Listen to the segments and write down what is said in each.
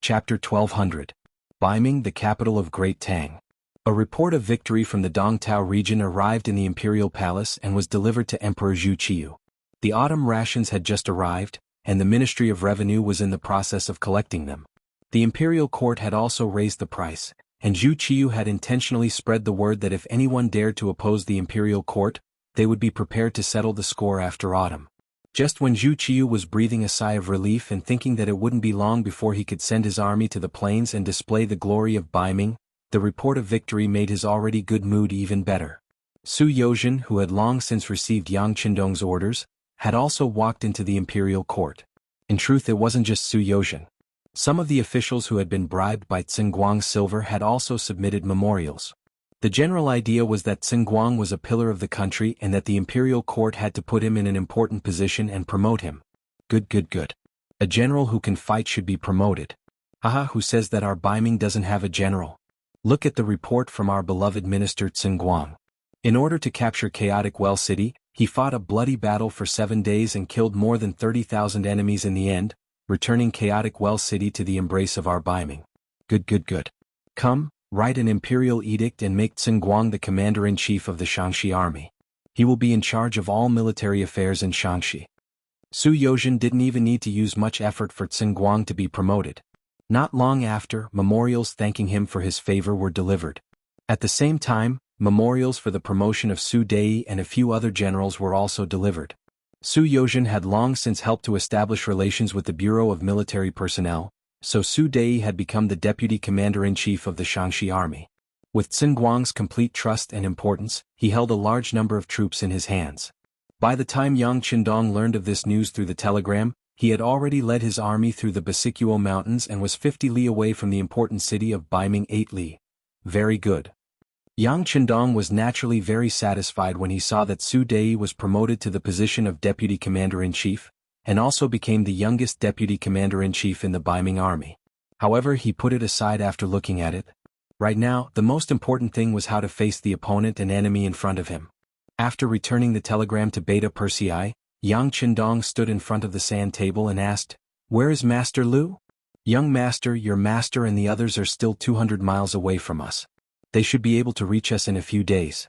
Chapter 1200. Ming, the capital of Great Tang. A report of victory from the Dongtao region arrived in the imperial palace and was delivered to Emperor Zhu Qiu. The autumn rations had just arrived, and the Ministry of Revenue was in the process of collecting them. The imperial court had also raised the price, and Zhu Qiu had intentionally spread the word that if anyone dared to oppose the imperial court, they would be prepared to settle the score after autumn. Just when Zhu Qiu was breathing a sigh of relief and thinking that it wouldn't be long before he could send his army to the plains and display the glory of Ming, the report of victory made his already good mood even better. Su Yozhen, who had long since received Yang Qindong's orders, had also walked into the imperial court. In truth, it wasn't just Su Yozhen. Some of the officials who had been bribed by Tsingguang's silver had also submitted memorials. The general idea was that Tsingguang was a pillar of the country and that the imperial court had to put him in an important position and promote him. Good. A general who can fight should be promoted. Haha, who says that our Ming doesn't have a general? Look at the report from our beloved minister Tsingguang. In order to capture chaotic Well City, he fought a bloody battle for 7 days and killed more than 30,000 enemies in the end, returning chaotic Well City to the embrace of our Ming. Good. Come, write an imperial edict and make Tsingguang the commander-in-chief of the Shaanxi army. He will be in charge of all military affairs in Shaanxi. Su Yozhen didn't even need to use much effort for Tsingguang to be promoted. Not long after, memorials thanking him for his favor were delivered. At the same time, memorials for the promotion of Su Dei and a few other generals were also delivered. Su Yozhen had long since helped to establish relations with the Bureau of Military Personnel, so Su Dei had become the deputy commander-in-chief of the Shaanxi army. With Tsingguang's complete trust and importance, he held a large number of troops in his hands. By the time Yang Qindong learned of this news through the telegram, he had already led his army through the Basiquo Mountains and was 50 li away from the important city of Ming 8 li. Very good. Yang Qindong was naturally very satisfied when he saw that Su Dei was promoted to the position of deputy commander-in-chief, and also became the youngest deputy commander-in-chief in the Ming army. However, he put it aside after looking at it. Right now, the most important thing was how to face the opponent and enemy in front of him. After returning the telegram to Beta Persei, Yang Qindong stood in front of the sand table and asked, "Where is Master Lu?" "Young master, your master and the others are still 200 miles away from us. They should be able to reach us in a few days.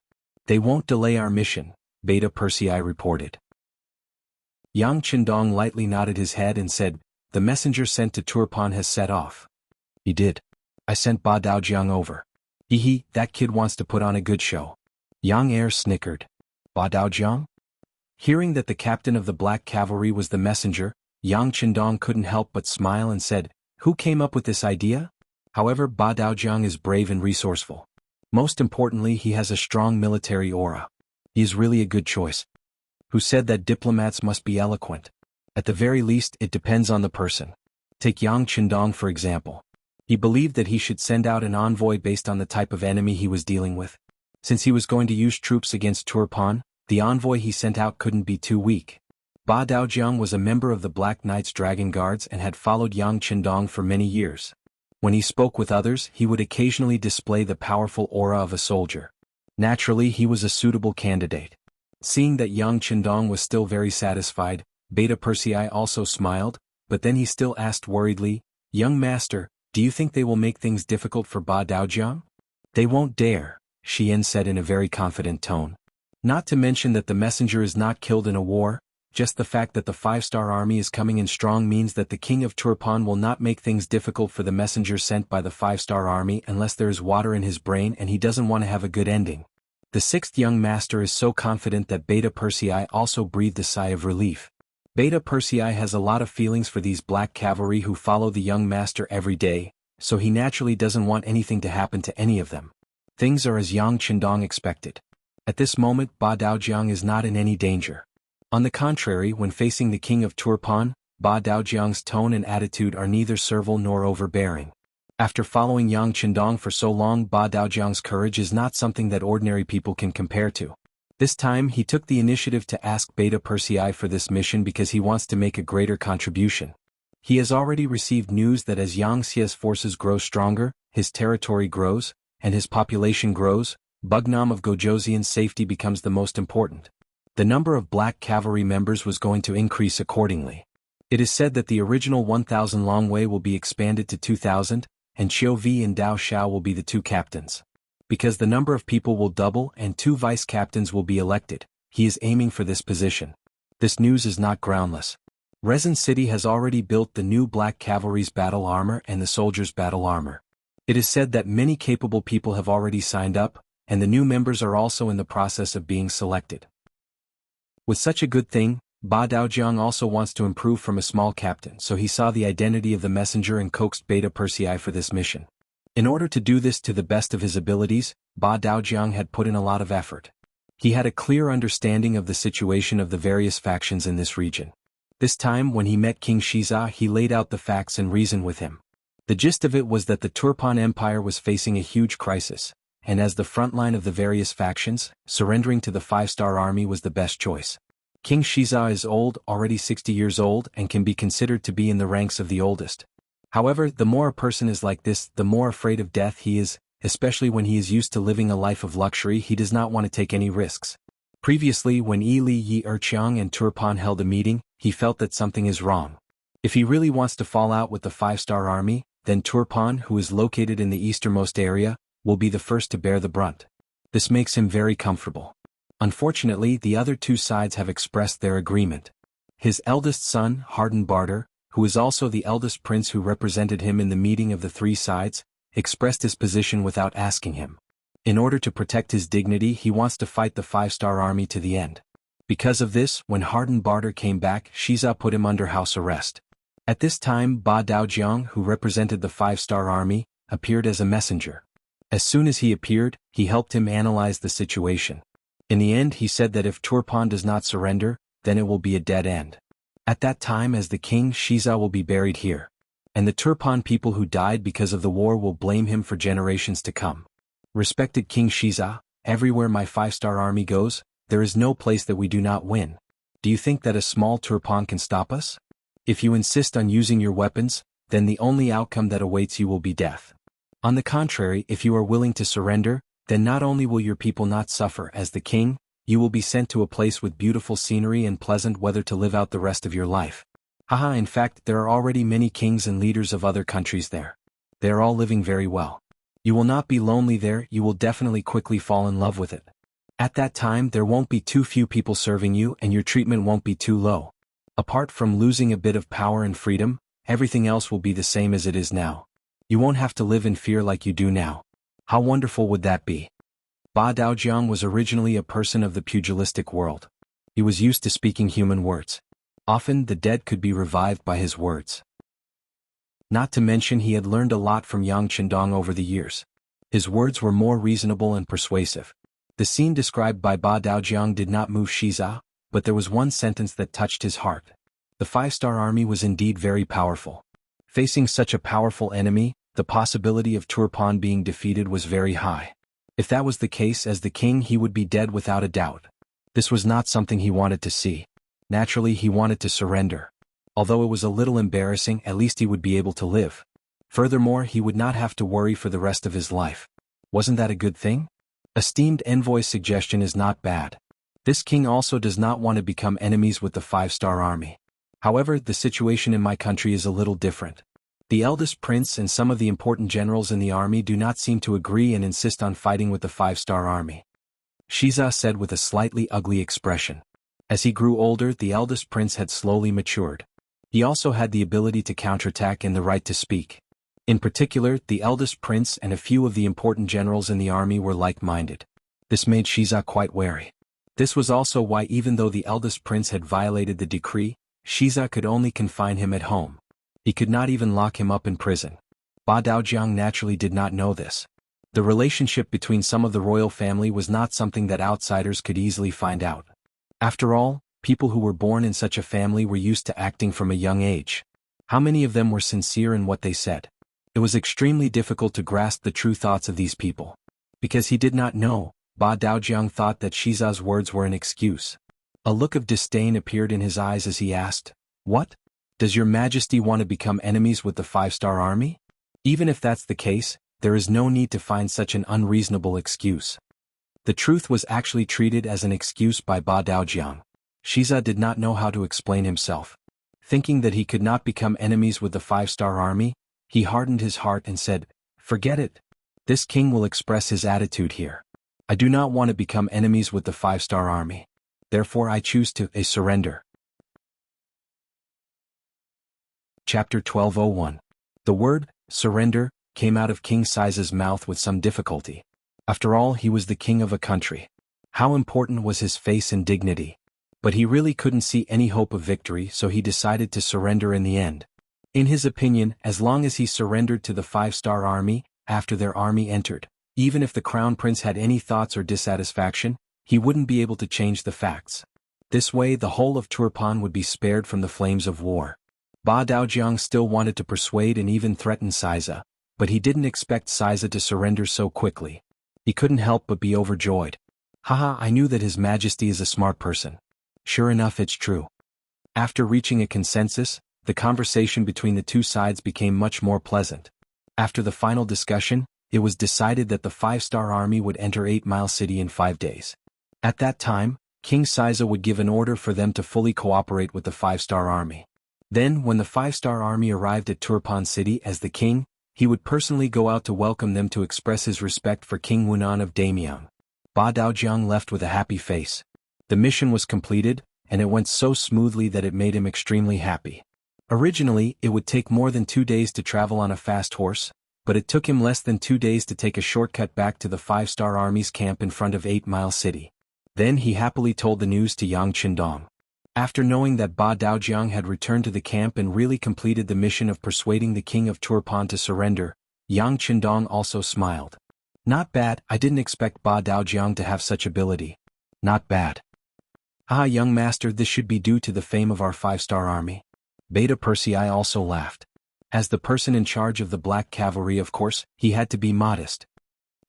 They won't delay our mission," Beta Persei reported. Yang Qindong lightly nodded his head and said, "The messenger sent to Turpan has set off." "He did. I sent Ba Daojiang over. That kid wants to put on a good show." Yang Air snickered. "Ba Daojiang?" Hearing that the captain of the Black Cavalry was the messenger, Yang Qindong couldn't help but smile and said, "Who came up with this idea?" However, Ba Daojiang is brave and resourceful. Most importantly, he has a strong military aura. He is really a good choice. Who said that diplomats must be eloquent? At the very least, it depends on the person. Take Yang Qindong for example. He believed that he should send out an envoy based on the type of enemy he was dealing with. Since he was going to use troops against Turpan, the envoy he sent out couldn't be too weak. Ba Daojiang was a member of the Black Knight's Dragon Guards and had followed Yang Qindong for many years. When he spoke with others, he would occasionally display the powerful aura of a soldier. Naturally, he was a suitable candidate. Seeing that Yang Qindong was still very satisfied, Beta Persei also smiled, but then he still asked worriedly, "Young master, do you think they will make things difficult for Ba Daojiang?" "They won't dare," Xian said in a very confident tone. "Not to mention that the messenger is not killed in a war, just the fact that the 5-star army is coming in strong means that the king of Turpan will not make things difficult for the messenger sent by the 5-star army unless there is water in his brain and he doesn't want to have a good ending." The 6th young master is so confident that Beta Persei also breathed a sigh of relief. Beta Persei has a lot of feelings for these Black Cavalry who follow the young master every day, so he naturally doesn't want anything to happen to any of them. Things are as Yang Qindong expected. At this moment, Ba Daojiang is not in any danger. On the contrary, when facing the king of Turpan, Ba Daojiang's tone and attitude are neither servile nor overbearing. After following Yang Qindong for so long, Ba Daojiang's courage is not something that ordinary people can compare to. This time he took the initiative to ask Beta Persei for this mission because he wants to make a greater contribution. He has already received news that as Yang Xia's forces grow stronger, his territory grows, and his population grows, Bugnam of Gojoseon's safety becomes the most important. The number of Black Cavalry members was going to increase accordingly. It is said that the original 1,000 Long Wei will be expanded to 2,000, and Qiu Vi and Dao Xiao will be the two captains. Because the number of people will double and two vice-captains will be elected, he is aiming for this position. This news is not groundless. Resin City has already built the new Black Cavalry's battle armor and the soldiers' battle armor. It is said that many capable people have already signed up, and the new members are also in the process of being selected. With such a good thing, Ba Daojiang also wants to improve from a small captain, so he saw the identity of the messenger and coaxed Beta Persei for this mission. In order to do this to the best of his abilities, Ba Daojiang had put in a lot of effort. He had a clear understanding of the situation of the various factions in this region. This time when he met King Shiza, he laid out the facts and reasoned with him. The gist of it was that the Turpan Empire was facing a huge crisis, and as the front line of the various factions, surrendering to the 5-star army was the best choice. King Shiza is old, already 60 years old, and can be considered to be in the ranks of the oldest. However, the more a person is like this, the more afraid of death he is, especially when he is used to living a life of luxury. He does not want to take any risks. Previously, when Li Yi Erqiang and Turpan held a meeting, he felt that something is wrong. If he really wants to fall out with the 5-star army, then Turpan, who is located in the easternmost area, will be the first to bear the brunt. This makes him very comfortable. Unfortunately, the other two sides have expressed their agreement. His eldest son, Hardenbarter, who is also the eldest prince who represented him in the meeting of the three sides, expressed his position without asking him. In order to protect his dignity, he wants to fight the 5-star army to the end. Because of this, when Hardenbarter came back, Shiza put him under house arrest. At this time, Ba Daojiang, who represented the 5-star army, appeared as a messenger. As soon as he appeared, he helped him analyze the situation. In the end, he said that if Turpan does not surrender, then it will be a dead end. At that time, as the king, Shiza will be buried here. And the Turpan people who died because of the war will blame him for generations to come. Respected King Shiza, everywhere my 5-star army goes, there is no place that we do not win. Do you think that a small Turpan can stop us? If you insist on using your weapons, then the only outcome that awaits you will be death. On the contrary, if you are willing to surrender, then not only will your people not suffer as the king, you will be sent to a place with beautiful scenery and pleasant weather to live out the rest of your life. Haha, in fact, there are already many kings and leaders of other countries there. They are all living very well. You will not be lonely there, you will definitely quickly fall in love with it. At that time there won't be too few people serving you and your treatment won't be too low. Apart from losing a bit of power and freedom, everything else will be the same as it is now. You won't have to live in fear like you do now. How wonderful would that be? Ba Daojiang was originally a person of the pugilistic world. He was used to speaking human words. Often the dead could be revived by his words. Not to mention he had learned a lot from Yang Qindong over the years. His words were more reasonable and persuasive. The scene described by Ba Daojiang did not move Shiza, but there was one sentence that touched his heart. The 5-star army was indeed very powerful. Facing such a powerful enemy, the possibility of Turpan being defeated was very high. If that was the case, as the king he would be dead without a doubt. This was not something he wanted to see. Naturally he wanted to surrender. Although it was a little embarrassing, at least he would be able to live. Furthermore, he would not have to worry for the rest of his life. Wasn't that a good thing? Esteemed envoy's suggestion is not bad. This king also does not want to become enemies with the 5-star army. However, the situation in my country is a little different. The eldest prince and some of the important generals in the army do not seem to agree and insist on fighting with the 5-star army. Shiza said with a slightly ugly expression. As he grew older, the eldest prince had slowly matured. He also had the ability to counterattack and the right to speak. In particular, the eldest prince and a few of the important generals in the army were like-minded. This made Shiza quite wary. This was also why, even though the eldest prince had violated the decree, Shiza could only confine him at home. He could not even lock him up in prison. Ba Daojiang naturally did not know this. The relationship between some of the royal family was not something that outsiders could easily find out. After all, people who were born in such a family were used to acting from a young age. How many of them were sincere in what they said? It was extremely difficult to grasp the true thoughts of these people. Because he did not know, Ba Daojiang thought that Shiza's words were an excuse. A look of disdain appeared in his eyes as he asked, "What? Does your majesty want to become enemies with the 5-star army? Even if that's the case, there is no need to find such an unreasonable excuse." The truth was actually treated as an excuse by Ba Daojiang. Shiza did not know how to explain himself. Thinking that he could not become enemies with the 5-star army, he hardened his heart and said, "Forget it. This king will express his attitude here. I do not want to become enemies with the 5-star army. Therefore I choose to surrender." Chapter 12:01. The word, surrender, came out of King Saiza's mouth with some difficulty. After all, he was the king of a country. How important was his face and dignity? But he really couldn't see any hope of victory, so he decided to surrender in the end. In his opinion, as long as he surrendered to the 5-star army, after their army entered, even if the crown prince had any thoughts or dissatisfaction, he wouldn't be able to change the facts. This way the whole of Turpan would be spared from the flames of war. Ba Daojiang still wanted to persuade and even threaten Saiza, but he didn't expect Saiza to surrender so quickly. He couldn't help but be overjoyed. Haha, I knew that His Majesty is a smart person. Sure enough, it's true. After reaching a consensus, the conversation between the two sides became much more pleasant. After the final discussion, it was decided that the 5-star army would enter 8 Mile City in 5 days. At that time, King Saiza would give an order for them to fully cooperate with the 5-star army. Then, when the 5-star army arrived at Turpan City as the king, he would personally go out to welcome them to express his respect for King Wunan of Daimyang. Ba Daojiang left with a happy face. The mission was completed, and it went so smoothly that it made him extremely happy. Originally, it would take more than 2 days to travel on a fast horse, but it took him less than 2 days to take a shortcut back to the 5-star army's camp in front of 8 Mile City. Then he happily told the news to Yang Qindong. After knowing that Ba Daojiang had returned to the camp and really completed the mission of persuading the king of Turpan to surrender, Yang Qindong also smiled. Not bad, I didn't expect Ba Daojiang to have such ability. Not bad. Ah, young master, this should be due to the fame of our 5-star army. Beta Persei also laughed. As the person in charge of the Black Cavalry, of course, he had to be modest.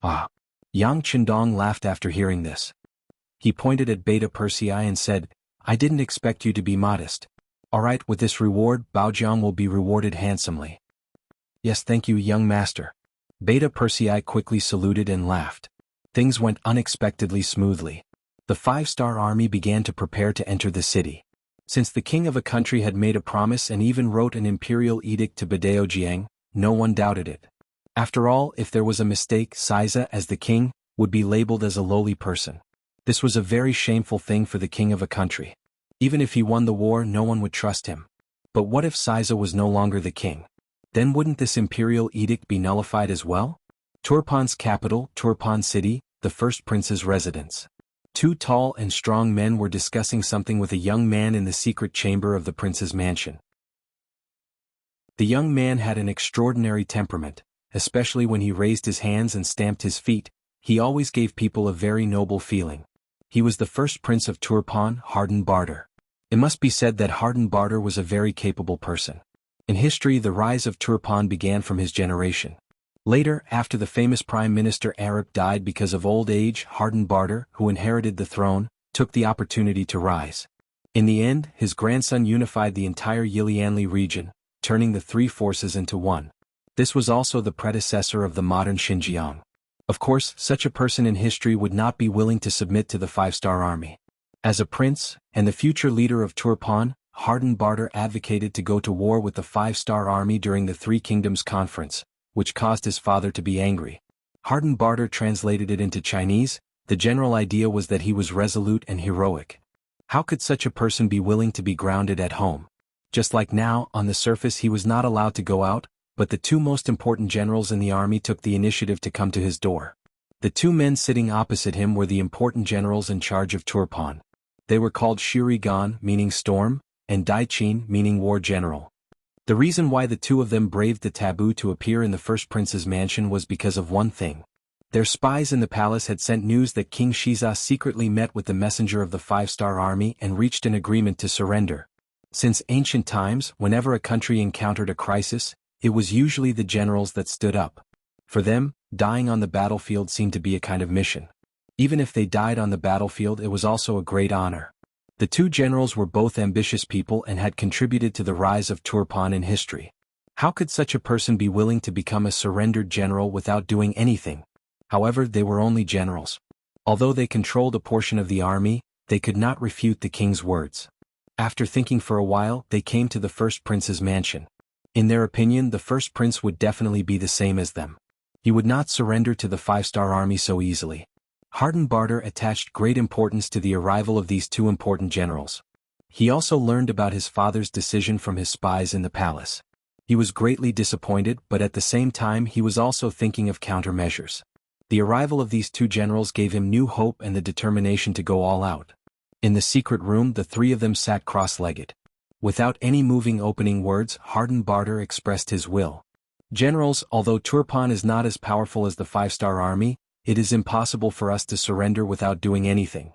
Ah. Yang Qindong laughed after hearing this. He pointed at Beta Persei and said, I didn't expect you to be modest. Alright, with this reward, Baojiang will be rewarded handsomely. Yes, thank you, young master. Beta Persei quickly saluted and laughed. Things went unexpectedly smoothly. The 5-star army began to prepare to enter the city. Since the king of a country had made a promise and even wrote an imperial edict to Badao Jiang, no one doubted it. After all, if there was a mistake, Saiza, as the king, would be labeled as a lowly person. This was a very shameful thing for the king of a country. Even if he won the war, no one would trust him. But what if Saiza was no longer the king? Then wouldn't this imperial edict be nullified as well? Turpan's capital, Turpan City, the first prince's residence. 2 tall and strong men were discussing something with a young man in the secret chamber of the prince's mansion. The young man had an extraordinary temperament, especially when he raised his hands and stamped his feet. He always gave people a very noble feeling. He was the first prince of Turpan, Harden Barter. It must be said that Harden Barter was a very capable person. In history, the rise of Turpan began from his generation. Later, after the famous Prime Minister Arab died because of old age, Harden Barter, who inherited the throne, took the opportunity to rise. In the end, his grandson unified the entire Yilianli region, turning the 3 forces into one. This was also the predecessor of the modern Xinjiang. Of course, such a person in history would not be willing to submit to the 5-star army. As a prince, and the future leader of Turpan, Harden Barter advocated to go to war with the 5-star army during the 3 Kingdoms Conference, which caused his father to be angry. Harden Barter translated it into Chinese. The general idea was that he was resolute and heroic. How could such a person be willing to be grounded at home? Just like now, on the surface he was not allowed to go out, but the 2 most important generals in the army took the initiative to come to his door. The 2 men sitting opposite him were the important generals in charge of Turpan. They were called Shirigan, meaning storm, and Daichin, meaning war general. The reason why the 2 of them braved the taboo to appear in the first prince's mansion was because of one thing. Their spies in the palace had sent news that King Shiza secretly met with the messenger of the 5-star army and reached an agreement to surrender. Since ancient times, whenever a country encountered a crisis, it was usually the generals that stood up. For them, dying on the battlefield seemed to be a kind of mission. Even if they died on the battlefield, it was also a great honor. The 2 generals were both ambitious people and had contributed to the rise of Turpan in history. How could such a person be willing to become a surrendered general without doing anything? However, they were only generals. Although they controlled a portion of the army, they could not refute the king's words. After thinking for a while, they came to the first prince's mansion. In their opinion, the first prince would definitely be the same as them. He would not surrender to the five-star army so easily. Hardenbarter attached great importance to the arrival of these two important generals. He also learned about his father's decision from his spies in the palace. He was greatly disappointed, but at the same time he was also thinking of countermeasures. The arrival of these two generals gave him new hope and the determination to go all out. In the secret room, the three of them sat cross-legged. Without any moving opening words, Hardenbarter expressed his will. Generals, although Turpan is not as powerful as the five-star army, it is impossible for us to surrender without doing anything.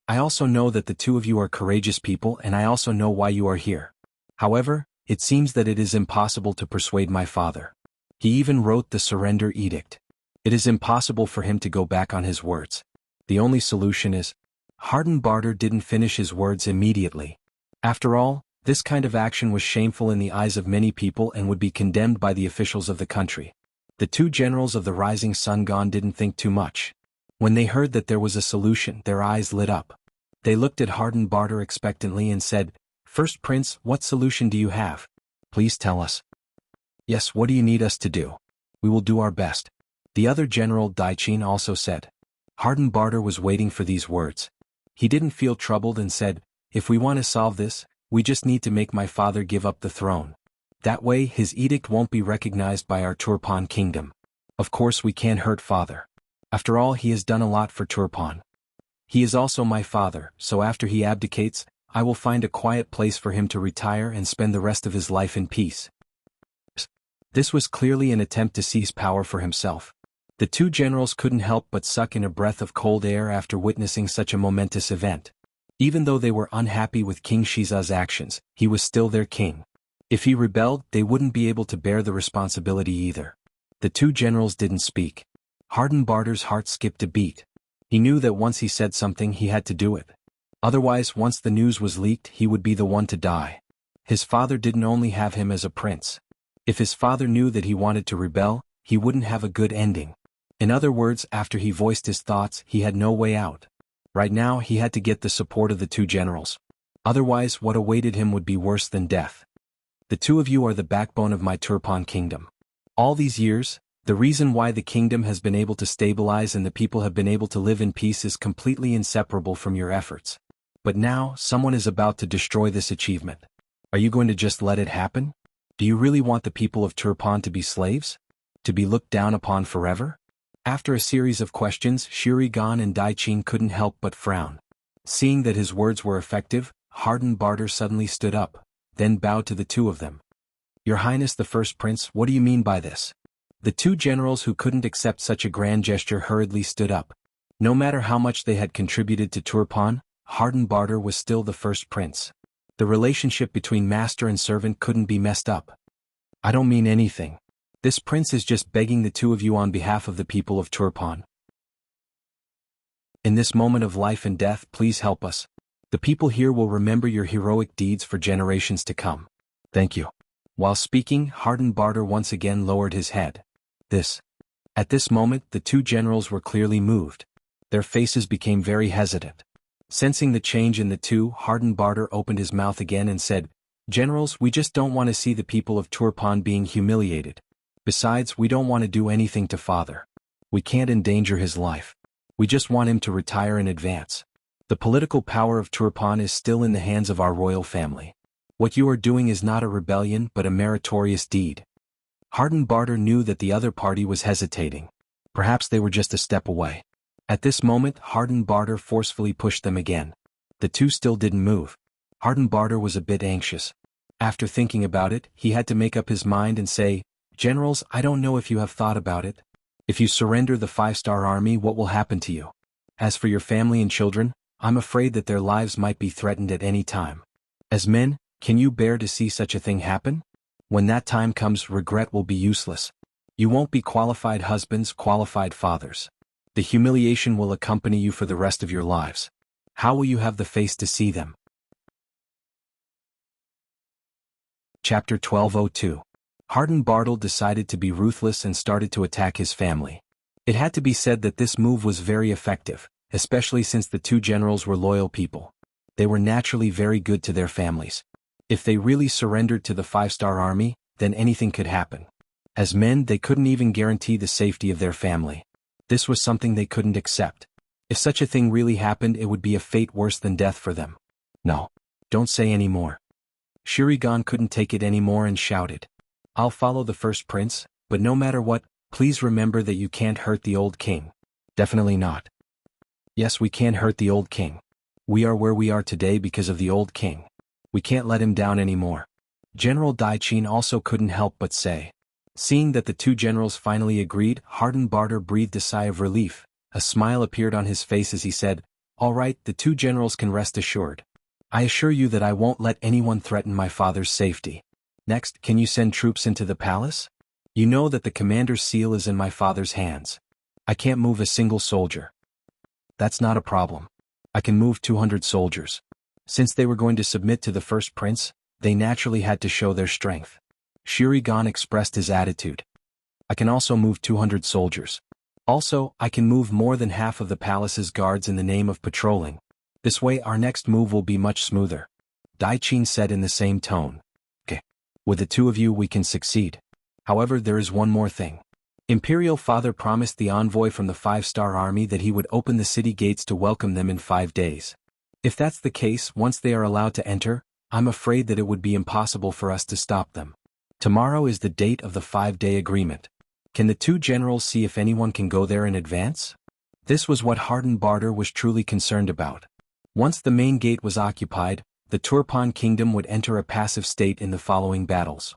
I also know that the two of you are courageous people, and I also know why you are here. However, it seems that it is impossible to persuade my father. He even wrote the surrender edict. It is impossible for him to go back on his words. The only solution is... Hardenbarter didn't finish his words immediately. After all, this kind of action was shameful in the eyes of many people and would be condemned by the officials of the country. The two generals of the Rising Sun Gone didn't think too much. When they heard that there was a solution, their eyes lit up. They looked at Hardenbarter expectantly and said, "First Prince, what solution do you have? Please tell us." "Yes, what do you need us to do? We will do our best." The other general, Daichin, also said. Hardenbarter was waiting for these words. He didn't feel troubled and said, "If we want to solve this, we just need to make my father give up the throne. That way his edict won't be recognized by our Turpan kingdom. Of course we can't hurt father. After all, he has done a lot for Turpan. He is also my father, so after he abdicates, I will find a quiet place for him to retire and spend the rest of his life in peace." This was clearly an attempt to seize power for himself. The two generals couldn't help but suck in a breath of cold air after witnessing such a momentous event. Even though they were unhappy with King Shiza's actions, he was still their king. If he rebelled, they wouldn't be able to bear the responsibility either. The two generals didn't speak. Hardenbarter's heart skipped a beat. He knew that once he said something he had to do it. Otherwise, once the news was leaked, he would be the one to die. His father didn't only have him as a prince. If his father knew that he wanted to rebel, he wouldn't have a good ending. In other words, after he voiced his thoughts, he had no way out. Right now he had to get the support of the two generals. Otherwise, what awaited him would be worse than death. The two of you are the backbone of my Turpan kingdom. All these years, the reason why the kingdom has been able to stabilize and the people have been able to live in peace is completely inseparable from your efforts. But now, someone is about to destroy this achievement. Are you going to just let it happen? Do you really want the people of Turpan to be slaves? To be looked down upon forever? After a series of questions, Shurigan and Daichin couldn't help but frown. Seeing that his words were effective, Hardenbarter suddenly stood up, then bowed to the two of them. "Your Highness the First Prince, what do you mean by this?" The two generals who couldn't accept such a grand gesture hurriedly stood up. No matter how much they had contributed to Turpan, Hardenbarter was still the first prince. The relationship between master and servant couldn't be messed up. "I don't mean anything. This prince is just begging the two of you on behalf of the people of Turpan. In this moment of life and death, please help us. The people here will remember your heroic deeds for generations to come. Thank you." While speaking, Hardenbarter once again lowered his head. At this moment, the two generals were clearly moved. Their faces became very hesitant. Sensing the change in the two, Hardenbarter opened his mouth again and said, "Generals, we just don't want to see the people of Turpan being humiliated. Besides, we don't want to do anything to father. We can't endanger his life. We just want him to retire in advance. The political power of Turpan is still in the hands of our royal family. What you are doing is not a rebellion but a meritorious deed." Hardenbarter knew that the other party was hesitating. Perhaps they were just a step away. At this moment, Hardenbarter forcefully pushed them again. The two still didn't move. Hardenbarter was a bit anxious. After thinking about it, he had to make up his mind and say, "Generals, I don't know if you have thought about it. If you surrender the five-star army, what will happen to you? As for your family and children, I'm afraid that their lives might be threatened at any time. As men, can you bear to see such a thing happen? When that time comes, regret will be useless. You won't be qualified husbands, qualified fathers. The humiliation will accompany you for the rest of your lives. How will you have the face to see them?" Chapter 1202. Hardenbarter decided to be ruthless and started to attack his family. It had to be said that this move was very effective, especially since the two generals were loyal people. They were naturally very good to their families. If they really surrendered to the 5-star army, then anything could happen. As men, they couldn't even guarantee the safety of their family. This was something they couldn't accept. If such a thing really happened, it would be a fate worse than death for them. No. Don't say any more. Shurigan couldn't take it anymore and shouted. I'll follow the first prince, but no matter what, please remember that you can't hurt the old king. Definitely not. Yes, we can't hurt the old king. We are where we are today because of the old king. We can't let him down anymore. General Daiqin also couldn't help but say. Seeing that the two generals finally agreed, Harden Barter breathed a sigh of relief. A smile appeared on his face as he said, All right, the two generals can rest assured. I assure you that I won't let anyone threaten my father's safety. Next, can you send troops into the palace? You know that the commander's seal is in my father's hands. I can't move a single soldier. That's not a problem. I can move 200 soldiers. Since they were going to submit to the first prince, they naturally had to show their strength. Shurigan expressed his attitude. I can also move 200 soldiers. Also, I can move more than half of the palace's guards in the name of patrolling. This way our next move will be much smoother. Daiqin said in the same tone. Okay. With the two of you we can succeed. However, there is one more thing. Imperial Father promised the envoy from the 5-star army that he would open the city gates to welcome them in 5 days. If that's the case, once they are allowed to enter, I'm afraid that it would be impossible for us to stop them. Tomorrow is the date of the 5-day agreement. Can the two generals see if anyone can go there in advance? This was what Harden Barter was truly concerned about. Once the main gate was occupied, the Turpan kingdom would enter a passive state in the following battles.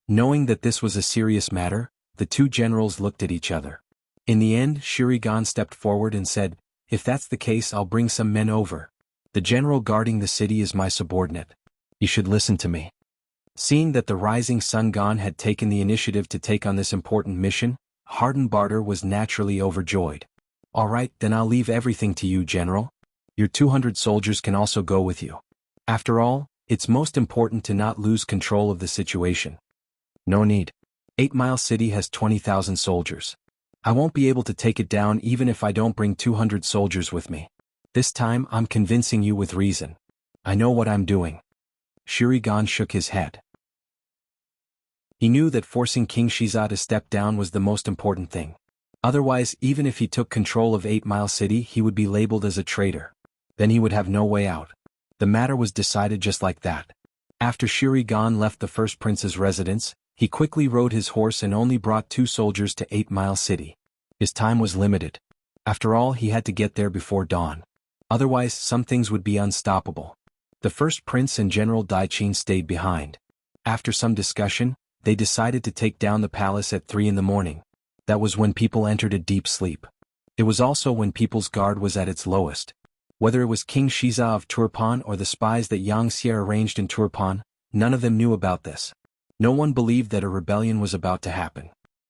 Knowing that this was a serious matter, the two generals looked at each other. In the end, Shurigan stepped forward and said, If that's the case, I'll bring some men over. The general guarding the city is my subordinate. You should listen to me. Seeing that the rising Sun God had taken the initiative to take on this important mission, Harden Barter was naturally overjoyed. All right, then I'll leave everything to you, General. Your 200 soldiers can also go with you. After all, it's most important to not lose control of the situation. No need. 8 Mile City has 20,000 soldiers. I won't be able to take it down even if I don't bring 200 soldiers with me. This time I'm convincing you with reason. I know what I'm doing. Shurigan shook his head. He knew that forcing King Shiza to step down was the most important thing. Otherwise, even if he took control of 8 Mile City, he would be labeled as a traitor. Then he would have no way out. The matter was decided just like that. After Shurigan left the first prince's residence, he quickly rode his horse and only brought 2 soldiers to 8 Mile City. His time was limited. After all, he had to get there before dawn. Otherwise, some things would be unstoppable. The first prince and General Daiqin stayed behind. After some discussion, they decided to take down the palace at 3 in the morning. That was when people entered a deep sleep. It was also when people's guard was at its lowest. Whether it was King Shiza of Turpan or the spies that Yang Xie arranged in Turpan, none of them knew about this. No one believed that a rebellion was about to happen.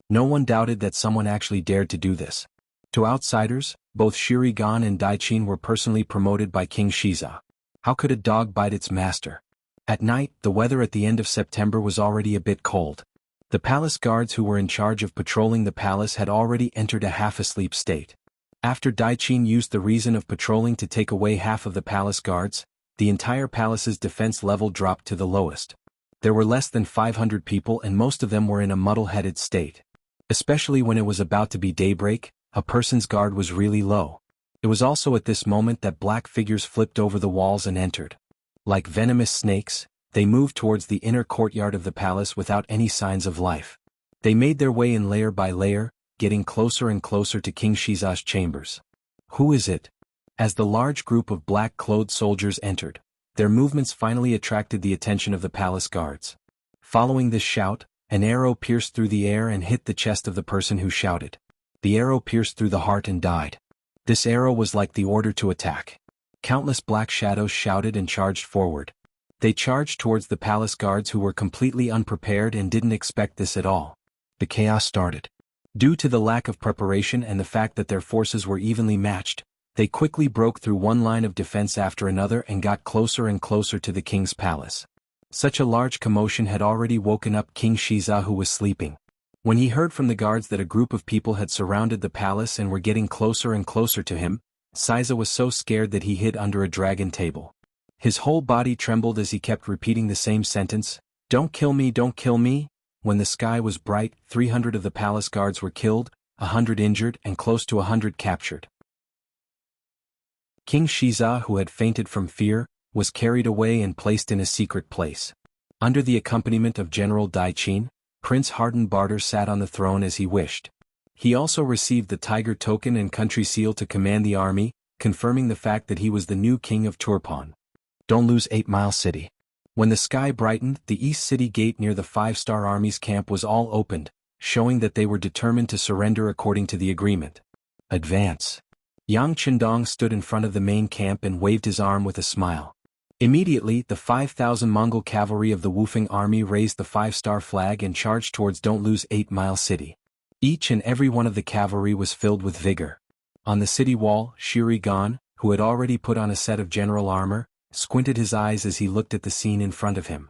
No one doubted that someone actually dared to do this. To outsiders, both Shurigan and Daiqin were personally promoted by King Shiza. How could a dog bite its master? At night, the weather at the end of September was already a bit cold. The palace guards who were in charge of patrolling the palace had already entered a half-asleep state. After Daiqin used the reason of patrolling to take away half of the palace guards, the entire palace's defense level dropped to the lowest. There were less than 500 people and most of them were in a muddle-headed state. Especially when it was about to be daybreak, a person's guard was really low. It was also at this moment that black figures flipped over the walls and entered. Like venomous snakes, they moved towards the inner courtyard of the palace without any signs of life. They made their way in layer by layer, getting closer and closer to King Shiza's chambers. Who is it? As the large group of black-clothed soldiers entered, their movements finally attracted the attention of the palace guards. Following this shout, an arrow pierced through the air and hit the chest of the person who shouted. The arrow pierced through the heart and died. This arrow was like the order to attack. Countless black shadows shouted and charged forward. They charged towards the palace guards who were completely unprepared and didn't expect this at all. The chaos started. Due to the lack of preparation and the fact that their forces were evenly matched, they quickly broke through one line of defense after another and got closer and closer to the king's palace. Such a large commotion had already woken up King Shiza, who was sleeping. When he heard from the guards that a group of people had surrounded the palace and were getting closer and closer to him, Saiza was so scared that he hid under a dragon table. His whole body trembled as he kept repeating the same sentence, "Don't kill me, don't kill me." When the sky was bright, 300 of the palace guards were killed, 100 injured and close to 100 captured. King Shiza, who had fainted from fear, was carried away and placed in a secret place. Under the accompaniment of General Dai Qin, Prince Harden Barter sat on the throne as he wished. He also received the tiger token and country seal to command the army, confirming the fact that he was the new king of Turpan. Don't lose 8 Mile City. When the sky brightened, the East City Gate near the 5-star Army's camp was all opened, showing that they were determined to surrender according to the agreement. Advance. Yang Qindong stood in front of the main camp and waved his arm with a smile. Immediately, the 5,000 Mongol cavalry of the Wufeng army raised the 5-star flag and charged towards Don't Lose 8 Mile City. Each and every one of the cavalry was filled with vigor. On the city wall, Shiri Gan, who had already put on a set of general armor, squinted his eyes as he looked at the scene in front of him.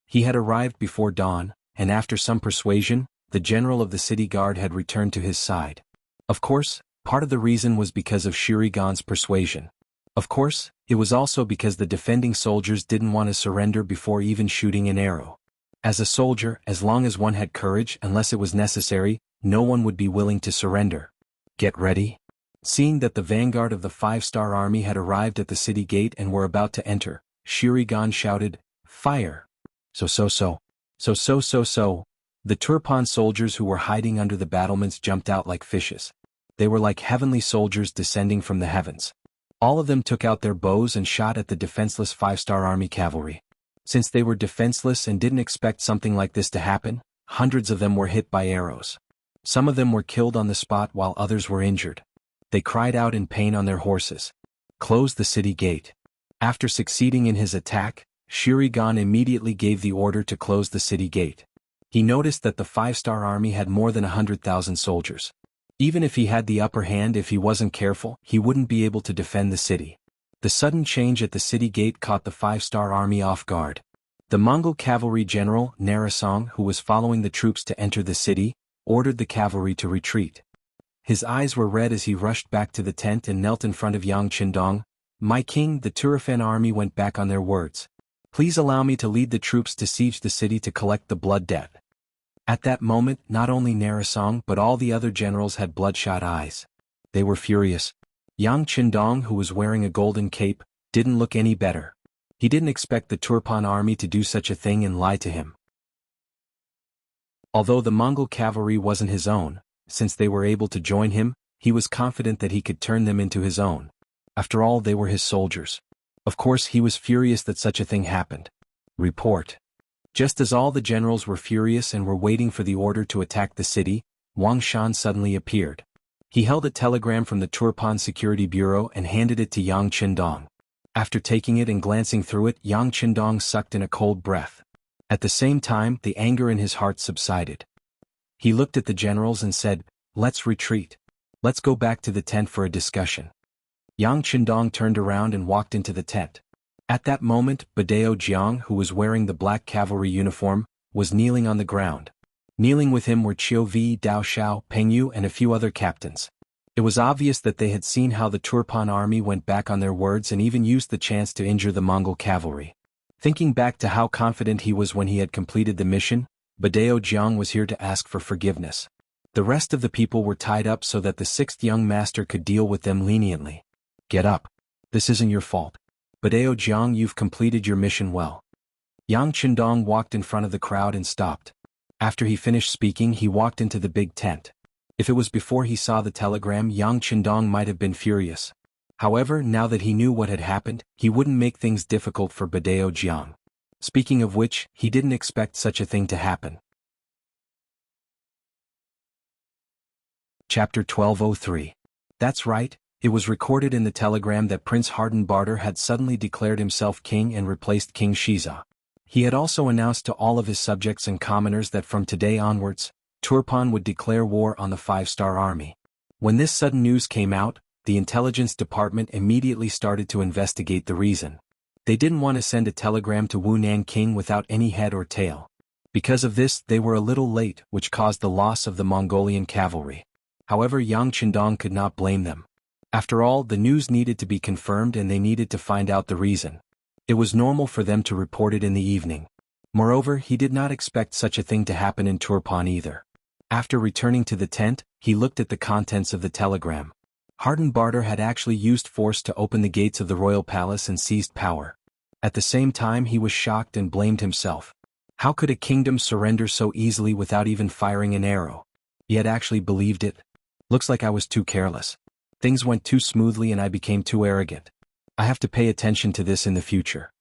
He had arrived before dawn, and after some persuasion, the general of the city guard had returned to his side. Of course, part of the reason was because of Shiri Gan's persuasion. Of course, it was also because the defending soldiers didn't want to surrender before even shooting an arrow. As a soldier, as long as one had courage, unless it was necessary, no one would be willing to surrender. Get ready. Seeing that the vanguard of the 5-star army had arrived at the city gate and were about to enter, Shiri Gan shouted, "Fire!" So. The Turpan soldiers who were hiding under the battlements jumped out like fishes. They were like heavenly soldiers descending from the heavens. All of them took out their bows and shot at the defenseless 5-star army cavalry. Since they were defenseless and didn't expect something like this to happen, hundreds of them were hit by arrows. Some of them were killed on the spot while others were injured. They cried out in pain on their horses. Close the city gate. After succeeding in his attack, Shiri Gan immediately gave the order to close the city gate. He noticed that the 5-star army had more than 100,000 soldiers. Even if he had the upper hand, if he wasn't careful, he wouldn't be able to defend the city. The sudden change at the city gate caught the 5-star army off guard. The Mongol cavalry general, Narasong, who was following the troops to enter the city, ordered the cavalry to retreat. His eyes were red as he rushed back to the tent and knelt in front of Yang Qindong. "My king," the Turfan army went back on their words. "Please allow me to lead the troops to siege the city to collect the blood debt." At that moment, not only Narasong but all the other generals had bloodshot eyes. They were furious. Yang Qindong, who was wearing a golden cape, didn't look any better. He didn't expect the Turpan army to do such a thing and lie to him. Although the Mongol cavalry wasn't his own, since they were able to join him, he was confident that he could turn them into his own. After all, they were his soldiers. Of course, he was furious that such a thing happened. Report. Just as all the generals were furious and were waiting for the order to attack the city, Wang Shan suddenly appeared. He held a telegram from the Turpan Security Bureau and handed it to Yang Qindong. After taking it and glancing through it, Yang Qindong sucked in a cold breath. At the same time, the anger in his heart subsided. He looked at the generals and said, "Let's retreat. Let's go back to the tent for a discussion." Yang Qindong turned around and walked into the tent. At that moment, Badao Jiang, who was wearing the black cavalry uniform, was kneeling on the ground. Kneeling with him were Qiu Vi, Dao Shao, Peng Yu and a few other captains. It was obvious that they had seen how the Turpan army went back on their words and even used the chance to injure the Mongol cavalry. Thinking back to how confident he was when he had completed the mission, Badao Jiang was here to ask for forgiveness. The rest of the people were tied up so that the 6th young master could deal with them leniently. "Get up. This isn't your fault. Badao Jiang, you've completed your mission well." Yang Qindong walked in front of the crowd and stopped. After he finished speaking, he walked into the big tent. If it was before he saw the telegram, Yang Qindong might have been furious. However, now that he knew what had happened, he wouldn't make things difficult for Badao Jiang. Speaking of which, he didn't expect such a thing to happen. Chapter 1203. That's right, it was recorded in the telegram that Prince Harden Barter had suddenly declared himself king and replaced King Shiza. He had also announced to all of his subjects and commoners that from today onwards, Turpan would declare war on the 5-star army. When this sudden news came out, the intelligence department immediately started to investigate the reason. They didn't want to send a telegram to Wu Nanking without any head or tail. Because of this, they were a little late, which caused the loss of the Mongolian cavalry. However, Yang Qindong could not blame them. After all, the news needed to be confirmed and they needed to find out the reason. It was normal for them to report it in the evening. Moreover, he did not expect such a thing to happen in Turpan either. After returning to the tent, he looked at the contents of the telegram. Hardenbarter had actually used force to open the gates of the royal palace and seized power. At the same time, he was shocked and blamed himself. How could a kingdom surrender so easily without even firing an arrow? He had actually believed it. Looks like I was too careless. Things went too smoothly and I became too arrogant. I have to pay attention to this in the future.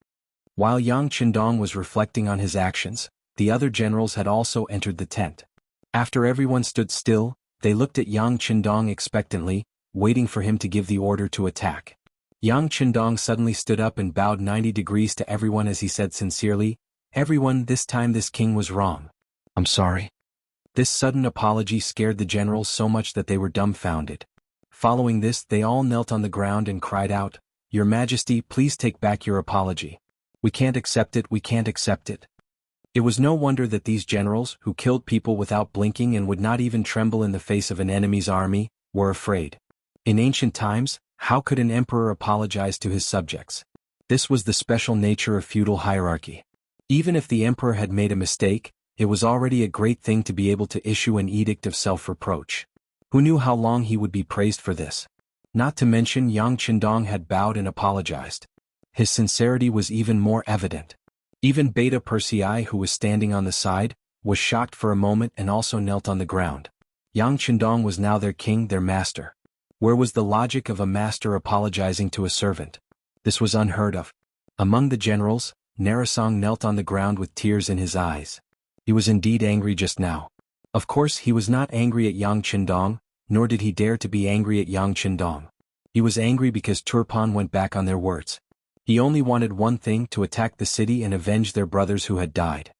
While Yang Qindong was reflecting on his actions, the other generals had also entered the tent. After everyone stood still, they looked at Yang Qindong expectantly, waiting for him to give the order to attack. Yang Qindong suddenly stood up and bowed 90 degrees to everyone as he said sincerely, "Everyone, this time this king was wrong. I'm sorry." This sudden apology scared the generals so much that they were dumbfounded. Following this, they all knelt on the ground and cried out, "Your Majesty, please take back your apology. We can't accept it, we can't accept it." It was no wonder that these generals, who killed people without blinking and would not even tremble in the face of an enemy's army, were afraid. In ancient times, how could an emperor apologize to his subjects? This was the special nature of feudal hierarchy. Even if the emperor had made a mistake, it was already a great thing to be able to issue an edict of self-reproach. Who knew how long he would be praised for this? Not to mention Yang Qindong had bowed and apologized. His sincerity was even more evident. Even Beta Persei, who was standing on the side, was shocked for a moment and also knelt on the ground. Yang Qindong was now their king, their master. Where was the logic of a master apologizing to a servant? This was unheard of. Among the generals, Narasong knelt on the ground with tears in his eyes. He was indeed angry just now. Of course, he was not angry at Yang Qindong, nor did he dare to be angry at Yang Qindong. He was angry because Turpan went back on their words. He only wanted one thing: to attack the city and avenge their brothers who had died.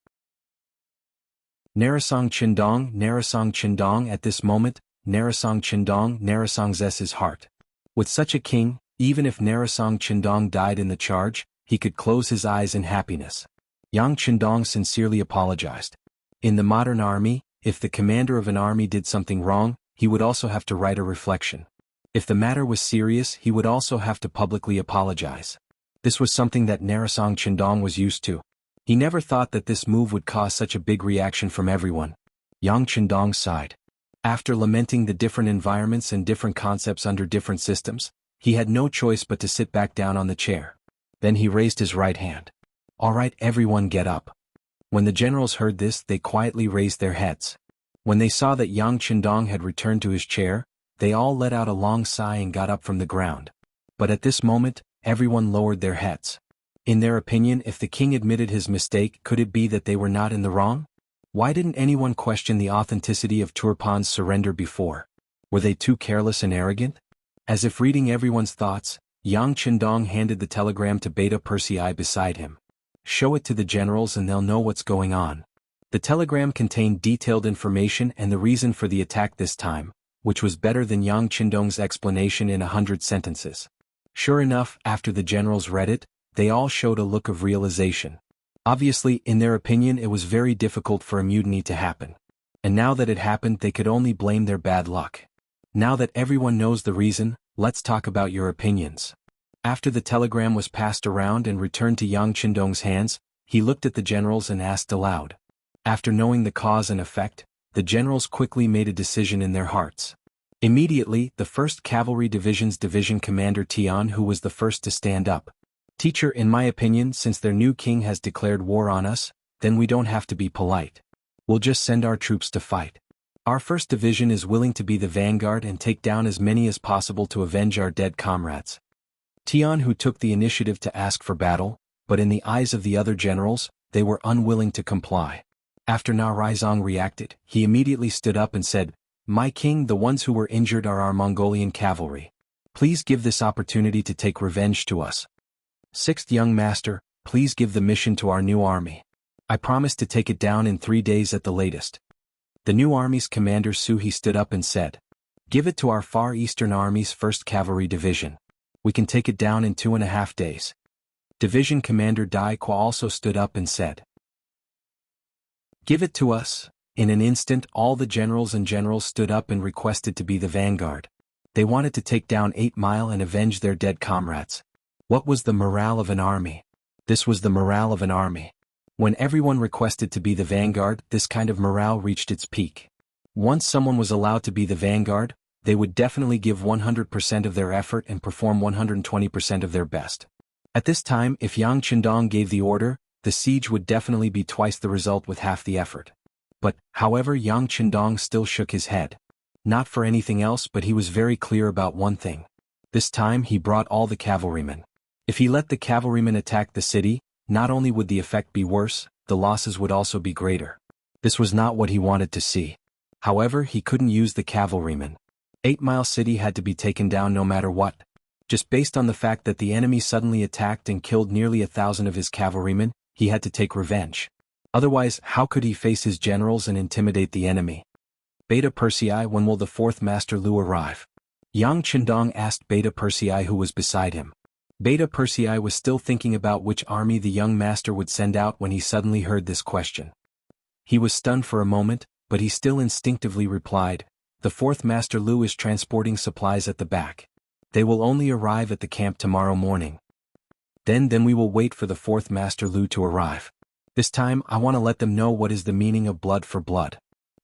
Narasong Qindong, at this moment, Narasong Qindong narasong's his heart. With such a king, even if Narasong Qindong died in the charge, he could close his eyes in happiness. Yang Qindong sincerely apologized. In the modern army, if the commander of an army did something wrong, he would also have to write a reflection. If the matter was serious, he would also have to publicly apologize. This was something that Narasong Qindong was used to. He never thought that this move would cause such a big reaction from everyone. Yang Qindong sighed. After lamenting the different environments and different concepts under different systems, he had no choice but to sit back down on the chair. Then he raised his right hand. "All right, everyone, get up." When the generals heard this, they quietly raised their heads. When they saw that Yang Qindong had returned to his chair, they all let out a long sigh and got up from the ground. But at this moment, everyone lowered their heads. In their opinion, if the king admitted his mistake, could it be that they were not in the wrong? Why didn't anyone question the authenticity of Turpan's surrender before? Were they too careless and arrogant? As if reading everyone's thoughts, Yang Qindong handed the telegram to Beta Persei beside him. "Show it to the generals and they'll know what's going on." The telegram contained detailed information and the reason for the attack this time, which was better than Yang Qindong's explanation in 100 sentences. Sure enough, after the generals read it, they all showed a look of realization. Obviously, in their opinion, it was very difficult for a mutiny to happen. And now that it happened, they could only blame their bad luck. Now that everyone knows the reason, let's talk about your opinions. After the telegram was passed around and returned to Yang Qindong's hands, he looked at the generals and asked aloud. After knowing the cause and effect, the generals quickly made a decision in their hearts. Immediately, the 1st Cavalry Division's division commander Tian, who was the first to stand up. "Teacher, in my opinion, since their new king has declared war on us, then we don't have to be polite. We'll just send our troops to fight. Our 1st Division is willing to be the vanguard and take down as many as possible to avenge our dead comrades." Tian, who took the initiative to ask for battle, but in the eyes of the other generals, they were unwilling to comply. After Na Raizong reacted, he immediately stood up and said, "My king, the ones who were injured are our Mongolian cavalry. Please give this opportunity to take revenge to us. 6th young master, please give the mission to our new army. I promise to take it down in 3 days at the latest." The new army's commander Suhi stood up and said, "Give it to our Far Eastern Army's 1st Cavalry Division. We can take it down in 2.5 days. Division Commander Dai Qua also stood up and said, "Give it to us." In an instant, all the generals stood up and requested to be the vanguard. They wanted to take down 8 Mile and avenge their dead comrades. What was the morale of an army? This was the morale of an army. When everyone requested to be the vanguard, this kind of morale reached its peak. Once someone was allowed to be the vanguard, they would definitely give 100% of their effort and perform 120% of their best. At this time, if Yang Qindong gave the order, the siege would definitely be twice the result with half the effort. But, however, Yang Qindong still shook his head. Not for anything else, but he was very clear about one thing. This time he brought all the cavalrymen. If he let the cavalrymen attack the city, not only would the effect be worse, the losses would also be greater. This was not what he wanted to see. However, he couldn't use the cavalrymen. 8 Mile City had to be taken down no matter what. Just based on the fact that the enemy suddenly attacked and killed nearly 1,000 of his cavalrymen, he had to take revenge. Otherwise, how could he face his generals and intimidate the enemy? Beta Persei, when will the 4th Master Lu arrive? Yang Qindong asked Beta Persei, who was beside him. Beta Persei was still thinking about which army the young master would send out when he suddenly heard this question. He was stunned for a moment, but he still instinctively replied, "The 4th Master Lu is transporting supplies at the back. They will only arrive at the camp tomorrow morning. Then we will wait for the 4th Master Lu to arrive. This time I want to let them know what is the meaning of blood for blood.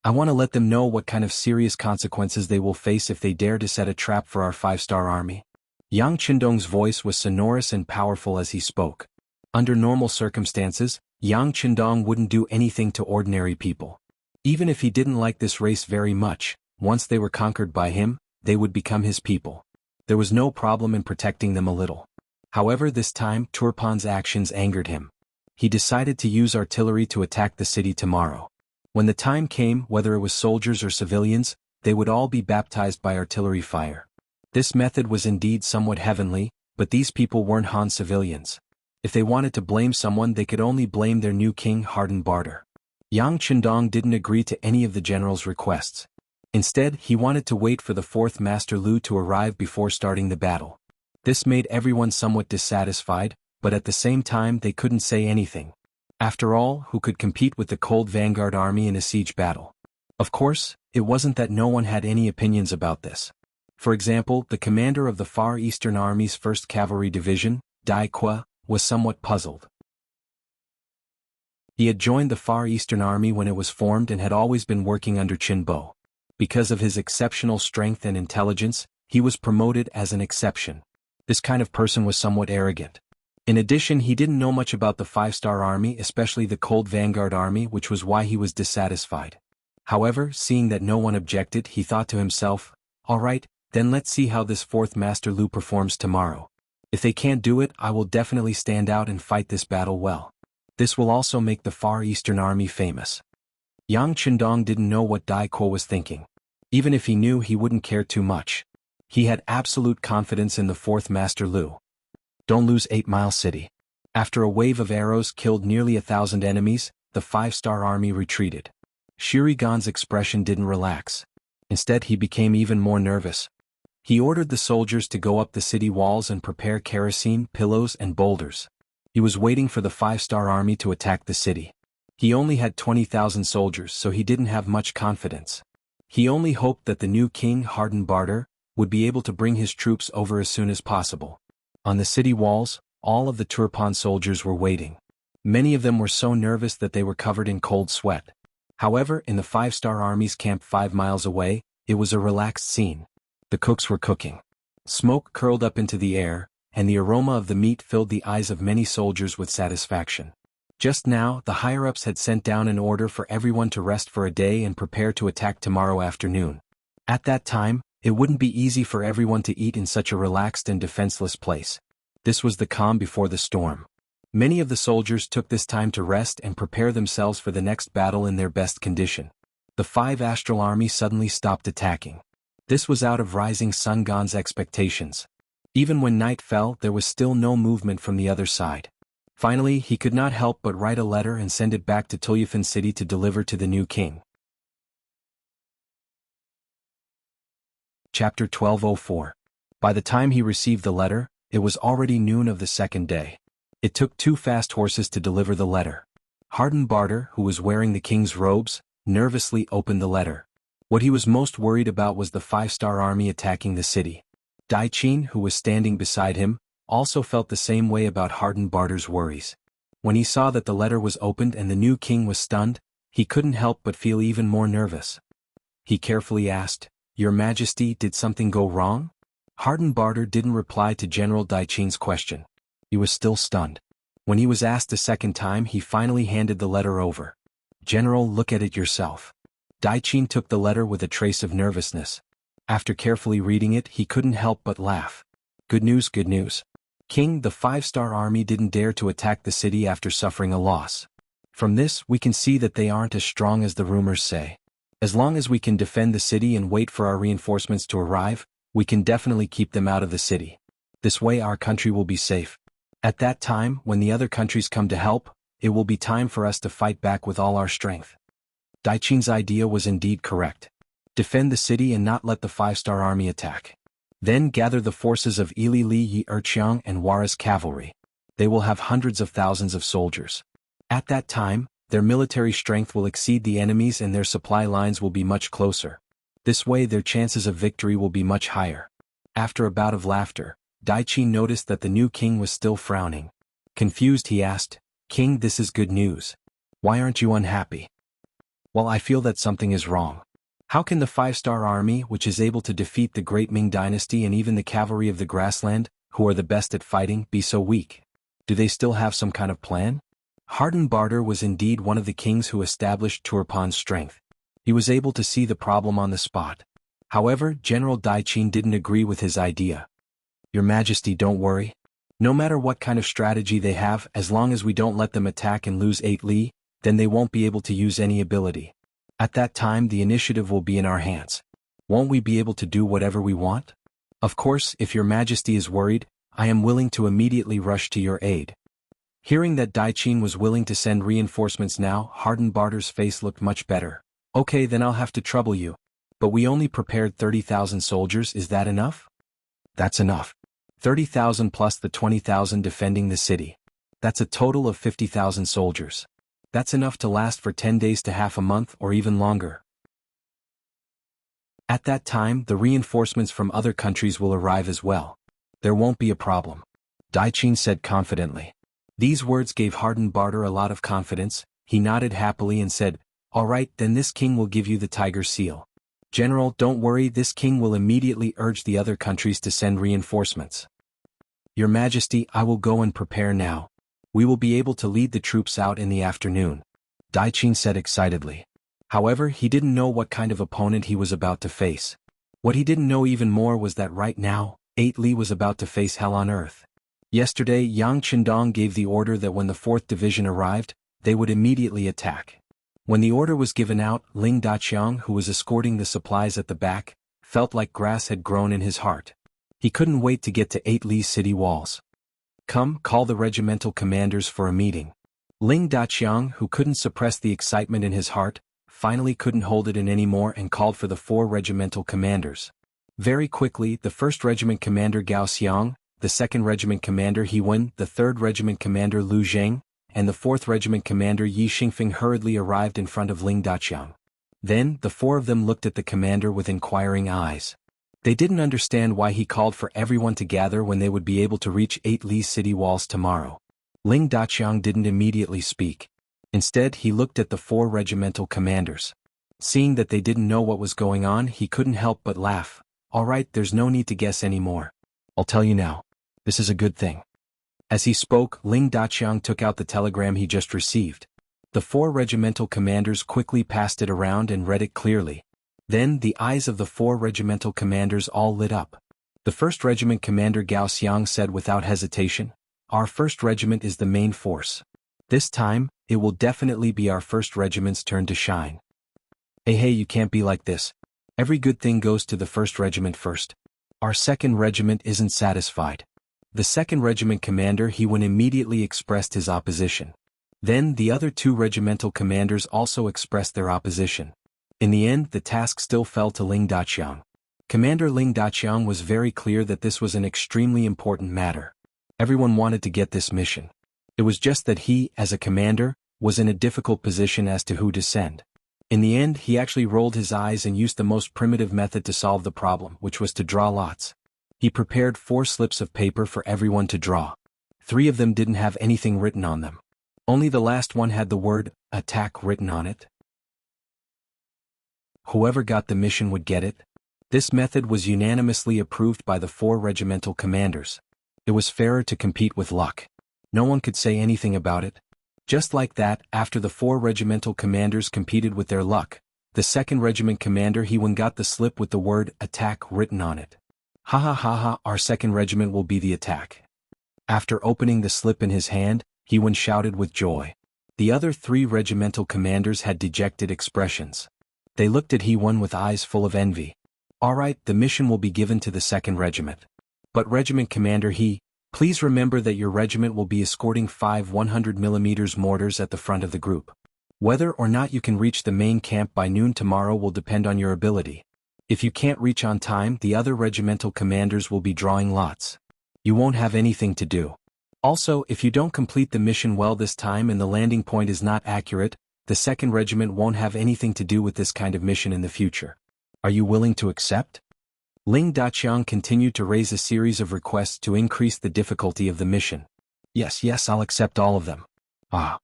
I want to let them know what kind of serious consequences they will face if they dare to set a trap for our 5-star army." Yang Qindong's voice was sonorous and powerful as he spoke. Under normal circumstances, Yang Qindong wouldn't do anything to ordinary people. Even if he didn't like this race very much, once they were conquered by him, they would become his people. There was no problem in protecting them a little. However, this time, Turpan's actions angered him. He decided to use artillery to attack the city tomorrow. When the time came, whether it was soldiers or civilians, they would all be baptized by artillery fire. This method was indeed somewhat heavenly, but these people weren't Han civilians. If they wanted to blame someone, they could only blame their new king Harden Barter. Yang Qindong didn't agree to any of the general's requests. Instead, he wanted to wait for the 4th Master Lu to arrive before starting the battle. This made everyone somewhat dissatisfied, but at the same time they couldn't say anything. After all, who could compete with the cold vanguard army in a siege battle? Of course, it wasn't that no one had any opinions about this. For example, the commander of the Far Eastern Army's 1st Cavalry Division, Dai Qua, was somewhat puzzled. He had joined the Far Eastern Army when it was formed and had always been working under Qin Bo. Because of his exceptional strength and intelligence, he was promoted as an exception. This kind of person was somewhat arrogant. In addition, he didn't know much about the 5-star army, especially the Cold Vanguard army, which was why he was dissatisfied. However, seeing that no one objected, he thought to himself, "All right, then let's see how this 4th Master Lu performs tomorrow. If they can't do it, I will definitely stand out and fight this battle well. This will also make the Far Eastern Army famous." Yang Qindong didn't know what Dai Kuo was thinking. Even if he knew, he wouldn't care too much. He had absolute confidence in the 4th Master Lu. Don't lose 8 Mile City. After a wave of arrows killed nearly 1,000 enemies, the 5-star army retreated. Shirigan's expression didn't relax. Instead, he became even more nervous. He ordered the soldiers to go up the city walls and prepare kerosene, pillows, and boulders. He was waiting for the 5-star army to attack the city. He only had 20,000 soldiers, so he didn't have much confidence. He only hoped that the new king, Harden Barter, would be able to bring his troops over as soon as possible. On the city walls, all of the Turpan soldiers were waiting. Many of them were so nervous that they were covered in cold sweat. However, in the 5-star army's camp 5 miles away, it was a relaxed scene. The cooks were cooking. Smoke curled up into the air, and the aroma of the meat filled the eyes of many soldiers with satisfaction. Just now, the higher-ups had sent down an order for everyone to rest for a day and prepare to attack tomorrow afternoon. At that time, it wouldn't be easy for everyone to eat in such a relaxed and defenseless place. This was the calm before the storm. Many of the soldiers took this time to rest and prepare themselves for the next battle in their best condition. The 5 Astral Army suddenly stopped attacking. This was out of Rising Sun Gon's expectations. Even when night fell, there was still no movement from the other side. Finally, he could not help but write a letter and send it back to Tulyafan City to deliver to the new king. Chapter 1204. By the time he received the letter, it was already noon of the second day. It took 2 fast horses to deliver the letter. Harden Barter, who was wearing the king's robes, nervously opened the letter. What he was most worried about was the five-star army attacking the city. Dai Qin, who was standing beside him, also felt the same way about hardened Barter's worries. When he saw that the letter was opened and the new king was stunned, he couldn't help but feel even more nervous. He carefully asked, "Your Majesty, did something go wrong?" Hardened Barter didn't reply to General Dai Qin's question. He was still stunned. When he was asked a second time, he finally handed the letter over. "General, look at it yourself." Dai Qin took the letter with a trace of nervousness. After carefully reading it, he couldn't help but laugh. "Good news, good news. King, the five-star army didn't dare to attack the city after suffering a loss. From this, we can see that they aren't as strong as the rumors say. As long as we can defend the city and wait for our reinforcements to arrive, we can definitely keep them out of the city. This way our country will be safe. At that time, when the other countries come to help, it will be time for us to fight back with all our strength." Dai Qin's idea was indeed correct. Defend the city and not let the five-star army attack. Then gather the forces of Ili Li Yi Erqiang and Wara's cavalry. They will have hundreds of thousands of soldiers. At that time, their military strength will exceed the enemy's and their supply lines will be much closer. This way their chances of victory will be much higher. After a bout of laughter, Dai Qin noticed that the new king was still frowning. Confused, he asked, "King, this is good news. Why aren't you unhappy?" "Well, I feel that something is wrong. How can the five-star army, which is able to defeat the great Ming dynasty and even the cavalry of the grassland, who are the best at fighting, be so weak? Do they still have some kind of plan?" Hardened Barter was indeed one of the kings who established Turpan's strength. He was able to see the problem on the spot. However, General Dai Qin didn't agree with his idea. "Your Majesty, don't worry. No matter what kind of strategy they have, as long as we don't let them attack and lose 8 Li, then they won't be able to use any ability. At that time the initiative will be in our hands. Won't we be able to do whatever we want? Of course, if your Majesty is worried, I am willing to immediately rush to your aid." Hearing that Dai Qin was willing to send reinforcements now, Hardened Barter's face looked much better. "Okay, then I'll have to trouble you. But we only prepared 30,000 soldiers, is that enough?" "That's enough. 30,000 plus the 20,000 defending the city. That's a total of 50,000 soldiers. That's enough to last for 10 days to half a month or even longer. At that time, the reinforcements from other countries will arrive as well. There won't be a problem," Dai Qin said confidently. These words gave Hardened Barter a lot of confidence. He nodded happily and said, "All right, then this king will give you the tiger seal. General, don't worry, this king will immediately urge the other countries to send reinforcements." "Your Majesty, I will go and prepare now. We will be able to lead the troops out in the afternoon," Dai Qin said excitedly. However, he didn't know what kind of opponent he was about to face. What he didn't know even more was that right now, 8 Li was about to face hell on earth. Yesterday, Yang Qindong gave the order that when the 4th Division arrived, they would immediately attack. When the order was given out, Ling Daqiang, who was escorting the supplies at the back, felt like grass had grown in his heart. He couldn't wait to get to 8 Li's city walls. "Come, call the regimental commanders for a meeting." Ling Daqiang, who couldn't suppress the excitement in his heart, finally couldn't hold it in anymore and called for the 4 regimental commanders. Very quickly, the 1st Regiment Commander Gao Xiang, the 2nd Regiment Commander He Wen, the 3rd Regiment Commander Lu Zheng, and the 4th Regiment Commander Yi Xingfeng hurriedly arrived in front of Ling Daqiang. Then, the 4 of them looked at the commander with inquiring eyes. They didn't understand why he called for everyone to gather when they would be able to reach 8 Li's city walls tomorrow. Ling Daqiang didn't immediately speak. Instead, he looked at the 4 regimental commanders. Seeing that they didn't know what was going on, he couldn't help but laugh. "All right, there's no need to guess anymore. I'll tell you now. This is a good thing." As he spoke, Ling Daqiang took out the telegram he just received. The 4 regimental commanders quickly passed it around and read it clearly. Then, the eyes of the 4 regimental commanders all lit up. The 1st Regiment Commander Gao Xiang said without hesitation, "Our 1st Regiment is the main force. This time, it will definitely be our 1st Regiment's turn to shine." Hey, you can't be like this. Every good thing goes to the 1st Regiment first. Our 2nd Regiment isn't satisfied." The 2nd Regiment Commander He Wen immediately expressed his opposition. Then the other 2 regimental commanders also expressed their opposition. In the end, the task still fell to Ling Daqiang. Commander Ling Daqiang was very clear that this was an extremely important matter. Everyone wanted to get this mission. It was just that he, as a commander, was in a difficult position as to who to send. In the end, he actually rolled his eyes and used the most primitive method to solve the problem, which was to draw lots. He prepared 4 slips of paper for everyone to draw. 3 of them didn't have anything written on them. Only the last one had the word, attack, written on it. Whoever got the mission would get it. This method was unanimously approved by the 4 regimental commanders. It was fairer to compete with luck. No one could say anything about it. Just like that, after the 4 regimental commanders competed with their luck, the 2nd regiment commander He-Wen got the slip with the word attack written on it. Ha ha ha ha, our 2nd regiment will be the attack. After opening the slip in his hand, He-Wen shouted with joy. The other 3 regimental commanders had dejected expressions. They looked at He-Wen with eyes full of envy. Alright, the mission will be given to the 2nd regiment. But regiment commander please remember that your regiment will be escorting 5 100mm mortars at the front of the group. Whether or not you can reach the main camp by noon tomorrow will depend on your ability. If you can't reach on time, the other regimental commanders will be drawing lots. You won't have anything to do. Also, if you don't complete the mission well this time and the landing point is not accurate, the 2nd regiment won't have anything to do with this kind of mission in the future. Are you willing to accept? Ling Daqiang continued to raise a series of requests to increase the difficulty of the mission. Yes, I'll accept all of them. Ah.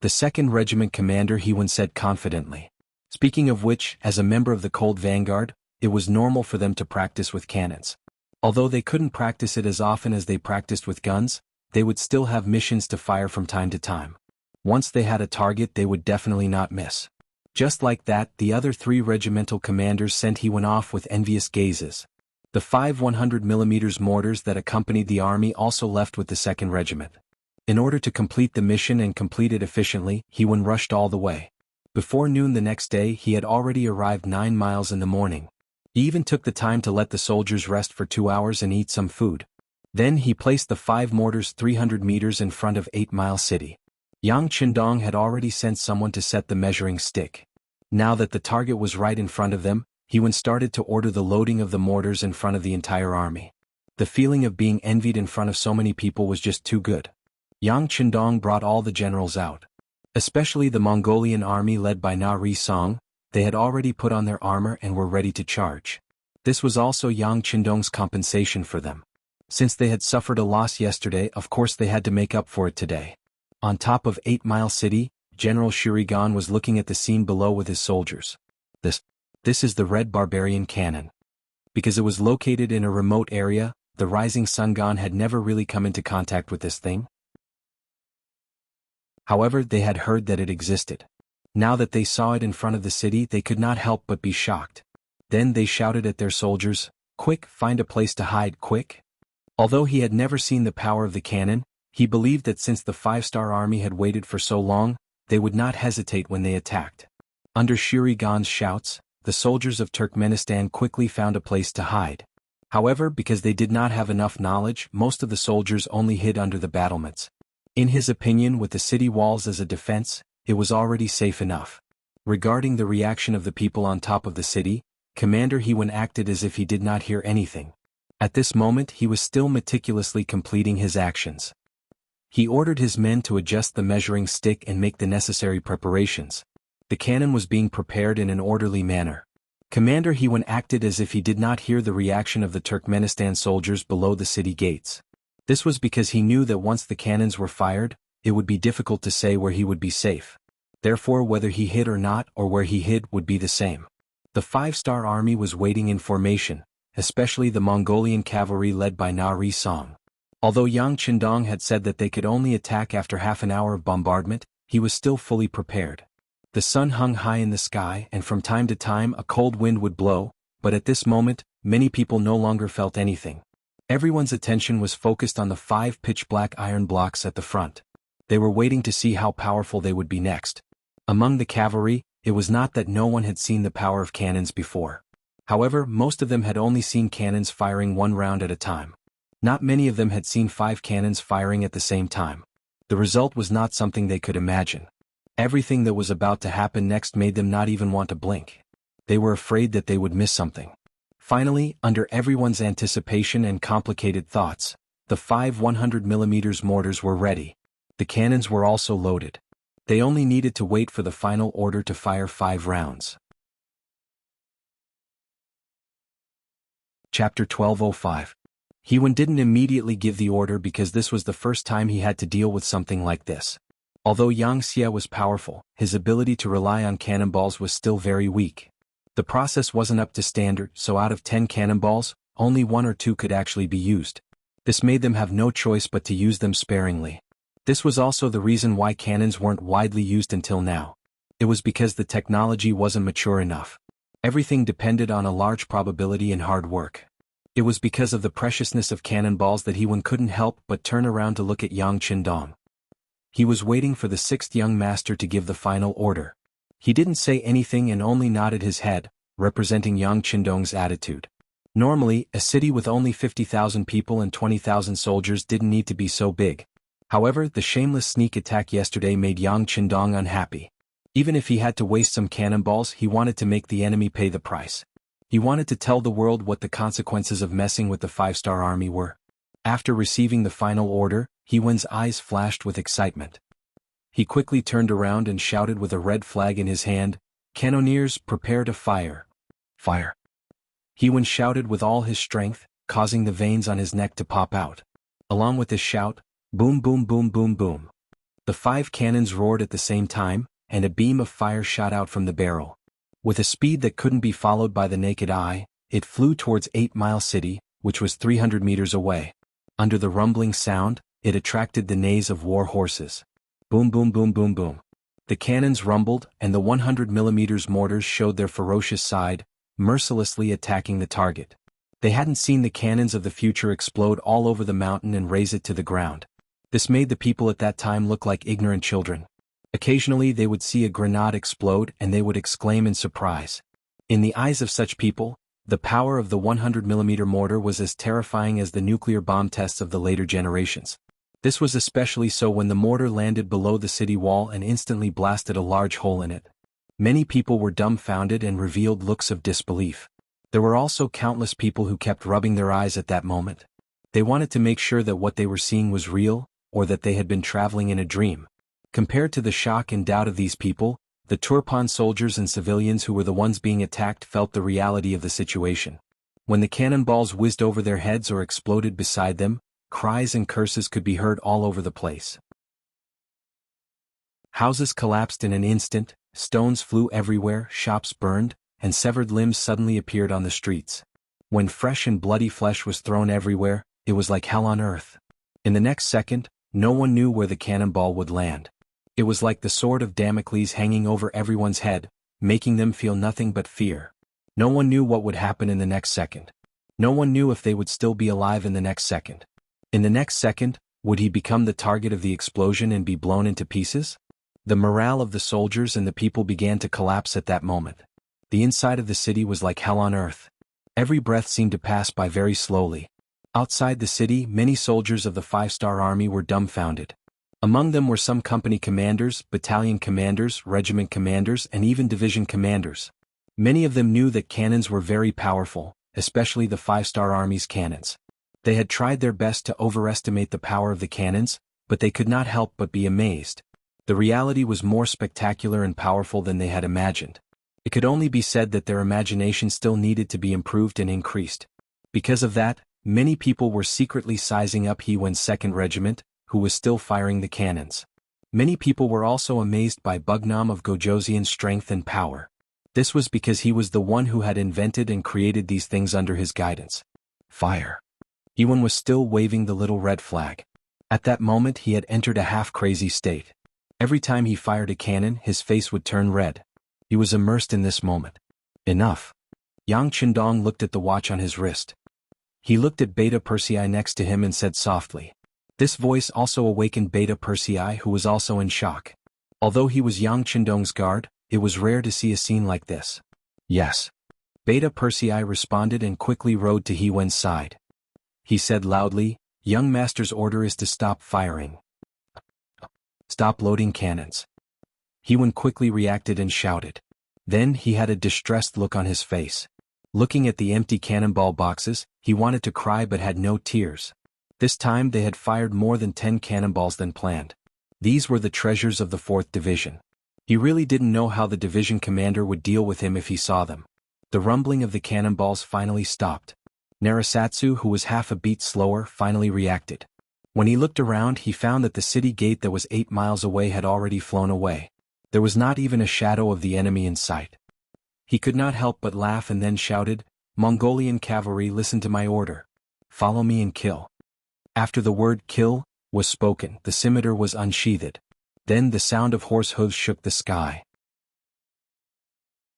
The 2nd regiment commander He-Wen said confidently. Speaking of which, as a member of the Cold Vanguard, it was normal for them to practice with cannons. Although they couldn't practice it as often as they practiced with guns, they would still have missions to fire from time to time. Once they had a target, they would definitely not miss. Just like that, the other 3 regimental commanders sent He-Wen off with envious gazes. The 5 100mm mortars that accompanied the army also left with the 2nd regiment. In order to complete the mission and complete it efficiently, He-Wen rushed all the way. Before noon the next day, he had already arrived 9 miles in the morning. He even took the time to let the soldiers rest for 2 hours and eat some food. Then he placed the 5 mortars 300 meters in front of 8 Mile City. Yang Qindong had already sent someone to set the measuring stick. Now that the target was right in front of them, He-Wen started to order the loading of the mortars in front of the entire army. The feeling of being envied in front of so many people was just too good. Yang Qindong brought all the generals out. Especially the Mongolian army led by Na Ri Song. They had already put on their armor and were ready to charge. This was also Yang Qindong's compensation for them. Since they had suffered a loss yesterday, of course they had to make up for it today. On top of 8 Mile City, General Shurigan was looking at the scene below with his soldiers. This is the Red Barbarian Cannon. Because it was located in a remote area, the Rising Sungon had never really come into contact with this thing. However, they had heard that it existed. Now that they saw it in front of the city, they could not help but be shocked. Then they shouted at their soldiers, "Quick, find a place to hide, quick!" Although he had never seen the power of the cannon, he believed that since the 5-star army had waited for so long, they would not hesitate when they attacked. Under Shurigan's shouts, the soldiers of Turkmenistan quickly found a place to hide. However, because they did not have enough knowledge, most of the soldiers only hid under the battlements. In his opinion, with the city walls as a defense, it was already safe enough. Regarding the reaction of the people on top of the city, Commander He-Wen acted as if he did not hear anything. At this moment he was still meticulously completing his actions. He ordered his men to adjust the measuring stick and make the necessary preparations. The cannon was being prepared in an orderly manner. Commander He-Wen acted as if he did not hear the reaction of the Turkmenistan soldiers below the city gates. This was because he knew that once the cannons were fired, it would be difficult to say where he would be safe. Therefore, whether he hid or not, or where he hid, would be the same. The 5-star army was waiting in formation, especially the Mongolian cavalry led by Na Ri Song. Although Yang Qindong had said that they could only attack after half an hour of bombardment, he was still fully prepared. The sun hung high in the sky and from time to time a cold wind would blow, but at this moment, many people no longer felt anything. Everyone's attention was focused on the 5 pitch-black iron blocks at the front. They were waiting to see how powerful they would be next. Among the cavalry, it was not that no one had seen the power of cannons before. However, most of them had only seen cannons firing 1 round at a time. Not many of them had seen 5 cannons firing at the same time. The result was not something they could imagine. Everything that was about to happen next made them not even want to blink. They were afraid that they would miss something. Finally, under everyone's anticipation and complicated thoughts, the 5 100mm mortars were ready. The cannons were also loaded. They only needed to wait for the final order to fire 5 rounds. Chapter 1205. He didn't immediately give the order because this was the first time he had to deal with something like this. Although Yang Xie was powerful, his ability to rely on cannonballs was still very weak. The process wasn't up to standard, so out of 10 cannonballs, only 1 or 2 could actually be used. This made them have no choice but to use them sparingly. This was also the reason why cannons weren't widely used until now. It was because the technology wasn't mature enough. Everything depended on a large probability and hard work. It was because of the preciousness of cannonballs that he couldn't help but turn around to look at Yang Qindong. He was waiting for the 6th young master to give the final order. He didn't say anything and only nodded his head, representing Yang Qindong's attitude. Normally, a city with only 50,000 people and 20,000 soldiers didn't need to be so big. However, the shameless sneak attack yesterday made Yang Qindong unhappy. Even if he had to waste some cannonballs, he wanted to make the enemy pay the price. He wanted to tell the world what the consequences of messing with the 5-star army were. After receiving the final order, He-Wen's eyes flashed with excitement. He quickly turned around and shouted with a red flag in his hand, "Cannoneers, prepare to fire. Fire." He-Wen shouted with all his strength, causing the veins on his neck to pop out. Along with his shout, boom boom boom boom boom. The 5 cannons roared at the same time, and a beam of fire shot out from the barrel. With a speed that couldn't be followed by the naked eye, it flew towards 8 Mile City, which was 300 meters away. Under the rumbling sound, it attracted the neighs of war horses. Boom boom boom boom boom. The cannons rumbled, and the 100mm mortars showed their ferocious side, mercilessly attacking the target. They hadn't seen the cannons of the future explode all over the mountain and raze it to the ground. This made the people at that time look like ignorant children. Occasionally they would see a grenade explode and they would exclaim in surprise. In the eyes of such people, the power of the 100mm mortar was as terrifying as the nuclear bomb tests of the later generations. This was especially so when the mortar landed below the city wall and instantly blasted a large hole in it. Many people were dumbfounded and revealed looks of disbelief. There were also countless people who kept rubbing their eyes at that moment. They wanted to make sure that what they were seeing was real, or that they had been traveling in a dream. Compared to the shock and doubt of these people, the Turpan soldiers and civilians who were the ones being attacked felt the reality of the situation. When the cannonballs whizzed over their heads or exploded beside them, cries and curses could be heard all over the place. Houses collapsed in an instant, stones flew everywhere, shops burned, and severed limbs suddenly appeared on the streets. When fresh and bloody flesh was thrown everywhere, it was like hell on earth. In the next second, no one knew where the cannonball would land. It was like the sword of Damocles hanging over everyone's head, making them feel nothing but fear. No one knew what would happen in the next second. No one knew if they would still be alive in the next second. In the next second, would he become the target of the explosion and be blown into pieces? The morale of the soldiers and the people began to collapse at that moment. The inside of the city was like hell on earth. Every breath seemed to pass by very slowly. Outside the city, many soldiers of the 5-star army were dumbfounded. Among them were some company commanders, battalion commanders, regiment commanders, and even division commanders. Many of them knew that cannons were very powerful, especially the 5-star army's cannons. They had tried their best to overestimate the power of the cannons, but they could not help but be amazed. The reality was more spectacular and powerful than they had imagined. It could only be said that their imagination still needed to be improved and increased. Because of that, many people were secretly sizing up He-Wen's 2nd Regiment, who was still firing the cannons. Many people were also amazed by Bugnam of Gojoseon's strength and power. This was because he was the one who had invented and created these things under his guidance. Fire. He-Wen was still waving the little red flag. At that moment he had entered a half-crazy state. Every time he fired a cannon, his face would turn red. He was immersed in this moment. Enough. Yang Qindong looked at the watch on his wrist. He looked at Beta Persei next to him and said softly. This voice also awakened Beta Persei, who was also in shock. Although he was Yang Qindong's guard, it was rare to see a scene like this. Yes. Beta Persei responded and quickly rode to He-Wen's side. He said loudly, "Young master's order is to stop firing. Stop loading cannons." He-Wen quickly reacted and shouted. Then he had a distressed look on his face. Looking at the empty cannonball boxes, he wanted to cry but had no tears. This time they had fired more than 10 cannonballs than planned. These were the treasures of the 4th Division. He really didn't know how the division commander would deal with him if he saw them. The rumbling of the cannonballs finally stopped. Narasatsu, who was half a beat slower, finally reacted. When he looked around, he found that the city gate that was 8 miles away had already flown away. There was not even a shadow of the enemy in sight. He could not help but laugh and then shouted, "Mongolian cavalry, listen to my order. Follow me and kill." After the word "kill" was spoken, the scimitar was unsheathed. Then the sound of horse hooves shook the sky.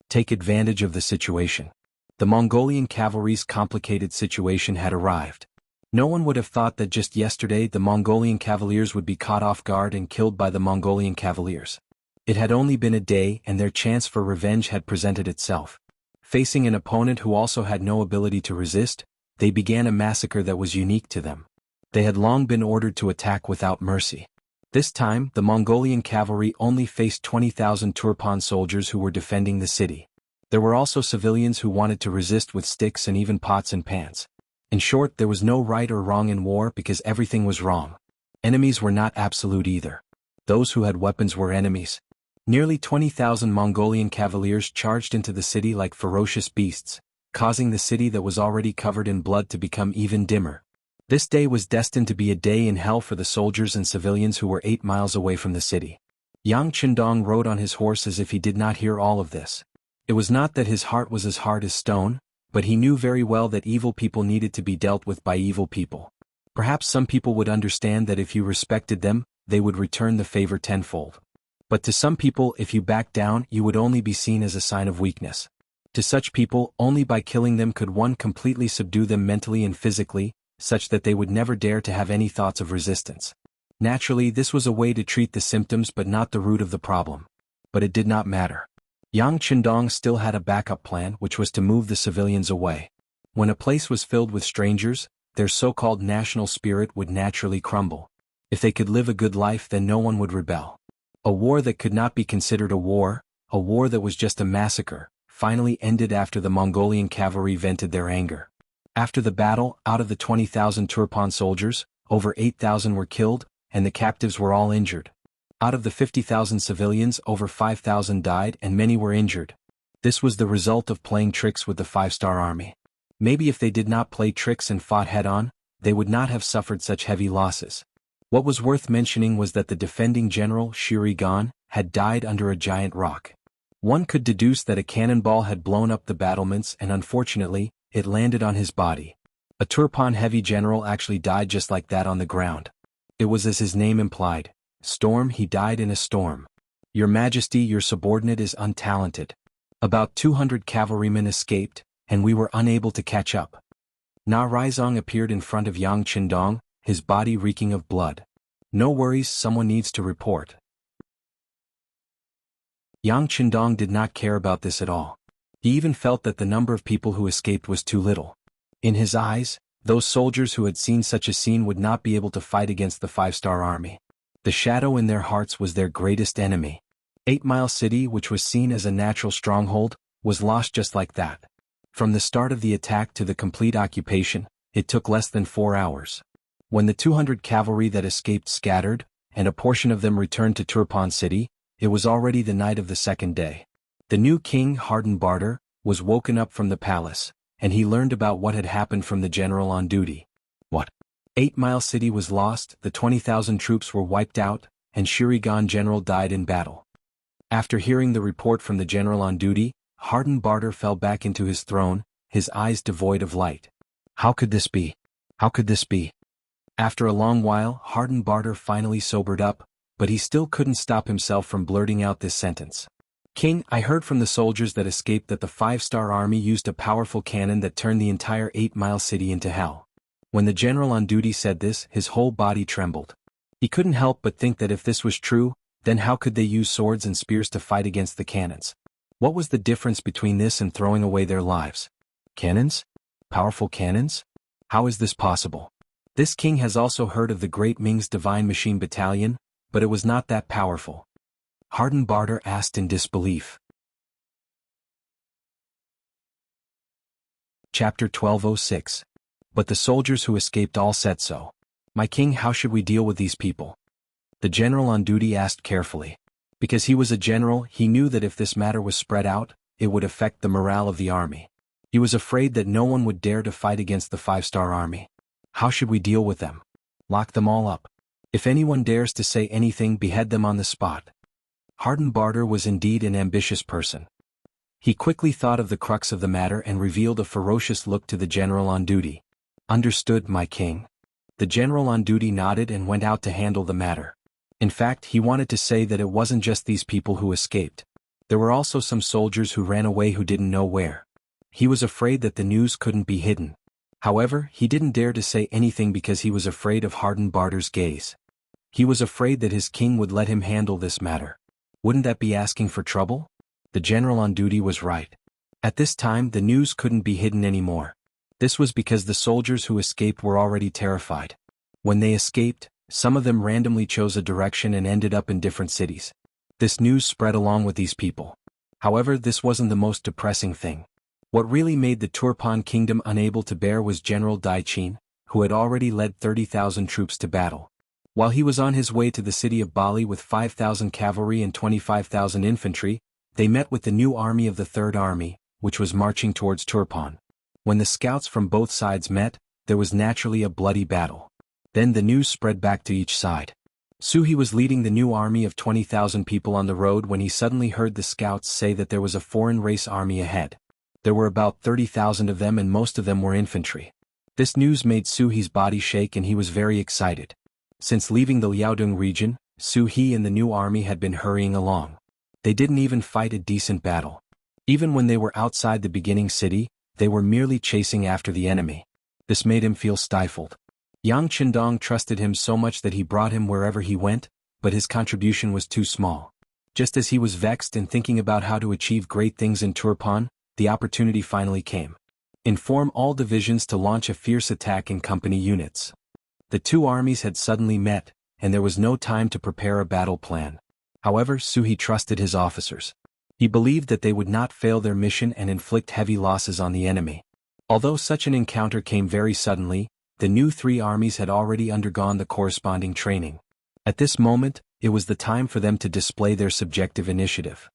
Take advantage of the situation. The Mongolian cavalry's complicated situation had arrived. No one would have thought that just yesterday the Mongolian cavaliers would be caught off guard and killed by the Mongolian cavaliers. It had only been a day and their chance for revenge had presented itself. Facing an opponent who also had no ability to resist, they began a massacre that was unique to them. They had long been ordered to attack without mercy. This time, the Mongolian cavalry only faced 20,000 Turpan soldiers who were defending the city. There were also civilians who wanted to resist with sticks and even pots and pans. In short, there was no right or wrong in war because everything was wrong. Enemies were not absolute either. Those who had weapons were enemies. Nearly 20,000 Mongolian cavaliers charged into the city like ferocious beasts, causing the city that was already covered in blood to become even dimmer. This day was destined to be a day in hell for the soldiers and civilians who were 8 miles away from the city. Yang Qindong rode on his horse as if he did not hear all of this. It was not that his heart was as hard as stone, but he knew very well that evil people needed to be dealt with by evil people. Perhaps some people would understand that if you respected them, they would return the favor tenfold. But to some people, if you backed down, you would only be seen as a sign of weakness. To such people, only by killing them could one completely subdue them mentally and physically, such that they would never dare to have any thoughts of resistance. Naturally, this was a way to treat the symptoms but not the root of the problem. But it did not matter. Yang Qindong still had a backup plan, which was to move the civilians away. When a place was filled with strangers, their so-called national spirit would naturally crumble. If they could live a good life, then no one would rebel. A war that could not be considered a war that was just a massacre, finally ended after the Mongolian cavalry vented their anger. After the battle, out of the 20,000 Turpan soldiers, over 8,000 were killed, and the captives were all injured. Out of the 50,000 civilians, over 5,000 died and many were injured. This was the result of playing tricks with the 5-star army. Maybe if they did not play tricks and fought head-on, they would not have suffered such heavy losses. What was worth mentioning was that the defending general, Shirigan, had died under a giant rock. One could deduce that a cannonball had blown up the battlements and unfortunately, it landed on his body. A Turpan heavy general actually died just like that on the ground. It was as his name implied. Storm, he died in a storm. Your Majesty, your subordinate is untalented. About 200 cavalrymen escaped, and we were unable to catch up. Na Raizong appeared in front of Yang Qindong, his body reeking of blood. No worries, someone needs to report. Yang Qindong did not care about this at all. He even felt that the number of people who escaped was too little. In his eyes, those soldiers who had seen such a scene would not be able to fight against the 5-star army. The shadow in their hearts was their greatest enemy. 8 Mile City, which was seen as a natural stronghold, was lost just like that. From the start of the attack to the complete occupation, it took less than 4 hours. When the 200 cavalry that escaped scattered, and a portion of them returned to Turpan City, it was already the night of the second day. The new king, Hardenbarter, was woken up from the palace, and he learned about what had happened from the general on duty. What? 8 Mile City was lost, the 20,000 troops were wiped out, and Shirigan general died in battle. After hearing the report from the general on duty, Hardenbarter fell back into his throne, his eyes devoid of light. How could this be? How could this be? After a long while, Hardenbarter finally sobered up, but he still couldn't stop himself from blurting out this sentence. King, I heard from the soldiers that escaped that the 5-star army used a powerful cannon that turned the entire 8 Mile City into hell. When the general on duty said this, his whole body trembled. He couldn't help but think that if this was true, then how could they use swords and spears to fight against the cannons? What was the difference between this and throwing away their lives? Cannons? Powerful cannons? How is this possible? This king has also heard of the great Ming's Divine Machine Battalion, but it was not that powerful. Hardenbarter asked in disbelief. Chapter 1206. But the soldiers who escaped all said so. My king, how should we deal with these people? The general on duty asked carefully. Because he was a general, he knew that if this matter was spread out, it would affect the morale of the army. He was afraid that no one would dare to fight against the 5-star army. How should we deal with them? Lock them all up. If anyone dares to say anything, behead them on the spot. Harden Barter was indeed an ambitious person. He quickly thought of the crux of the matter and revealed a ferocious look to the general on duty. Understood, my king. The general on duty nodded and went out to handle the matter. In fact, he wanted to say that it wasn't just these people who escaped. There were also some soldiers who ran away who didn't know where. He was afraid that the news couldn't be hidden. However, he didn't dare to say anything because he was afraid of Harden Barter's gaze. He was afraid that his king would let him handle this matter. Wouldn't that be asking for trouble? The general on duty was right. At this time, the news couldn't be hidden anymore. This was because the soldiers who escaped were already terrified. When they escaped, some of them randomly chose a direction and ended up in different cities. This news spread along with these people. However, this wasn't the most depressing thing. What really made the Turpan kingdom unable to bear was General Dai Qin, who had already led 30,000 troops to battle. While he was on his way to the city of Bali with 5,000 cavalry and 25,000 infantry, they met with the new army of the Third Army, which was marching towards Turpan. When the scouts from both sides met, there was naturally a bloody battle. Then the news spread back to each side. Suhi was leading the new army of 20,000 people on the road when he suddenly heard the scouts say that there was a foreign race army ahead. There were about 30,000 of them and most of them were infantry. This news made Suhi's body shake and he was very excited. Since leaving the Liaodong region, Suhi and the new army had been hurrying along. They didn't even fight a decent battle. Even when they were outside the beginning city, they were merely chasing after the enemy. This made him feel stifled. Yang Qindong trusted him so much that he brought him wherever he went, but his contribution was too small. Just as he was vexed and thinking about how to achieve great things in Turpan, the opportunity finally came. Inform all divisions to launch a fierce attack in company units. The two armies had suddenly met, and there was no time to prepare a battle plan. However, Suhi trusted his officers. He believed that they would not fail their mission and inflict heavy losses on the enemy. Although such an encounter came very suddenly, the new three armies had already undergone the corresponding training. At this moment, it was the time for them to display their subjective initiative.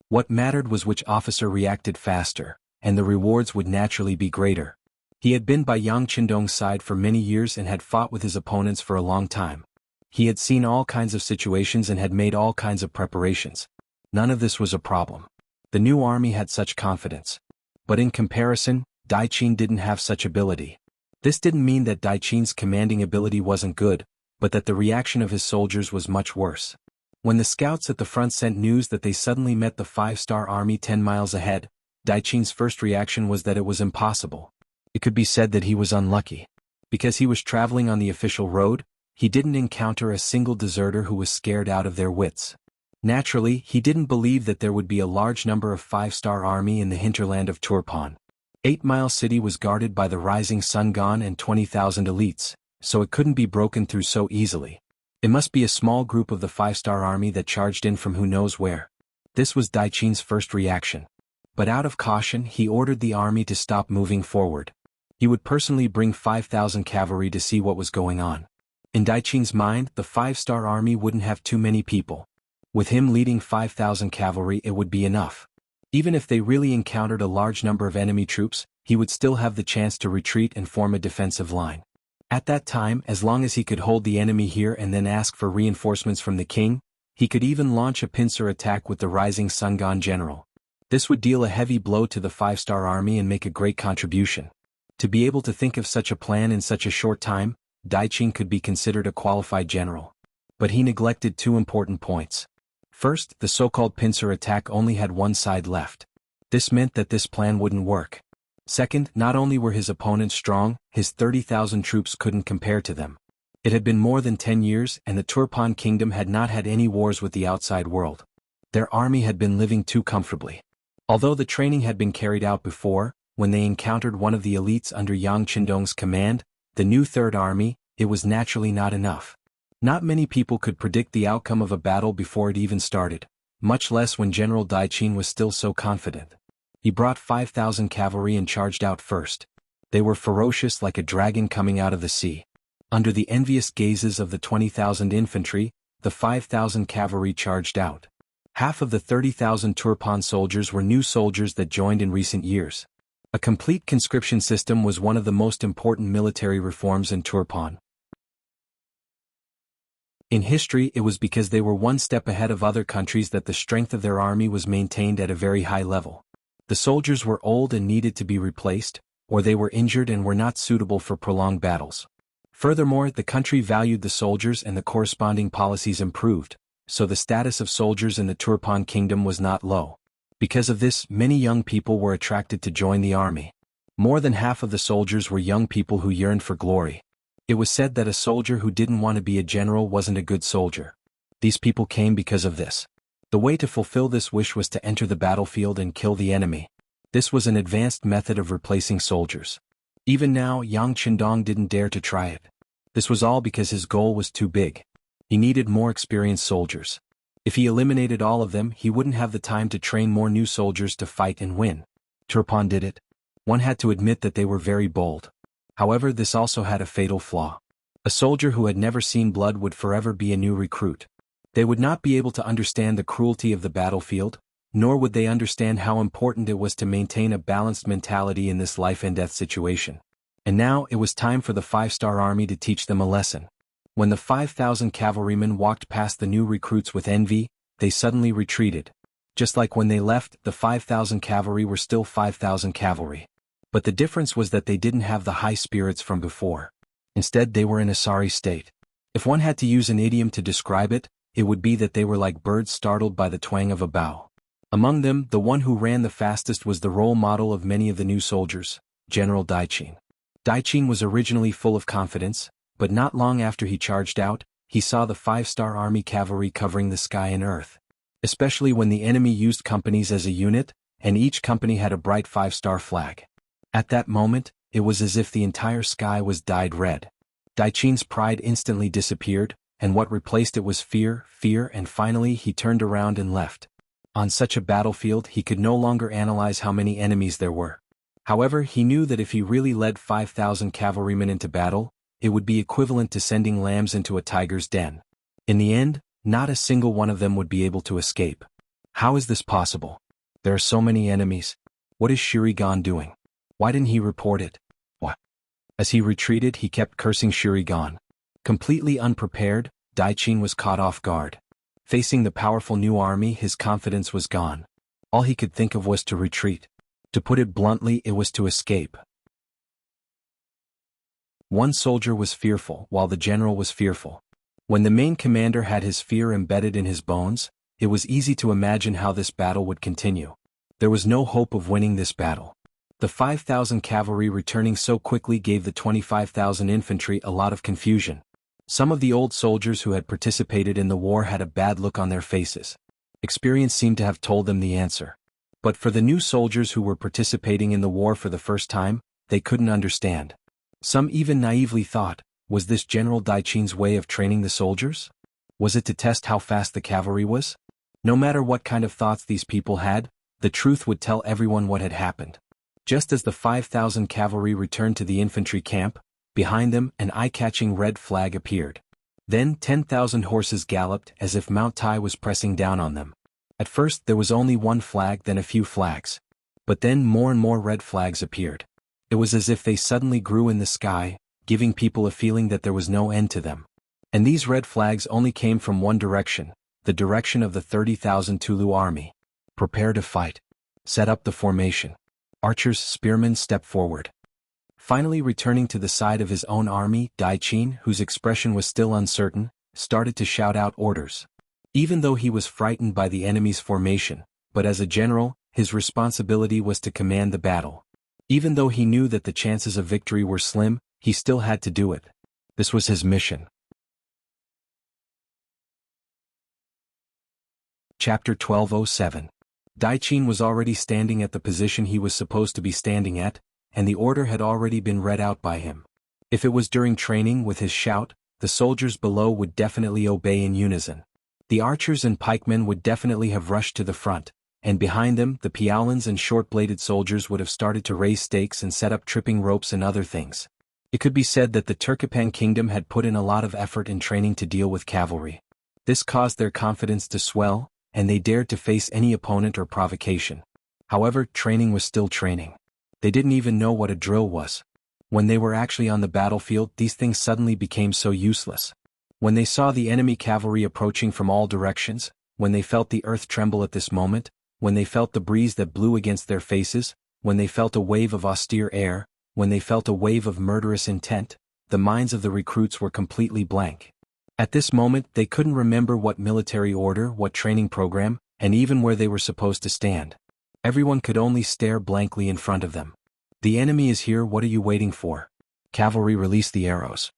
What mattered was which officer reacted faster, and the rewards would naturally be greater. He had been by Yang Qindong's side for many years and had fought with his opponents for a long time. He had seen all kinds of situations and had made all kinds of preparations. None of this was a problem. The new army had such confidence. But in comparison, Dai Qin didn't have such ability. This didn't mean that Dai Qin's commanding ability wasn't good, but that the reaction of his soldiers was much worse. When the scouts at the front sent news that they suddenly met the 5-star army 10 miles ahead, Dai Qin's first reaction was that it was impossible. It could be said that he was unlucky. Because he was traveling on the official road, he didn't encounter a single deserter who was scared out of their wits. Naturally, he didn't believe that there would be a large number of 5-star army in the hinterland of Turpan. 8 Mile City was guarded by the Rising Sun Gon and 20,000 elites, so it couldn't be broken through so easily. It must be a small group of the 5-star army that charged in from who knows where. This was Dai Qin's first reaction. But out of caution, he ordered the army to stop moving forward. He would personally bring 5,000 cavalry to see what was going on. In Dai Qin's mind, the 5-star army wouldn't have too many people. With him leading 5,000 cavalry, it would be enough. Even if they really encountered a large number of enemy troops, he would still have the chance to retreat and form a defensive line. At that time, as long as he could hold the enemy here and then ask for reinforcements from the king, he could even launch a pincer attack with the Rising Sun Gon general. This would deal a heavy blow to the 5-star army and make a great contribution. To be able to think of such a plan in such a short time, Dai Qin could be considered a qualified general. But he neglected two important points. First, the so-called pincer attack only had one side left. This meant that this plan wouldn't work. Second, not only were his opponents strong, his 30,000 troops couldn't compare to them. It had been more than 10 years and the Turpan kingdom had not had any wars with the outside world. Their army had been living too comfortably. Although the training had been carried out before, when they encountered one of the elites under Yang Qindong's command, the new Third Army, it was naturally not enough. Not many people could predict the outcome of a battle before it even started, much less when General Dai Qin was still so confident. He brought 5,000 cavalry and charged out first. They were ferocious like a dragon coming out of the sea. Under the envious gazes of the 20,000 infantry, the 5,000 cavalry charged out. Half of the 30,000 Turpan soldiers were new soldiers that joined in recent years. A complete conscription system was one of the most important military reforms in Turpan. In history, it was because they were one step ahead of other countries that the strength of their army was maintained at a very high level. The soldiers were old and needed to be replaced, or they were injured and were not suitable for prolonged battles. Furthermore, the country valued the soldiers and the corresponding policies improved, so the status of soldiers in the Turpan kingdom was not low. Because of this, many young people were attracted to join the army. More than half of the soldiers were young people who yearned for glory. It was said that a soldier who didn't want to be a general wasn't a good soldier. These people came because of this. The way to fulfill this wish was to enter the battlefield and kill the enemy. This was an advanced method of replacing soldiers. Even now, Yang Qindong didn't dare to try it. This was all because his goal was too big. He needed more experienced soldiers. If he eliminated all of them, he wouldn't have the time to train more new soldiers to fight and win. Turpan did it. One had to admit that they were very bold. However, this also had a fatal flaw. A soldier who had never seen blood would forever be a new recruit. They would not be able to understand the cruelty of the battlefield, nor would they understand how important it was to maintain a balanced mentality in this life-and-death situation. And now it was time for the 5-star army to teach them a lesson. When the 5,000 cavalrymen walked past the new recruits with envy, they suddenly retreated. Just like when they left, the 5,000 cavalry were still 5,000 cavalry. But the difference was that they didn't have the high spirits from before. Instead, they were in a sorry state. If one had to use an idiom to describe it, it would be that they were like birds startled by the twang of a bow. Among them, the one who ran the fastest was the role model of many of the new soldiers, General Daiqin. Daiqin was originally full of confidence, but not long after he charged out, he saw the 5-star army cavalry covering the sky and earth. Especially when the enemy used companies as a unit, and each company had a bright 5-star flag. At that moment, it was as if the entire sky was dyed red. Daiqin's pride instantly disappeared, and what replaced it was fear, and finally he turned around and left. On such a battlefield, he could no longer analyze how many enemies there were. However, he knew that if he really led 5,000 cavalrymen into battle, it would be equivalent to sending lambs into a tiger's den. In the end, not a single one of them would be able to escape. How is this possible? There are so many enemies. What is Shurigan doing? Why didn't he report it? What? As he retreated, he kept cursing Shurigan. Completely unprepared, Daiqin was caught off guard. Facing the powerful new army, his confidence was gone. All he could think of was to retreat. To put it bluntly, it was to escape. One soldier was fearful, while the general was fearful. When the main commander had his fear embedded in his bones, it was easy to imagine how this battle would continue. There was no hope of winning this battle. The 5,000 cavalry returning so quickly gave the 25,000 infantry a lot of confusion. Some of the old soldiers who had participated in the war had a bad look on their faces. Experience seemed to have told them the answer. But for the new soldiers who were participating in the war for the first time, they couldn't understand. Some even naively thought, was this General Daiqin's way of training the soldiers? Was it to test how fast the cavalry was? No matter what kind of thoughts these people had, the truth would tell everyone what had happened. Just as the 5,000 cavalry returned to the infantry camp, behind them an eye-catching red flag appeared. Then 10,000 horses galloped as if Mount Tai was pressing down on them. At first there was only one flag, then a few flags. But then more and more red flags appeared. It was as if they suddenly grew in the sky, giving people a feeling that there was no end to them. And these red flags only came from one direction, the direction of the 30,000 Tulu army. Prepare to fight. Set up the formation. Archers, spearmen step forward. Finally returning to the side of his own army, Daiqin, whose expression was still uncertain, started to shout out orders. Even though he was frightened by the enemy's formation, but as a general, his responsibility was to command the battle. Even though he knew that the chances of victory were slim, he still had to do it. This was his mission. Chapter 1207. Daiqin was already standing at the position he was supposed to be standing at, and the order had already been read out by him. If it was during training with his shout, the soldiers below would definitely obey in unison. The archers and pikemen would definitely have rushed to the front, and behind them the piaolins and short-bladed soldiers would have started to raise stakes and set up tripping ropes and other things. It could be said that the Turkopan kingdom had put in a lot of effort in training to deal with cavalry. This caused their confidence to swell, and they dared to face any opponent or provocation. However, training was still training. They didn't even know what a drill was. When they were actually on the battlefield, these things suddenly became so useless. When they saw the enemy cavalry approaching from all directions, when they felt the earth tremble at this moment, when they felt the breeze that blew against their faces, when they felt a wave of austere air, when they felt a wave of murderous intent, the minds of the recruits were completely blank. At this moment, they couldn't remember what military order, what training program, and even where they were supposed to stand. Everyone could only stare blankly in front of them. The enemy is here, what are you waiting for? Cavalry, release the arrows.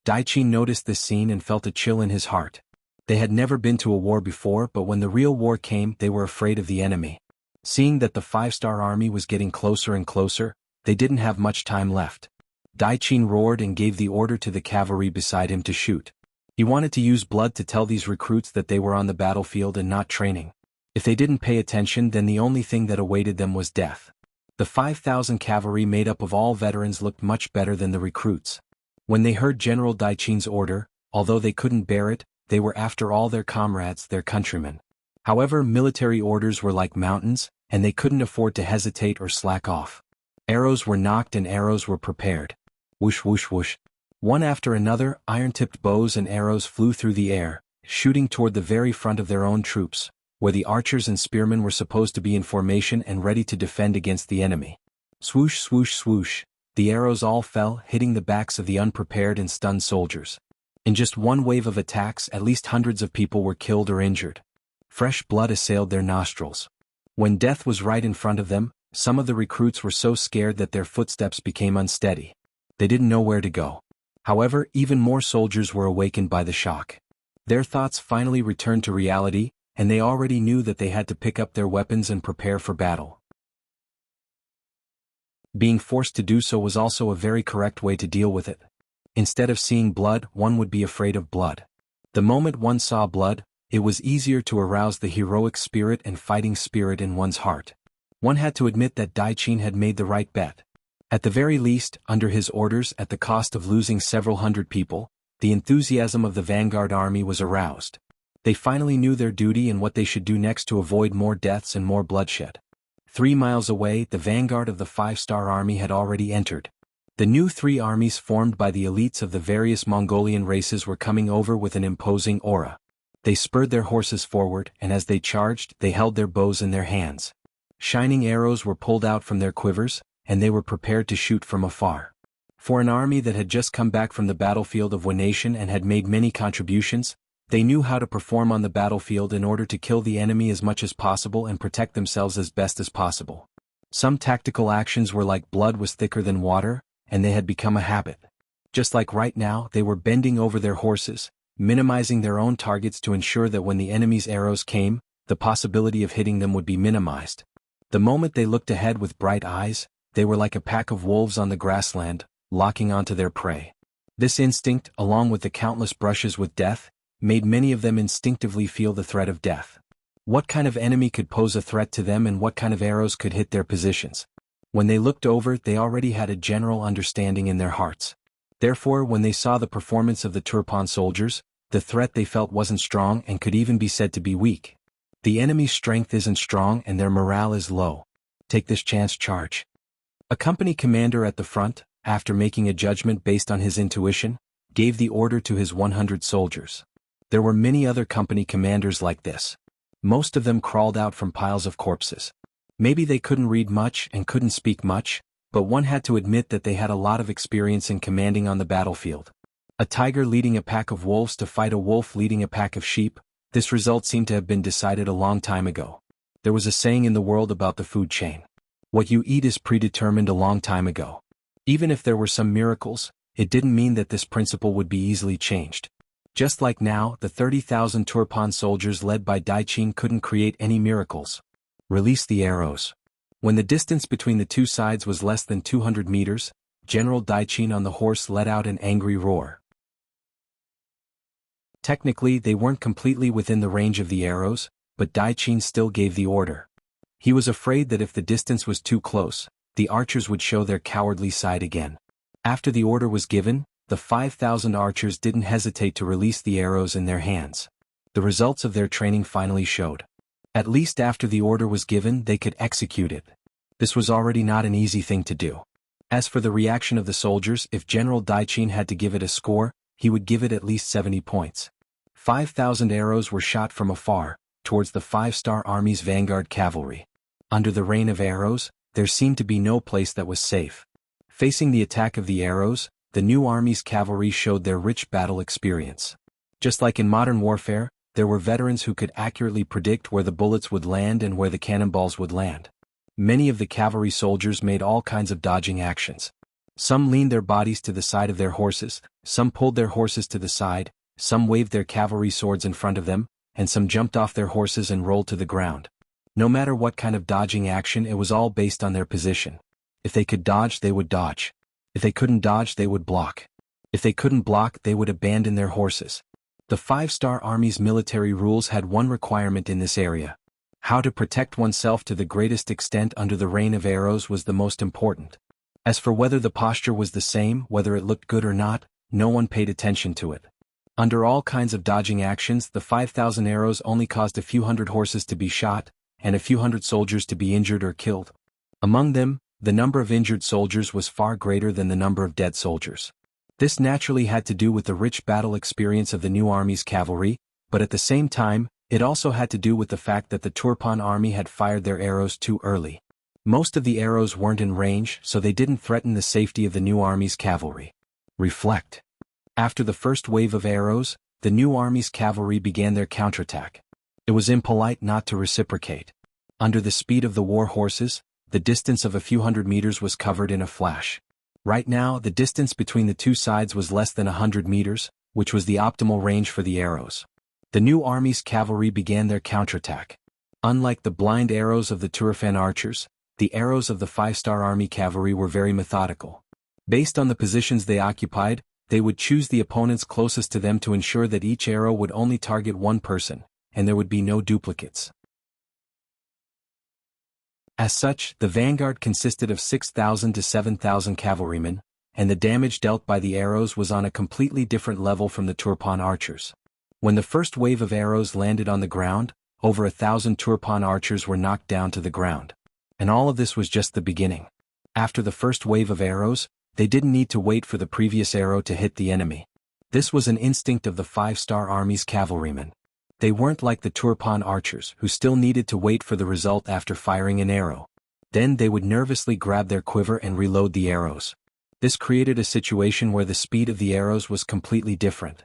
Daiqin noticed this scene and felt a chill in his heart. They had never been to a war before, but when the real war came, they were afraid of the enemy. Seeing that the 5-star army was getting closer and closer, they didn't have much time left. Daiqin roared and gave the order to the cavalry beside him to shoot. He wanted to use blood to tell these recruits that they were on the battlefield and not training. If they didn't pay attention, then the only thing that awaited them was death. The 5,000 cavalry made up of all veterans looked much better than the recruits. When they heard General Daiqin's order, although they couldn't bear it, they were after all their comrades, their countrymen. However, military orders were like mountains, and they couldn't afford to hesitate or slack off. Arrows were nocked and arrows were prepared. Whoosh whoosh whoosh. One after another, iron-tipped bows and arrows flew through the air, shooting toward the very front of their own troops, where the archers and spearmen were supposed to be in formation and ready to defend against the enemy. Swoosh swoosh swoosh, the arrows all fell, hitting the backs of the unprepared and stunned soldiers. In just one wave of attacks, at least hundreds of people were killed or injured. Fresh blood assailed their nostrils. When death was right in front of them, some of the recruits were so scared that their footsteps became unsteady. They didn't know where to go. However, even more soldiers were awakened by the shock. Their thoughts finally returned to reality, and they already knew that they had to pick up their weapons and prepare for battle. Being forced to do so was also a very correct way to deal with it. Instead of seeing blood, one would be afraid of blood. The moment one saw blood, it was easier to arouse the heroic spirit and fighting spirit in one's heart. One had to admit that Daiqin had made the right bet. At the very least, under his orders, at the cost of losing several hundred people, the enthusiasm of the vanguard army was aroused. They finally knew their duty and what they should do next to avoid more deaths and more bloodshed. 3 miles away, the vanguard of the 5-star army had already entered. The new 3 armies formed by the elites of the various Mongolian races were coming over with an imposing aura. They spurred their horses forward, and as they charged, they held their bows in their hands. Shining arrows were pulled out from their quivers, and they were prepared to shoot from afar. For an army that had just come back from the battlefield of one nation and had made many contributions, they knew how to perform on the battlefield in order to kill the enemy as much as possible and protect themselves as best as possible. Some tactical actions were like blood was thicker than water, and they had become a habit. Just like right now, they were bending over their horses, minimizing their own targets to ensure that when the enemy's arrows came, the possibility of hitting them would be minimized. The moment they looked ahead with bright eyes, they were like a pack of wolves on the grassland, locking onto their prey. This instinct, along with the countless brushes with death, made many of them instinctively feel the threat of death. What kind of enemy could pose a threat to them and what kind of arrows could hit their positions? When they looked over, they already had a general understanding in their hearts. Therefore, when they saw the performance of the Turpan soldiers, the threat they felt wasn't strong and could even be said to be weak. The enemy's strength isn't strong and their morale is low. Take this chance, charge. A company commander at the front, after making a judgment based on his intuition, gave the order to his 100 soldiers. There were many other company commanders like this. Most of them crawled out from piles of corpses. Maybe they couldn't read much and couldn't speak much, but one had to admit that they had a lot of experience in commanding on the battlefield. A tiger leading a pack of wolves to fight a wolf leading a pack of sheep, this result seemed to have been decided a long time ago. There was a saying in the world about the food chain. What you eat is predetermined a long time ago. Even if there were some miracles, it didn't mean that this principle would be easily changed. Just like now, the 30,000 Turpan soldiers led by Daiqin couldn't create any miracles. Release the arrows. When the distance between the two sides was less than 200 meters, General Daiqin on the horse let out an angry roar. Technically, they weren't completely within the range of the arrows, but Daiqin still gave the order. He was afraid that if the distance was too close, the archers would show their cowardly side again. After the order was given, the 5,000 archers didn't hesitate to release the arrows in their hands. The results of their training finally showed. At least after the order was given, they could execute it. This was already not an easy thing to do. As for the reaction of the soldiers, if General Daiqin had to give it a score, he would give it at least 70 points. 5,000 arrows were shot from afar, towards the 5-star Army's vanguard cavalry. Under the rain of arrows, there seemed to be no place that was safe. Facing the attack of the arrows, the new Army's cavalry showed their rich battle experience. Just like in modern warfare, there were veterans who could accurately predict where the bullets would land and where the cannonballs would land. Many of the cavalry soldiers made all kinds of dodging actions. Some leaned their bodies to the side of their horses, some pulled their horses to the side, some waved their cavalry swords in front of them, and some jumped off their horses and rolled to the ground. No matter what kind of dodging action, it was all based on their position. If they could dodge, they would dodge. If they couldn't dodge, they would block. If they couldn't block, they would abandon their horses. The 5-star Army's military rules had one requirement in this area. How to protect oneself to the greatest extent under the rain of arrows was the most important. As for whether the posture was the same, whether it looked good or not, no one paid attention to it. Under all kinds of dodging actions, the 5,000 arrows only caused a few hundred horses to be shot, and a few hundred soldiers to be injured or killed. Among them, the number of injured soldiers was far greater than the number of dead soldiers. This naturally had to do with the rich battle experience of the new Army's cavalry, but at the same time, it also had to do with the fact that the Turpan Army had fired their arrows too early. Most of the arrows weren't in range, so they didn't threaten the safety of the new Army's cavalry. Reflect. After the first wave of arrows, the new Army's cavalry began their counterattack. It was impolite not to reciprocate. Under the speed of the war horses, the distance of a few hundred meters was covered in a flash. Right now, the distance between the two sides was less than 100 meters, which was the optimal range for the arrows. The new Army's cavalry began their counterattack. Unlike the blind arrows of the Turfan archers, the arrows of the 5-star Army cavalry were very methodical. Based on the positions they occupied, they would choose the opponents closest to them to ensure that each arrow would only target one person, and there would be no duplicates. As such, the vanguard consisted of 6,000 to 7,000 cavalrymen, and the damage dealt by the arrows was on a completely different level from the Turpan archers. When the first wave of arrows landed on the ground, over 1,000 Turpan archers were knocked down to the ground. And all of this was just the beginning. After the first wave of arrows, they didn't need to wait for the previous arrow to hit the enemy. This was an instinct of the 5-star Army's cavalrymen. They weren't like the Turpan archers, who still needed to wait for the result after firing an arrow. Then they would nervously grab their quiver and reload the arrows. This created a situation where the speed of the arrows was completely different.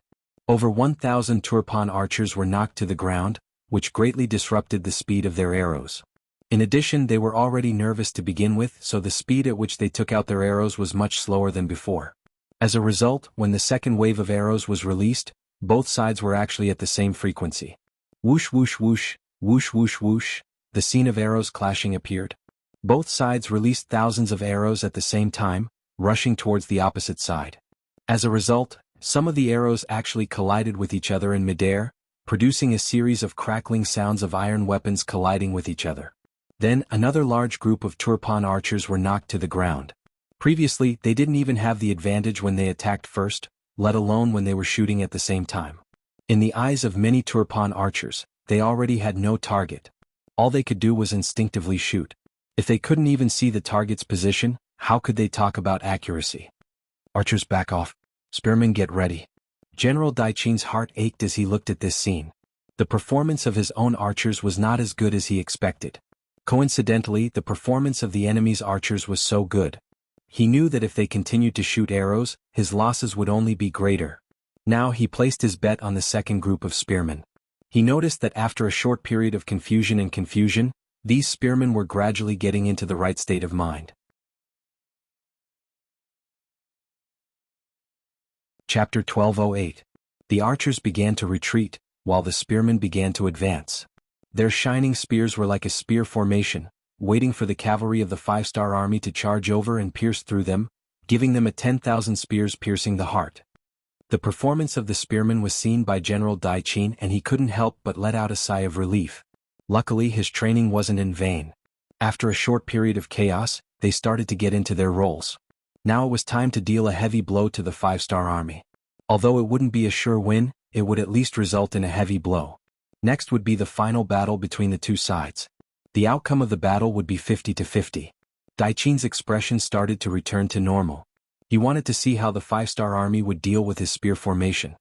Over 1,000 Turpan archers were knocked to the ground, which greatly disrupted the speed of their arrows. In addition, they were already nervous to begin with, so the speed at which they took out their arrows was much slower than before. As a result, when the second wave of arrows was released, both sides were actually at the same frequency. Whoosh whoosh whoosh, whoosh whoosh whoosh, the scene of arrows clashing appeared. Both sides released thousands of arrows at the same time, rushing towards the opposite side. As a result, some of the arrows actually collided with each other in midair, producing a series of crackling sounds of iron weapons colliding with each other. Then, another large group of Turpan archers were knocked to the ground. Previously, they didn't even have the advantage when they attacked first, let alone when they were shooting at the same time. In the eyes of many Turpan archers, they already had no target. All they could do was instinctively shoot. If they couldn't even see the target's position, how could they talk about accuracy? Archers, back off. Spearmen, get ready. General Daiqin's heart ached as he looked at this scene. The performance of his own archers was not as good as he expected. Coincidentally, the performance of the enemy's archers was so good. He knew that if they continued to shoot arrows, his losses would only be greater. Now he placed his bet on the second group of spearmen. He noticed that after a short period of confusion, these spearmen were gradually getting into the right state of mind. Chapter 1208. The archers began to retreat, while the spearmen began to advance. Their shining spears were like a spear formation, waiting for the cavalry of the 5-star Army to charge over and pierce through them, giving them a 10,000 spears piercing the heart. The performance of the spearmen was seen by General Daiqin, and he couldn't help but let out a sigh of relief. Luckily, his training wasn't in vain. After a short period of chaos, they started to get into their roles. Now it was time to deal a heavy blow to the five-star army. Although it wouldn't be a sure win, it would at least result in a heavy blow. Next would be the final battle between the two sides. The outcome of the battle would be 50-50. Daiqin's expression started to return to normal. He wanted to see how the five-star army would deal with his spear formation.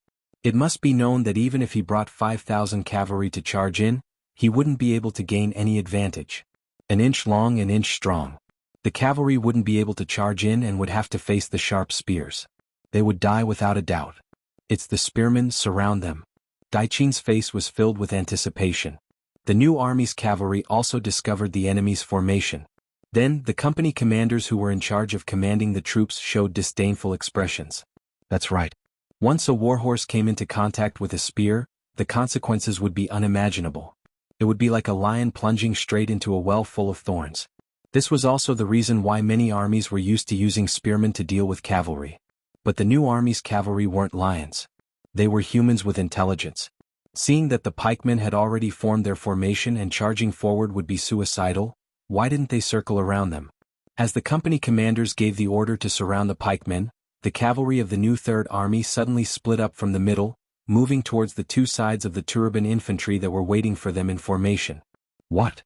It must be known that even if he brought 5,000 cavalry to charge in, he wouldn't be able to gain any advantage. An inch long, an inch strong. The cavalry wouldn't be able to charge in and would have to face the sharp spears. They would die without a doubt. It's the spearmen, surround them. Daiqin's face was filled with anticipation. The new army's cavalry also discovered the enemy's formation. Then, the company commanders who were in charge of commanding the troops showed disdainful expressions. That's right. Once a warhorse came into contact with a spear, the consequences would be unimaginable. It would be like a lion plunging straight into a well full of thorns. This was also the reason why many armies were used to using spearmen to deal with cavalry. But the new army's cavalry weren't lions. They were humans with intelligence. Seeing that the pikemen had already formed their formation and charging forward would be suicidal, why didn't they circle around them? As the company commanders gave the order to surround the pikemen, the cavalry of the new Third Army suddenly split up from the middle, moving towards the two sides of the Turban infantry that were waiting for them in formation. What?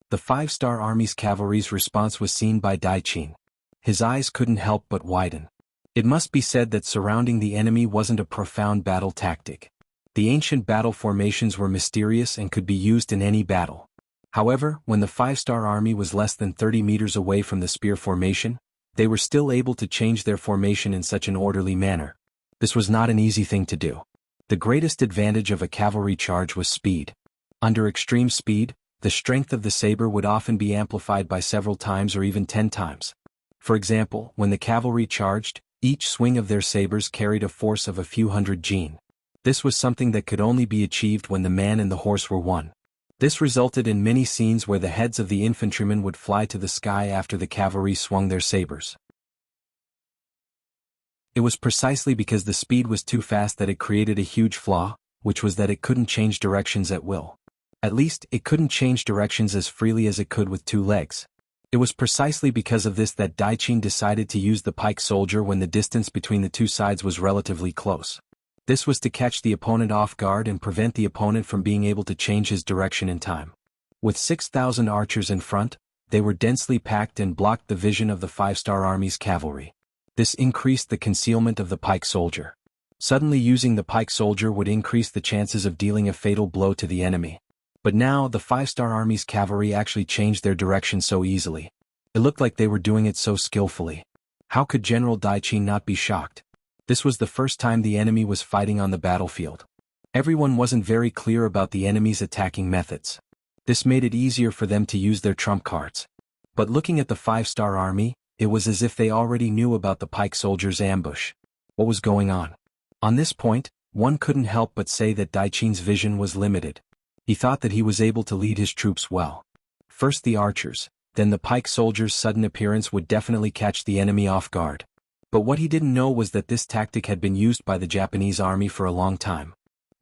The five-star army's cavalry's response was seen by Daiqin. His eyes couldn't help but widen. It must be said that surrounding the enemy wasn't a profound battle tactic. The ancient battle formations were mysterious and could be used in any battle. However, when the five-star army was less than 30 meters away from the spear formation, they were still able to change their formation in such an orderly manner. This was not an easy thing to do. The greatest advantage of a cavalry charge was speed. Under extreme speed, the strength of the saber would often be amplified by several times or even 10 times. For example, when the cavalry charged, each swing of their sabers carried a force of a few hundred jin. This was something that could only be achieved when the man and the horse were one. This resulted in many scenes where the heads of the infantrymen would fly to the sky after the cavalry swung their sabers. It was precisely because the speed was too fast that it created a huge flaw, which was that it couldn't change directions at will. At least, it couldn't change directions as freely as it could with two legs. It was precisely because of this that Daiqin decided to use the pike soldier when the distance between the two sides was relatively close. This was to catch the opponent off guard and prevent the opponent from being able to change his direction in time. With 6,000 archers in front, they were densely packed and blocked the vision of the five-star army's cavalry. This increased the concealment of the pike soldier. Suddenly using the pike soldier would increase the chances of dealing a fatal blow to the enemy. But now, the five-star army's cavalry actually changed their direction so easily. It looked like they were doing it so skillfully. How could General Daiqin not be shocked? This was the first time the enemy was fighting on the battlefield. Everyone wasn't very clear about the enemy's attacking methods. This made it easier for them to use their trump cards. But looking at the five-star army, it was as if they already knew about the pike soldiers' ambush. What was going on? On this point, one couldn't help but say that Daiqin's vision was limited. He thought that he was able to lead his troops well. First the archers, then the pike soldiers' sudden appearance would definitely catch the enemy off guard. But what he didn't know was that this tactic had been used by the Japanese army for a long time.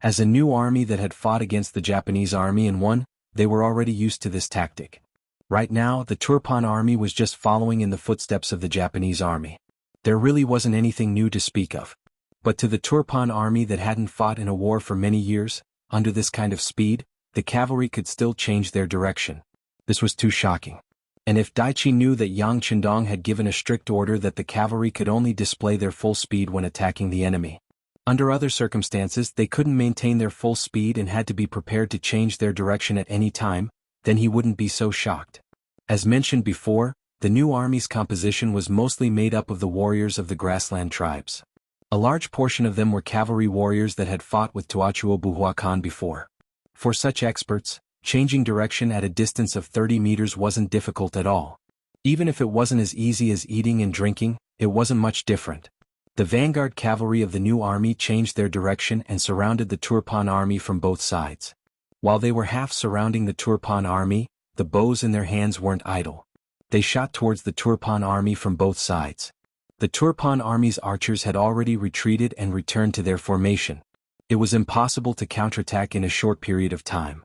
As a new army that had fought against the Japanese army and won, they were already used to this tactic. Right now, the Turpan army was just following in the footsteps of the Japanese army. There really wasn't anything new to speak of. But to the Turpan army that hadn't fought in a war for many years, under this kind of speed, the cavalry could still change their direction. This was too shocking. And if Daiqin knew that Yang Qindong had given a strict order that the cavalry could only display their full speed when attacking the enemy. Under other circumstances they couldn't maintain their full speed and had to be prepared to change their direction at any time, then he wouldn't be so shocked. As mentioned before, the new army's composition was mostly made up of the warriors of the grassland tribes. A large portion of them were cavalry warriors that had fought with Tuachuo Buhuacan before. For such experts, changing direction at a distance of 30 meters wasn't difficult at all. Even if it wasn't as easy as eating and drinking, it wasn't much different. The vanguard cavalry of the new army changed their direction and surrounded the Turpan army from both sides. While they were half surrounding the Turpan army, the bows in their hands weren't idle. They shot towards the Turpan army from both sides. The Turpan army's archers had already retreated and returned to their formation. It was impossible to counterattack in a short period of time.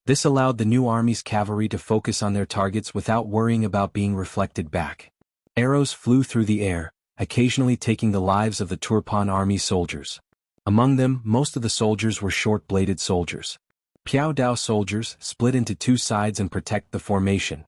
This allowed the new army's cavalry to focus on their targets without worrying about being reflected back. Arrows flew through the air, occasionally taking the lives of the Turpan army soldiers. Among them, most of the soldiers were short-bladed soldiers. Piao Dao soldiers split into two sides and protect the formation.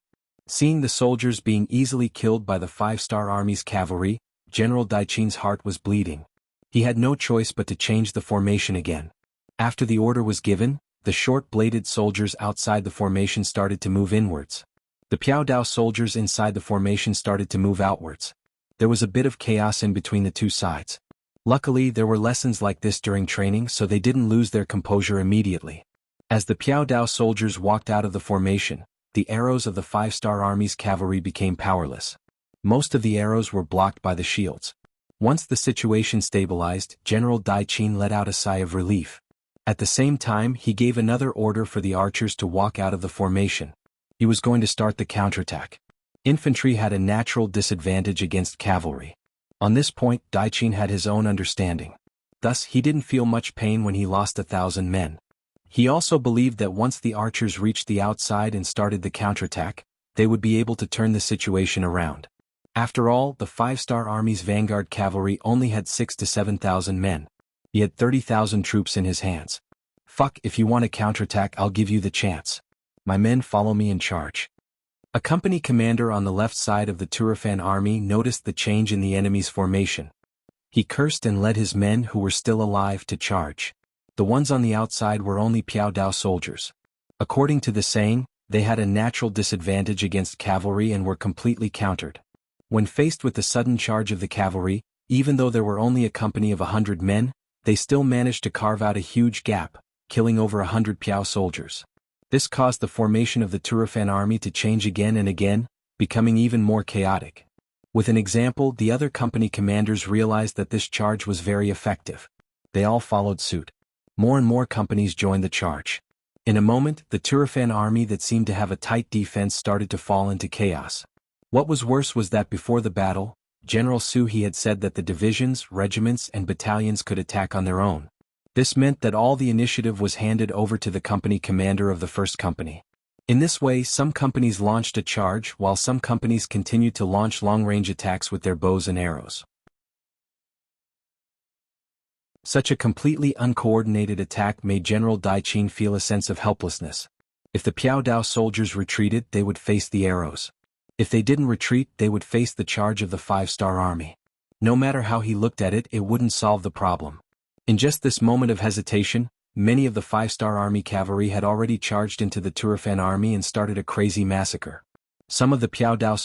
Seeing the soldiers being easily killed by the Five-Star Army's cavalry, General Daichin's heart was bleeding. He had no choice but to change the formation again. After the order was given, the short-bladed soldiers outside the formation started to move inwards. The Piao Dao soldiers inside the formation started to move outwards. There was a bit of chaos in between the two sides. Luckily, there were lessons like this during training, so they didn't lose their composure immediately. As the Piao Dao soldiers walked out of the formation, the arrows of the Five-Star Army's cavalry became powerless. Most of the arrows were blocked by the shields. Once the situation stabilized, General Daichin let out a sigh of relief. At the same time, he gave another order for the archers to walk out of the formation. He was going to start the counterattack. Infantry had a natural disadvantage against cavalry. On this point, Daichin had his own understanding. Thus, he didn't feel much pain when he lost 1,000 men. He also believed that once the archers reached the outside and started the counterattack, they would be able to turn the situation around. After all, the Five-Star Army's vanguard cavalry only had 6,000 to 7,000 men. He had 30,000 troops in his hands. Fuck, if you want to counterattack, I'll give you the chance. My men follow me and charge. A company commander on the left side of the Turfan army noticed the change in the enemy's formation. He cursed and led his men who were still alive to charge. The ones on the outside were only Piao Dao soldiers. According to the saying, they had a natural disadvantage against cavalry and were completely countered. When faced with the sudden charge of the cavalry, even though there were only a company of 100 men, they still managed to carve out a huge gap, killing over 100 Piao soldiers. This caused the formation of the Turfan army to change again and again, becoming even more chaotic. With an example, the other company commanders realized that this charge was very effective. They all followed suit. More and more companies joined the charge. In a moment, the Turfan army that seemed to have a tight defense started to fall into chaos. What was worse was that before the battle, General Suhi had said that the divisions, regiments, and battalions could attack on their own. This meant that all the initiative was handed over to the company commander of the first company. In this way, some companies launched a charge while some companies continued to launch long-range attacks with their bows and arrows. Such a completely uncoordinated attack made General Daichin feel a sense of helplessness. If the Piao Dao soldiers retreated, they would face the arrows. If they didn't retreat, they would face the charge of the Five-Star Army. No matter how he looked at it, it wouldn't solve the problem. In just this moment of hesitation, many of the Five-Star Army cavalry had already charged into the Turfan army and started a crazy massacre. Some of the Piao Dao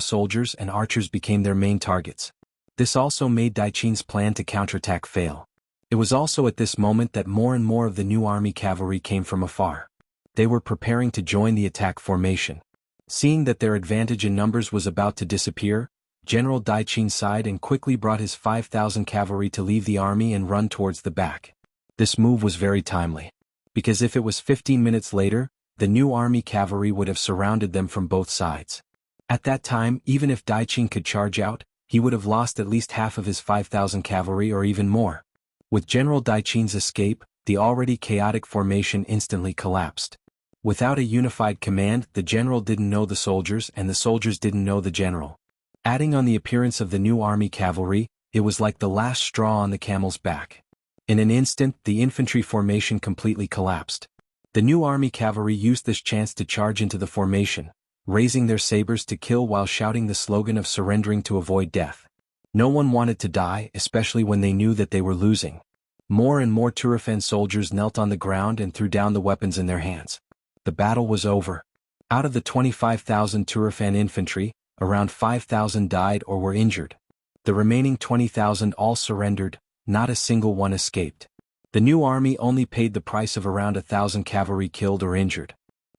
soldiers and archers became their main targets. This also made Daichin's plan to counterattack fail. It was also at this moment that more and more of the new army cavalry came from afar. They were preparing to join the attack formation. Seeing that their advantage in numbers was about to disappear, General Daichin sighed and quickly brought his 5,000 cavalry to leave the army and run towards the back. This move was very timely. Because if it was 15 minutes later, the new army cavalry would have surrounded them from both sides. At that time, even if Daichin could charge out, he would have lost at least half of his 5,000 cavalry or even more. With General Daichin's escape, the already chaotic formation instantly collapsed. Without a unified command, the general didn't know the soldiers and the soldiers didn't know the general. Adding on the appearance of the new army cavalry, it was like the last straw on the camel's back. In an instant, the infantry formation completely collapsed. The new army cavalry used this chance to charge into the formation, raising their sabers to kill while shouting the slogan of surrendering to avoid death. No one wanted to die, especially when they knew that they were losing. More and more Turfan soldiers knelt on the ground and threw down the weapons in their hands. The battle was over. Out of the 25,000 Turfan infantry, around 5,000 died or were injured. The remaining 20,000 all surrendered, not a single one escaped. The new army only paid the price of around 1,000 cavalry killed or injured.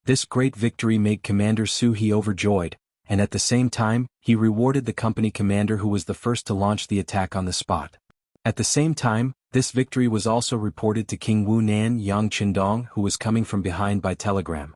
This great victory made Commander Suhi overjoyed, and at the same time, he rewarded the company commander who was the first to launch the attack on the spot. At the same time, this victory was also reported to King Wu Nan Yang Qindong, who was coming from behind by telegram.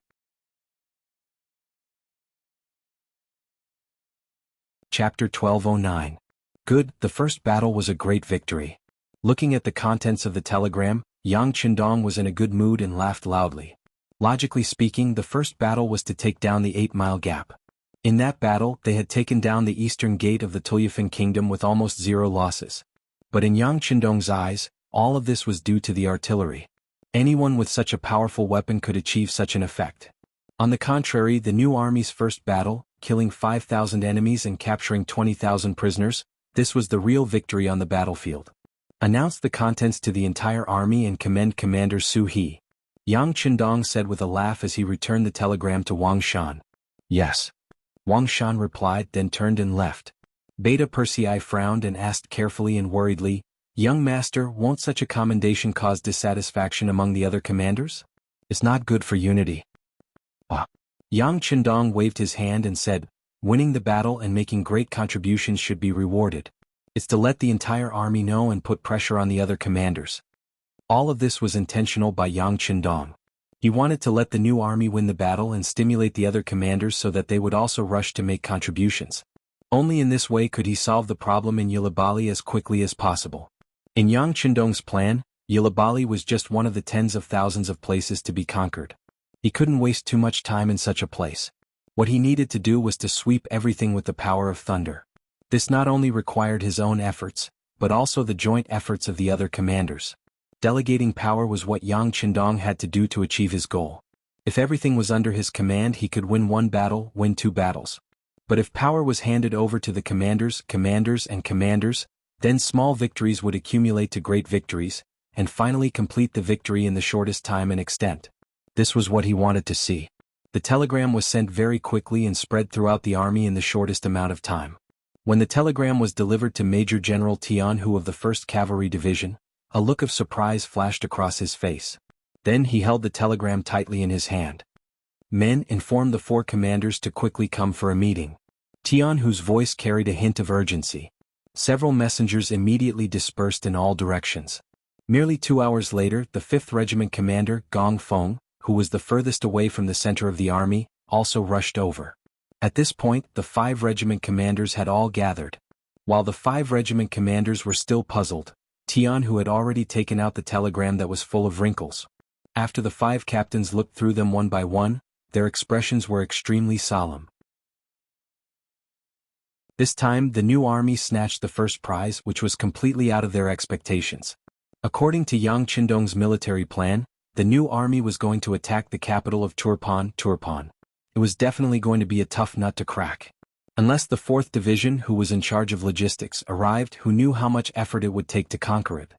Chapter 1209. Good, the first battle was a great victory. Looking at the contents of the telegram, Yang Qindong was in a good mood and laughed loudly. Logically speaking, the first battle was to take down the 8-mile gap. In that battle, they had taken down the eastern gate of the Tulyafan kingdom with almost 0 losses. But in Yang Qindong's eyes, all of this was due to the artillery. Anyone with such a powerful weapon could achieve such an effect. On the contrary, the new army's first battle, killing 5,000 enemies and capturing 20,000 prisoners, this was the real victory on the battlefield. Announce the contents to the entire army and commend Commander Su He. Yang Qindong said with a laugh as he returned the telegram to Wang Shan. Yes. Wang Shan replied, then turned and left. Beta Persei frowned and asked carefully and worriedly, Young master, won't such a commendation cause dissatisfaction among the other commanders? It's not good for unity. Yang Qindong waved his hand and said, winning the battle and making great contributions should be rewarded. It's to let the entire army know and put pressure on the other commanders. All of this was intentional by Yang Qindong. He wanted to let the new army win the battle and stimulate the other commanders so that they would also rush to make contributions. Only in this way could he solve the problem in Yilabali as quickly as possible. In Yang Qindong's plan, Yilabali was just one of the tens of thousands of places to be conquered. He couldn't waste too much time in such a place. What he needed to do was to sweep everything with the power of thunder. This not only required his own efforts, but also the joint efforts of the other commanders. Delegating power was what Yang Qindong had to do to achieve his goal. If everything was under his command, he could win one battle, win 2 battles. But if power was handed over to the commanders, then small victories would accumulate to great victories, and finally complete the victory in the shortest time and extent. This was what he wanted to see. The telegram was sent very quickly and spread throughout the army in the shortest amount of time. When the telegram was delivered to Major General Jianghu of the 1st Cavalry Division, a look of surprise flashed across his face. Then he held the telegram tightly in his hand. Men, informed the 4 commanders to quickly come for a meeting. Tianhu's voice carried a hint of urgency. Several messengers immediately dispersed in all directions. Merely 2 hours later, the 5th Regiment commander, Gong Feng, who was the furthest away from the center of the army, also rushed over. At this point, the 5 regiment commanders had all gathered. While the 5 regiment commanders were still puzzled, Tianhu had already taken out the telegram that was full of wrinkles. After the 5 captains looked through them one by one, their expressions were extremely solemn. This time, the new army snatched the first prize, which was completely out of their expectations. According to Yang Qindong's military plan, the new army was going to attack the capital of Turpan. It was definitely going to be a tough nut to crack. Unless the 4th Division, who was in charge of logistics, arrived, who knew how much effort it would take to conquer it.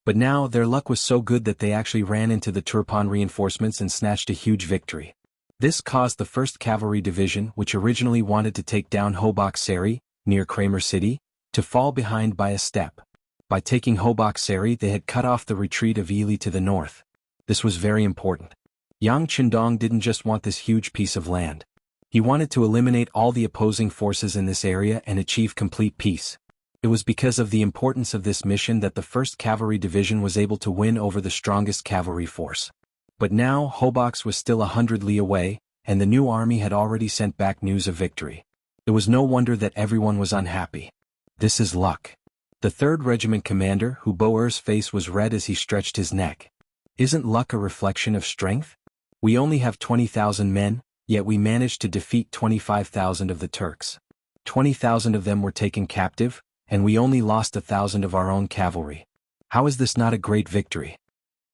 But now, their luck was so good that they actually ran into the Turpan reinforcements and snatched a huge victory. This caused the 1st Cavalry Division, which originally wanted to take down Hobak Seri, near Kramer City, to fall behind by a step. By taking Hobak Seri, they had cut off the retreat of Ili to the north. This was very important. Yang Qindong didn't just want this huge piece of land. He wanted to eliminate all the opposing forces in this area and achieve complete peace. It was because of the importance of this mission that the 1st Cavalry Division was able to win over the strongest cavalry force. But now, Hobaks was still 100 li away, and the new army had already sent back news of victory. It was no wonder that everyone was unhappy. This is luck. The 3rd Regiment commander, Huboer's face was red as he stretched his neck. Isn't luck a reflection of strength? We only have 20,000 men, yet we managed to defeat 25,000 of the Turks. 20,000 of them were taken captive, and we only lost 1,000 of our own cavalry. How is this not a great victory?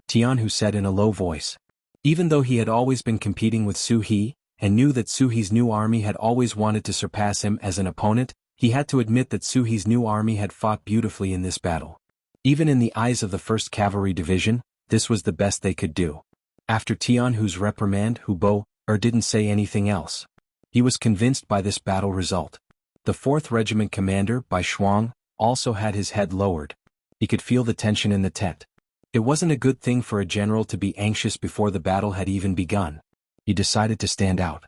Tianhu said in a low voice. Even though he had always been competing with Su He, and knew that Su He's new army had always wanted to surpass him as an opponent, he had to admit that Su He's new army had fought beautifully in this battle. Even in the eyes of the 1st Cavalry Division, this was the best they could do. After Tianhu's reprimand, Hubo didn't say anything else. He was convinced by this battle result. The 4th Regiment commander, Bai Shuang, also had his head lowered. He could feel the tension in the tent. It wasn't a good thing for a general to be anxious before the battle had even begun. He decided to stand out.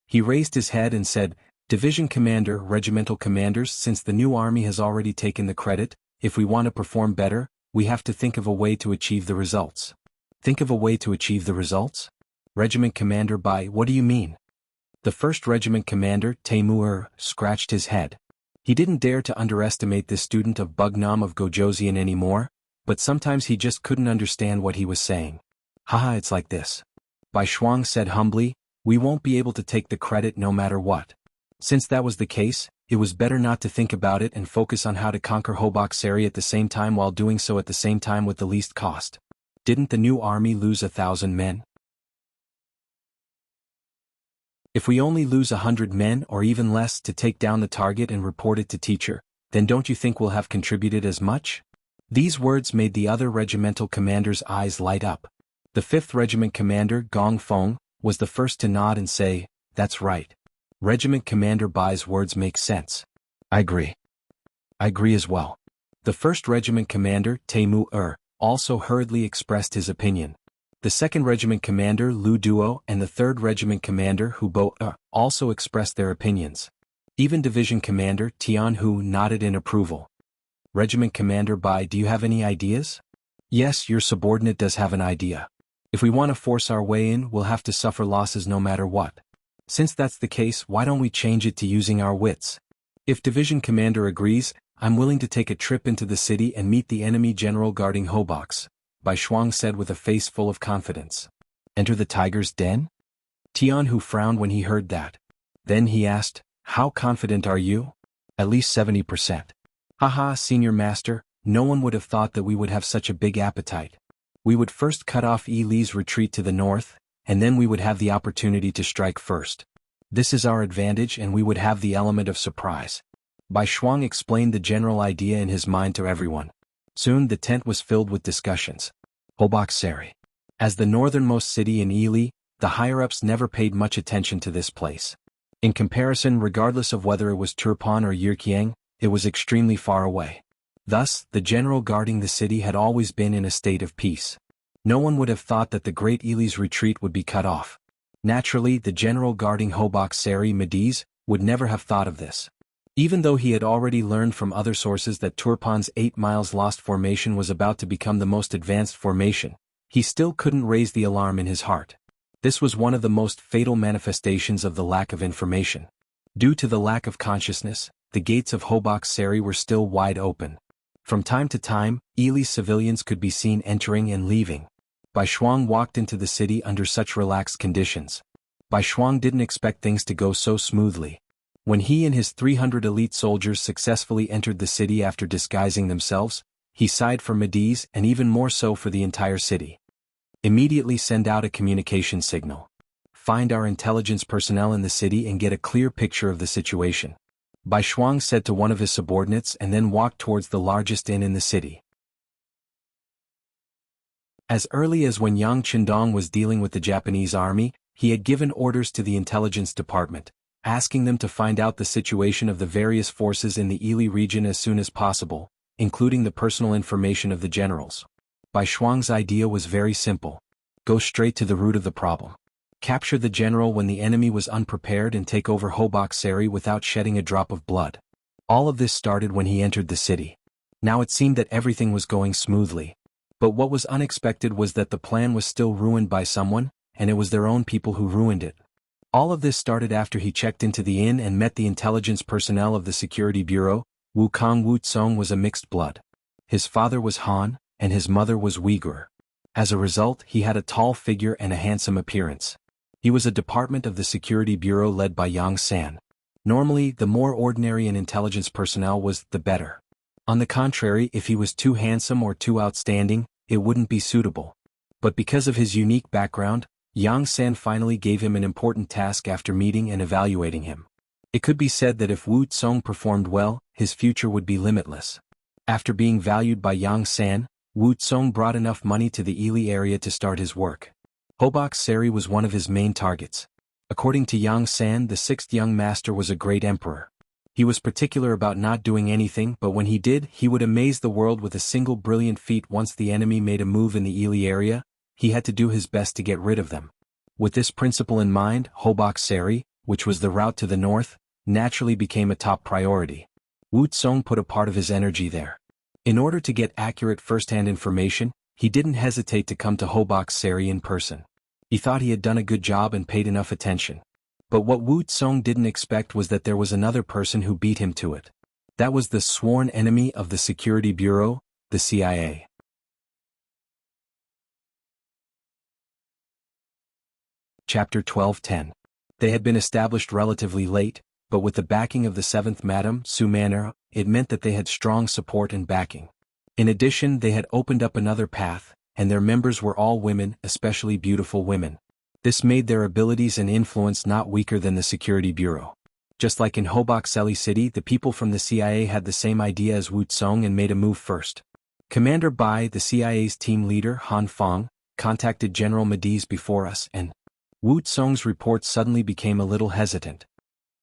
He raised his head and said, Division commander, regimental commanders, since the new army has already taken the credit, if we want to perform better, we have to think of a way to achieve the results. Think of a way to achieve the results? Regiment commander Bai, what do you mean? The 1st Regiment commander, Taimur, scratched his head. He didn't dare to underestimate this student of Bugnam of Gojoseon anymore, but sometimes he just couldn't understand what he was saying. Haha, it's like this. Bai Shuang said humbly, we won't be able to take the credit no matter what. Since that was the case, it was better not to think about it and focus on how to conquer Hoboksari at the same time while doing so at the same time with the least cost. Didn't the new army lose 1,000 men? If we only lose 100 men or even less to take down the target and report it to teacher, then don't you think we'll have contributed as much? These words made the other regimental commander's eyes light up. The 5th Regiment Commander Gong Feng was the first to nod and say, "That's right. Regiment Commander Bai's words make sense. I agree. I agree as well." The 1st Regiment Commander Taimu also hurriedly expressed his opinion. The 2nd Regiment Commander Lu Duo and the 3rd Regiment Commander Hu Bo also expressed their opinions. Even Division Commander Tian Hu nodded in approval. "Regiment Commander Bai, do you have any ideas?" "Yes, your subordinate does have an idea. If we want to force our way in, we'll have to suffer losses no matter what. Since that's the case, why don't we change it to using our wits? If Division Commander agrees, I'm willing to take a trip into the city and meet the enemy general guarding Hobox," Bai Shuang said with a face full of confidence. "Enter the tiger's den?" Tian Hu frowned when he heard that. Then he asked, "How confident are you?" "At least 70%. Haha, Senior Master, no one would have thought that we would have such a big appetite. We would first cut off Yi Li's retreat to the north, and then we would have the opportunity to strike first. This is our advantage and we would have the element of surprise." Bai Shuang explained the general idea in his mind to everyone. Soon the tent was filled with discussions. Hoboksari. As the northernmost city in Yi, the higher-ups never paid much attention to this place. In comparison, regardless of whether it was Turpan or Yirkiang, it was extremely far away. Thus, the general guarding the city had always been in a state of peace. No one would have thought that the great Ili's retreat would be cut off. Naturally, the general guarding Hoboksari Mediz would never have thought of this. Even though he had already learned from other sources that Turpan's 8 miles lost formation was about to become the most advanced formation, he still couldn't raise the alarm in his heart. This was one of the most fatal manifestations of the lack of information. Due to the lack of consciousness, the gates of Hoboksari were still wide open. From time to time, Ili's civilians could be seen entering and leaving. Bai Shuang walked into the city under such relaxed conditions. Bai Shuang didn't expect things to go so smoothly. When he and his 300 elite soldiers successfully entered the city after disguising themselves, he sighed for Mediz and even more so for the entire city. "Immediately send out a communication signal. Find our intelligence personnel in the city and get a clear picture of the situation," Bai Shuang said to one of his subordinates and then walked towards the largest inn in the city. As early as when Yang Qindong was dealing with the Japanese army, he had given orders to the intelligence department, asking them to find out the situation of the various forces in the Ili region as soon as possible, including the personal information of the generals. Bai Shuang's idea was very simple. Go straight to the root of the problem. Capture the general when the enemy was unprepared and take over Hoboksari without shedding a drop of blood. All of this started when he entered the city. Now it seemed that everything was going smoothly. But what was unexpected was that the plan was still ruined by someone, and it was their own people who ruined it. All of this started after he checked into the inn and met the intelligence personnel of the security bureau. Wukong Wutsong was a mixed blood. His father was Han, and his mother was Uyghur. As a result, he had a tall figure and a handsome appearance. He was a department of the security bureau led by Yang San. Normally, the more ordinary an intelligence personnel was, the better. On the contrary, if he was too handsome or too outstanding, it wouldn't be suitable. But because of his unique background, Yang San finally gave him an important task after meeting and evaluating him. It could be said that if Wu Tsong performed well, his future would be limitless. After being valued by Yang San, Wu Tsong brought enough money to the Ili area to start his work. Hoboksari was one of his main targets. According to Yang San, the 6th young master was a great emperor. He was particular about not doing anything, but when he did, he would amaze the world with a single brilliant feat. Once the enemy made a move in the Ili area, he had to do his best to get rid of them. With this principle in mind, Hoboksari, which was the route to the north, naturally became a top priority. Wu Tsong put a part of his energy there. In order to get accurate first-hand information, he didn't hesitate to come to Hoboksari in person. He thought he had done a good job and paid enough attention. But what Wu Tsong didn't expect was that there was another person who beat him to it. That was the sworn enemy of the Security Bureau, the CIA. Chapter 12:10. They had been established relatively late, but with the backing of the 7th Madam, Su Manner, it meant that they had strong support and backing. In addition, they had opened up another path, and their members were all women, especially beautiful women. This made their abilities and influence not weaker than the Security Bureau. Just like in Hobokseli City, the people from the CIA had the same idea as Wu Tsong and made a move first. Commander Bai, the CIA's team leader, Han Fong, contacted General Mediz before us, and Wu Tsong's report suddenly became a little hesitant.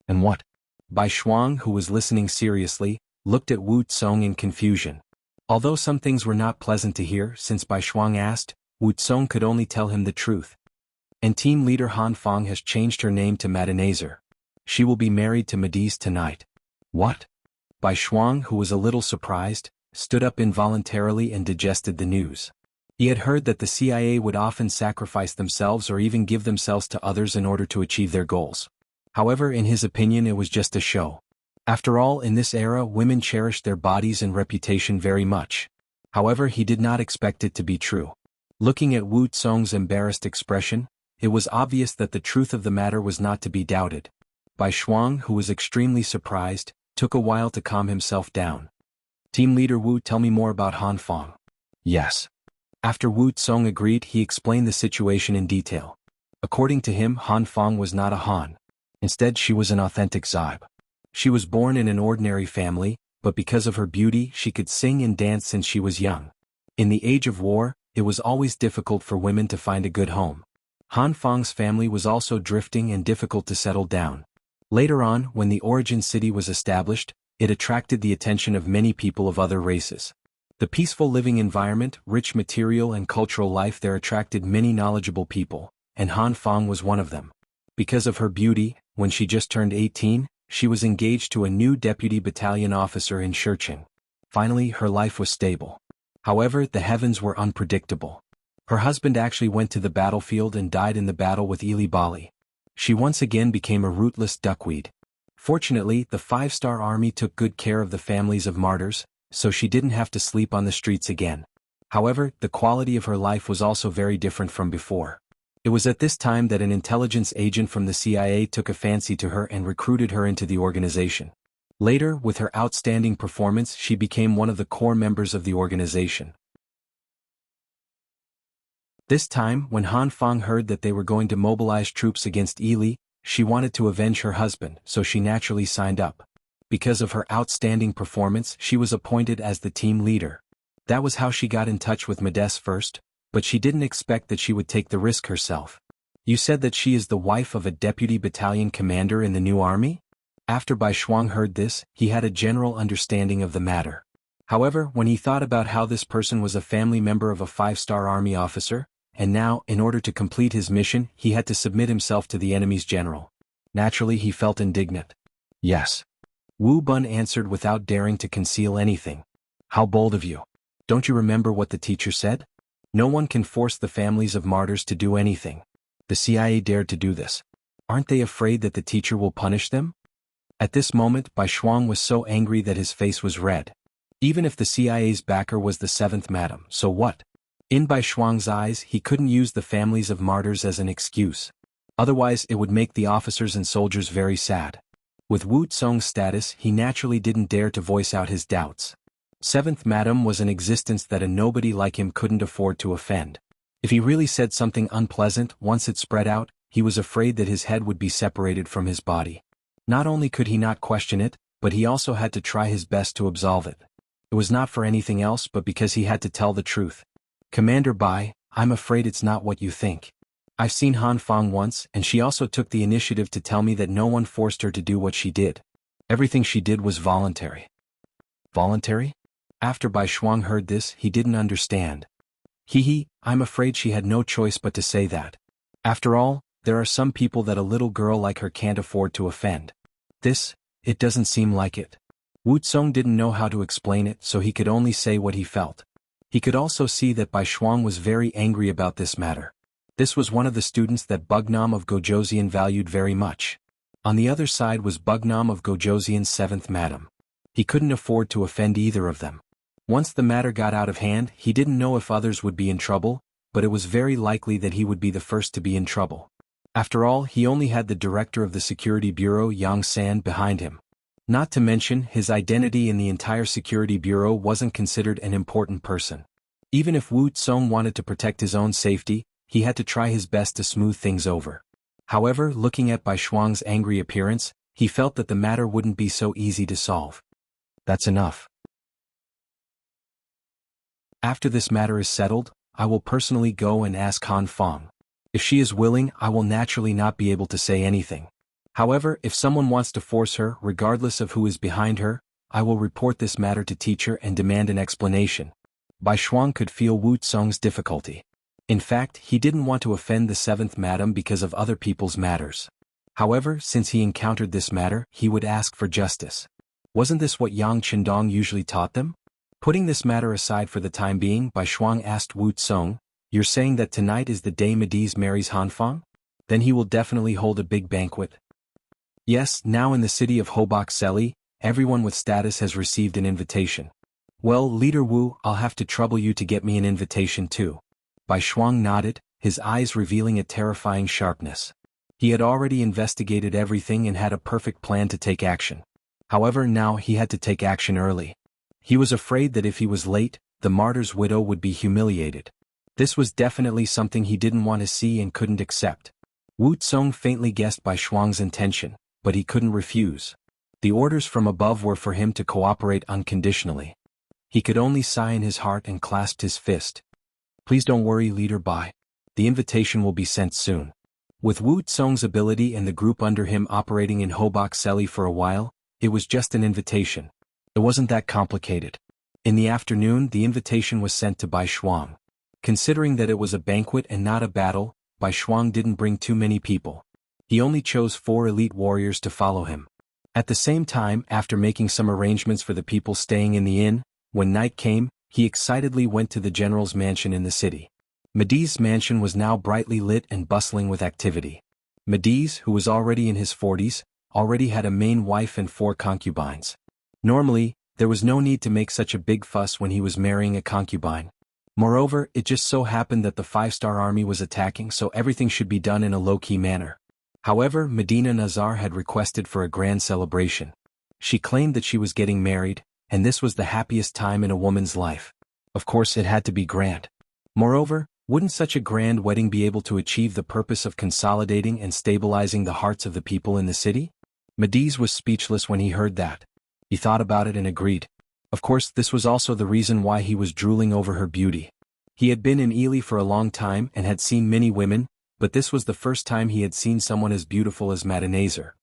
And what? Bai Shuang, who was listening seriously, looked at Wu Tsong in confusion. Although some things were not pleasant to hear, since Bai Shuang asked, Wu Tsong could only tell him the truth. And team leader Han Fong has changed her name to Madanazer. She will be married to Mediz tonight. What? Bai Shuang, who was a little surprised, stood up involuntarily and digested the news. He had heard that the CIA would often sacrifice themselves or even give themselves to others in order to achieve their goals. However, in his opinion, it was just a show. After all, in this era, women cherished their bodies and reputation very much. However, he did not expect it to be true. Looking at Wu Tsong's embarrassed expression, it was obvious that the truth of the matter was not to be doubted. Bai Shuang, who was extremely surprised, took a while to calm himself down. Team leader Wu, tell me more about Han Fong. Yes. After Wu Tsong agreed, he explained the situation in detail. According to him, Han Fong was not a Han. Instead, she was an authentic Zybe. She was born in an ordinary family, but because of her beauty, she could sing and dance since she was young. In the age of war, it was always difficult for women to find a good home. Han Fong's family was also drifting and difficult to settle down. Later on, when the origin city was established, it attracted the attention of many people of other races. The peaceful living environment, rich material and cultural life there attracted many knowledgeable people, and Han Fong was one of them. Because of her beauty, when she just turned 18, she was engaged to a new deputy battalion officer in Shurqing. Finally, her life was stable. However, the heavens were unpredictable. Her husband actually went to the battlefield and died in the battle with Ili Bali. She once again became a rootless duckweed. Fortunately, the 5-star army took good care of the families of martyrs, so she didn't have to sleep on the streets again. However, the quality of her life was also very different from before. It was at this time that an intelligence agent from the CIA took a fancy to her and recruited her into the organization. Later, with her outstanding performance, she became one of the core members of the organization. This time, when Han Fong heard that they were going to mobilize troops against Ili, she wanted to avenge her husband, so she naturally signed up. Because of her outstanding performance, she was appointed as the team leader. That was how she got in touch with Mediz first, but she didn't expect that she would take the risk herself. You said that she is the wife of a deputy battalion commander in the new army? After Bai Shuang heard this, he had a general understanding of the matter. However, when he thought about how this person was a family member of a 5-star army officer, and now, in order to complete his mission, he had to submit himself to the enemy's general. Naturally, he felt indignant. Yes. Wu Bun answered without daring to conceal anything. How bold of you. Don't you remember what the teacher said? No one can force the families of martyrs to do anything. The CIA dared to do this. Aren't they afraid that the teacher will punish them? At this moment, Bai Shuang was so angry that his face was red. Even if the CIA's backer was the 7th Madam, so what? In Bai Shuang's eyes, he couldn't use the families of martyrs as an excuse. Otherwise, it would make the officers and soldiers very sad. With Wu Tsong's status, he naturally didn't dare to voice out his doubts. 7th Madam was an existence that a nobody like him couldn't afford to offend. If he really said something unpleasant, once it spread out, he was afraid that his head would be separated from his body. Not only could he not question it, but he also had to try his best to absolve it. It was not for anything else but because he had to tell the truth. Commander Bai, I'm afraid it's not what you think. I've seen Han Fong once, and she also took the initiative to tell me that no one forced her to do what she did. Everything she did was voluntary. Voluntary? After Bai Shuang heard this, he didn't understand. I'm afraid she had no choice but to say that. After all, there are some people that a little girl like her can't afford to offend. It doesn't seem like it. Wu Tsong didn't know how to explain it, so he could only say what he felt. He could also see that Bai Shuang was very angry about this matter. This was one of the students that Bugnam of Gojoseon valued very much. On the other side was Bugnam of Gojoseon's 7th Madam. He couldn't afford to offend either of them. Once the matter got out of hand, he didn't know if others would be in trouble, but it was very likely that he would be the first to be in trouble. After all, he only had the director of the security bureau Yang San behind him. Not to mention, his identity in the entire security bureau wasn't considered an important person. Even if Wu Tsong wanted to protect his own safety, he had to try his best to smooth things over. However, looking at Bai Shuang's angry appearance, he felt that the matter wouldn't be so easy to solve. That's enough. After this matter is settled, I will personally go and ask Han Feng. If she is willing, I will naturally not be able to say anything. However, if someone wants to force her, regardless of who is behind her, I will report this matter to teacher and demand an explanation. Bai Shuang could feel Wu Tsong's difficulty. In fact, he didn't want to offend the seventh madam because of other people's matters. However, since he encountered this matter, he would ask for justice. Wasn't this what Yang Qindong usually taught them? Putting this matter aside for the time being, Bai Shuang asked Wu Tsong, "You're saying that tonight is the day Mediz marries Han Feng? Then he will definitely hold a big banquet." Yes, now in the city of Hobak Seli, everyone with status has received an invitation. Well, Leader Wu, I'll have to trouble you to get me an invitation too. Bai Shuang nodded, his eyes revealing a terrifying sharpness. He had already investigated everything and had a perfect plan to take action. However, now he had to take action early. He was afraid that if he was late, the martyr's widow would be humiliated. This was definitely something he didn't want to see and couldn't accept. Wu Tsong faintly guessed Bai Shuang's intention, but he couldn't refuse. The orders from above were for him to cooperate unconditionally. He could only sigh in his heart and clasped his fist. "Please don't worry, Leader Bai. The invitation will be sent soon." With Wu Tsong's ability and the group under him operating in Hobak Seli for a while, it was just an invitation. It wasn't that complicated. In the afternoon, the invitation was sent to Bai Shuang. Considering that it was a banquet and not a battle, Bai Shuang didn't bring too many people. He only chose 4 elite warriors to follow him. At the same time, after making some arrangements for the people staying in the inn, when night came, he excitedly went to the general's mansion in the city. Mediz's mansion was now brightly lit and bustling with activity. Mediz, who was already in his 40s, already had a main wife and 4 concubines. Normally, there was no need to make such a big fuss when he was marrying a concubine. Moreover, it just so happened that the 5-star army was attacking, so everything should be done in a low-key manner. However, Medina Nazar had requested for a grand celebration. She claimed that she was getting married, and this was the happiest time in a woman's life. Of course, it had to be grand. Moreover, wouldn't such a grand wedding be able to achieve the purpose of consolidating and stabilizing the hearts of the people in the city? Mediz was speechless when he heard that. He thought about it and agreed. Of course, this was also the reason why he was drooling over her beauty. He had been in Ely for a long time and had seen many women, but this was the first time he had seen someone as beautiful as Madanazar.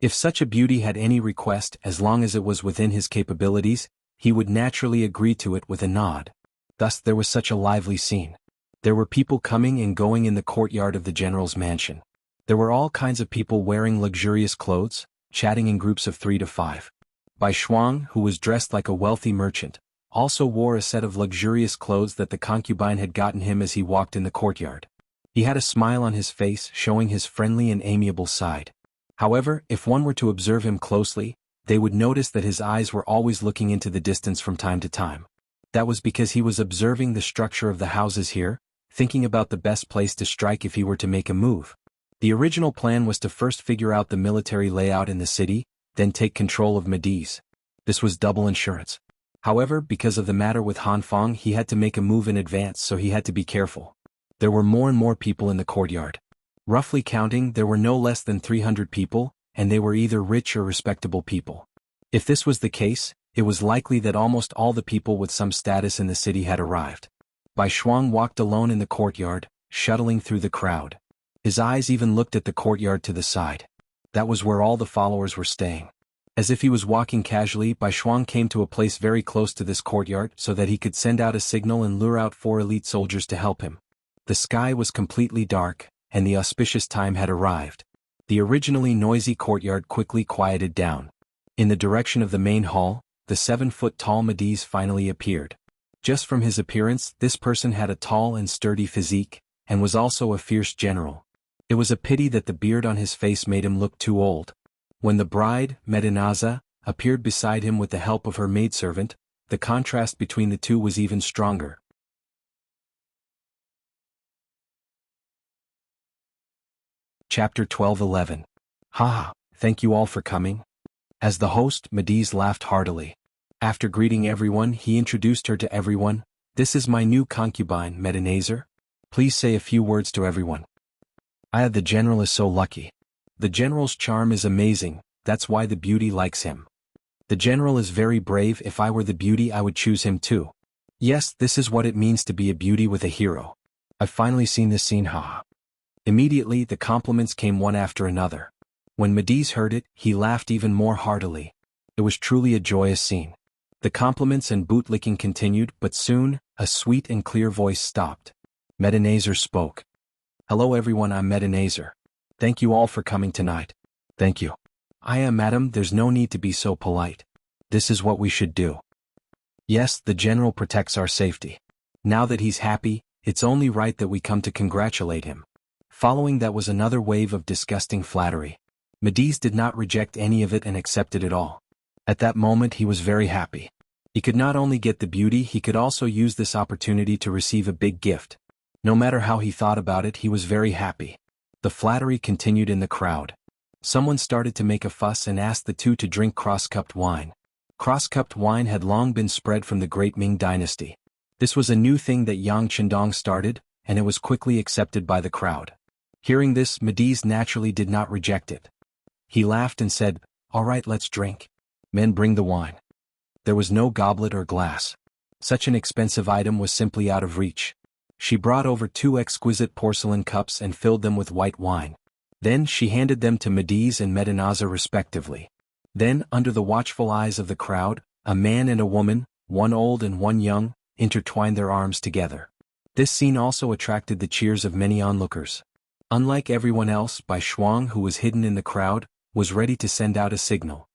If such a beauty had any request, as long as it was within his capabilities, he would naturally agree to it with a nod. Thus there was such a lively scene. There were people coming and going in the courtyard of the general's mansion. There were all kinds of people wearing luxurious clothes, chatting in groups of 3 to 5. Bai Shuang, who was dressed like a wealthy merchant, also wore a set of luxurious clothes that the concubine had gotten him as he walked in the courtyard. He had a smile on his face, showing his friendly and amiable side. However, if one were to observe him closely, they would notice that his eyes were always looking into the distance from time to time. That was because he was observing the structure of the houses here, thinking about the best place to strike if he were to make a move. The original plan was to first figure out the military layout in the city, then take control of Mediz. This was double insurance. However, because of the matter with Han Feng, he had to make a move in advance, so he had to be careful. There were more and more people in the courtyard. Roughly counting, there were no less than 300 people, and they were either rich or respectable people. If this was the case, it was likely that almost all the people with some status in the city had arrived. Bai Shuang walked alone in the courtyard, shuttling through the crowd. His eyes even looked at the courtyard to the side. That was where all the followers were staying. As if he was walking casually, Bai Shuang came to a place very close to this courtyard so that he could send out a signal and lure out 4 elite soldiers to help him. The sky was completely dark, and the auspicious time had arrived. The originally noisy courtyard quickly quieted down. In the direction of the main hall, the 7-foot-tall Mediz finally appeared. Just from his appearance, this person had a tall and sturdy physique, and was also a fierce general. It was a pity that the beard on his face made him look too old. When the bride, Medinaza, appeared beside him with the help of her maidservant, the contrast between the two was even stronger. Chapter 12:11. Haha, thank you all for coming. As the host, Mediz laughed heartily. After greeting everyone, he introduced her to everyone. This is my new concubine, Medenazer. Please say a few words to everyone. The general is so lucky. The general's charm is amazing, that's why the beauty likes him. The general is very brave. If I were the beauty, I would choose him too. Yes, this is what it means to be a beauty with a hero. I've finally seen this scene, haha. Immediately, the compliments came one after another. When Mediz heard it, he laughed even more heartily. It was truly a joyous scene. The compliments and bootlicking continued, but soon, a sweet and clear voice stopped. Medenazer spoke. Hello everyone, I'm Medenazer. Thank you all for coming tonight. Thank you. Madam, there's no need to be so polite. This is what we should do. Yes, the general protects our safety. Now that he's happy, it's only right that we come to congratulate him. Following that was another wave of disgusting flattery. Mediz did not reject any of it and accepted it all. At that moment he was very happy. He could not only get the beauty, he could also use this opportunity to receive a big gift. No matter how he thought about it, he was very happy. The flattery continued in the crowd. Someone started to make a fuss and asked the two to drink cross-cupped wine. Cross-cupped wine had long been spread from the great Ming dynasty. This was a new thing that Yang Chendong started, and it was quickly accepted by the crowd. Hearing this, Mediz naturally did not reject it. He laughed and said, "All right, let's drink. Men, bring the wine." There was no goblet or glass. Such an expensive item was simply out of reach. She brought over 2 exquisite porcelain cups and filled them with white wine. Then she handed them to Mediz and Medenazer respectively. Then, under the watchful eyes of the crowd, a man and a woman, one old and one young, intertwined their arms together. This scene also attracted the cheers of many onlookers. Unlike everyone else, Bai Shuang, who was hidden in the crowd, was ready to send out a signal.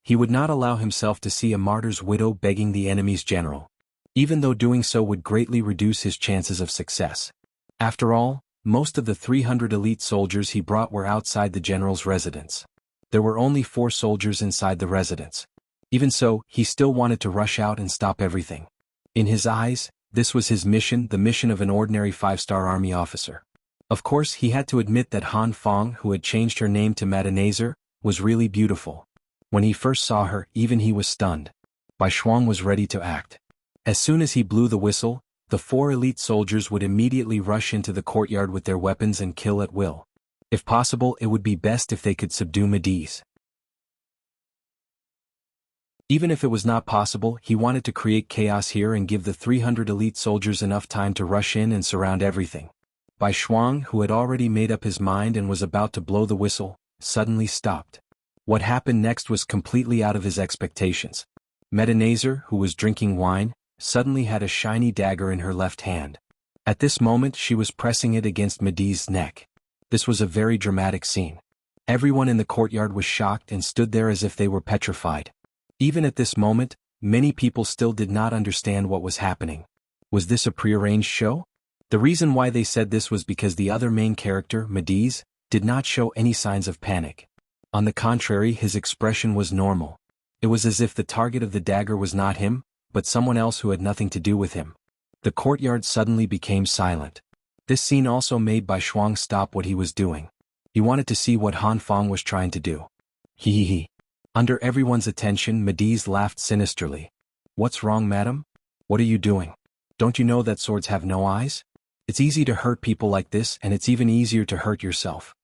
He would not allow himself to see a martyr's widow begging the enemy's general, even though doing so would greatly reduce his chances of success. After all, most of the 300 elite soldiers he brought were outside the general's residence. There were only 4 soldiers inside the residence. Even so, he still wanted to rush out and stop everything. In his eyes, this was his mission, the mission of an ordinary 5-star army officer. Of course, he had to admit that Han Fong, who had changed her name to Medenazer, was really beautiful. When he first saw her, even he was stunned. Bai Shuang was ready to act. As soon as he blew the whistle, the 4 elite soldiers would immediately rush into the courtyard with their weapons and kill at will. If possible, it would be best if they could subdue Mediz. Even if it was not possible, he wanted to create chaos here and give the 300 elite soldiers enough time to rush in and surround everything. Bai Shuang, who had already made up his mind and was about to blow the whistle, suddenly stopped. What happened next was completely out of his expectations. Medenazer, who was drinking wine, suddenly had a shiny dagger in her left hand. At this moment she was pressing it against Mediz's neck. This was a very dramatic scene. Everyone in the courtyard was shocked and stood there as if they were petrified. Even at this moment, many people still did not understand what was happening. Was this a prearranged show? The reason why they said this was because the other main character, Mediz, did not show any signs of panic. On the contrary, his expression was normal. It was as if the target of the dagger was not him, but someone else who had nothing to do with him. The courtyard suddenly became silent. This scene also made Bai Shuang stop what he was doing. He wanted to see what Han Fong was trying to do. He. Under everyone's attention, Mediz laughed sinisterly. "What's wrong, madam? What are you doing? Don't you know that swords have no eyes? It's easy to hurt people like this, and it's even easier to hurt yourself."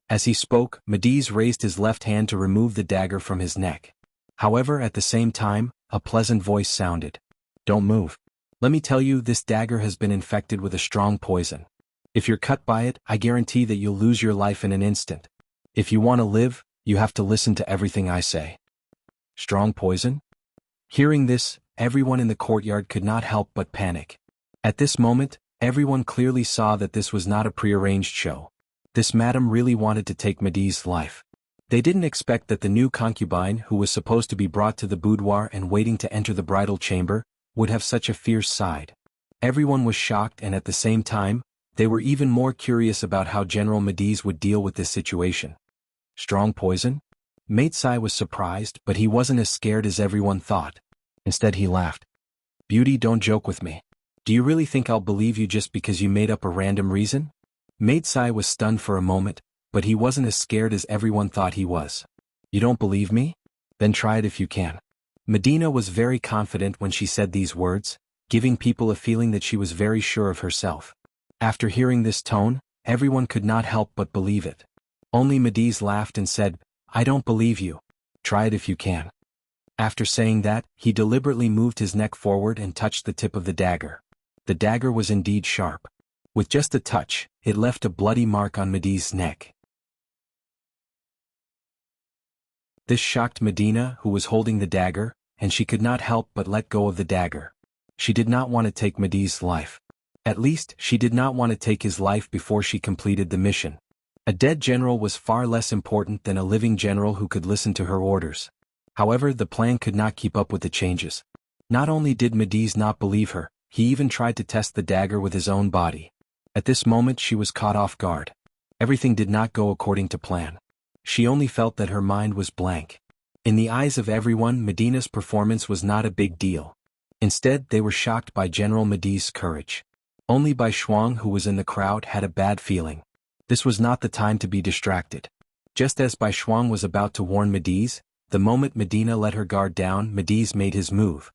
As he spoke, Mediz raised his left hand to remove the dagger from his neck. However, at the same time, a pleasant voice sounded. "Don't move. Let me tell you, this dagger has been infected with a strong poison. If you're cut by it, I guarantee that you'll lose your life in an instant. If you want to live, you have to listen to everything I say." Strong poison? Hearing this, everyone in the courtyard could not help but panic. At this moment, everyone clearly saw that this was not a prearranged show. This madam really wanted to take Mediz's life. They didn't expect that the new concubine, who was supposed to be brought to the boudoir and waiting to enter the bridal chamber, would have such a fierce side. Everyone was shocked, and at the same time, they were even more curious about how General Mediz would deal with this situation. Strong poison? Mate Sai was surprised, but he wasn't as scared as everyone thought. Instead he laughed. "Beauty, don't joke with me. Do you really think I'll believe you just because you made up a random reason?" Mate Sai was stunned for a moment, but he wasn't as scared as everyone thought he was. You don't believe me? Then try it if you can. Medina was very confident when she said these words, giving people a feeling that she was very sure of herself. After hearing this tone, everyone could not help but believe it. Only Mediz laughed and said, I don't believe you. Try it if you can. After saying that, he deliberately moved his neck forward and touched the tip of the dagger. The dagger was indeed sharp. With just a touch, it left a bloody mark on Mediz's neck. This shocked Medina, who was holding the dagger, and she could not help but let go of the dagger. She did not want to take Mediz's life. At least, she did not want to take his life before she completed the mission. A dead general was far less important than a living general who could listen to her orders. However, the plan could not keep up with the changes. Not only did Mediz not believe her, he even tried to test the dagger with his own body. At this moment she was caught off guard. Everything did not go according to plan. She only felt that her mind was blank. In the eyes of everyone, Medina's performance was not a big deal. Instead, they were shocked by General Mediz's courage. Only Bai Shuang, who was in the crowd, had a bad feeling. This was not the time to be distracted. Just as Bai Shuang was about to warn Mediz, the moment Medina let her guard down, Mediz made his move.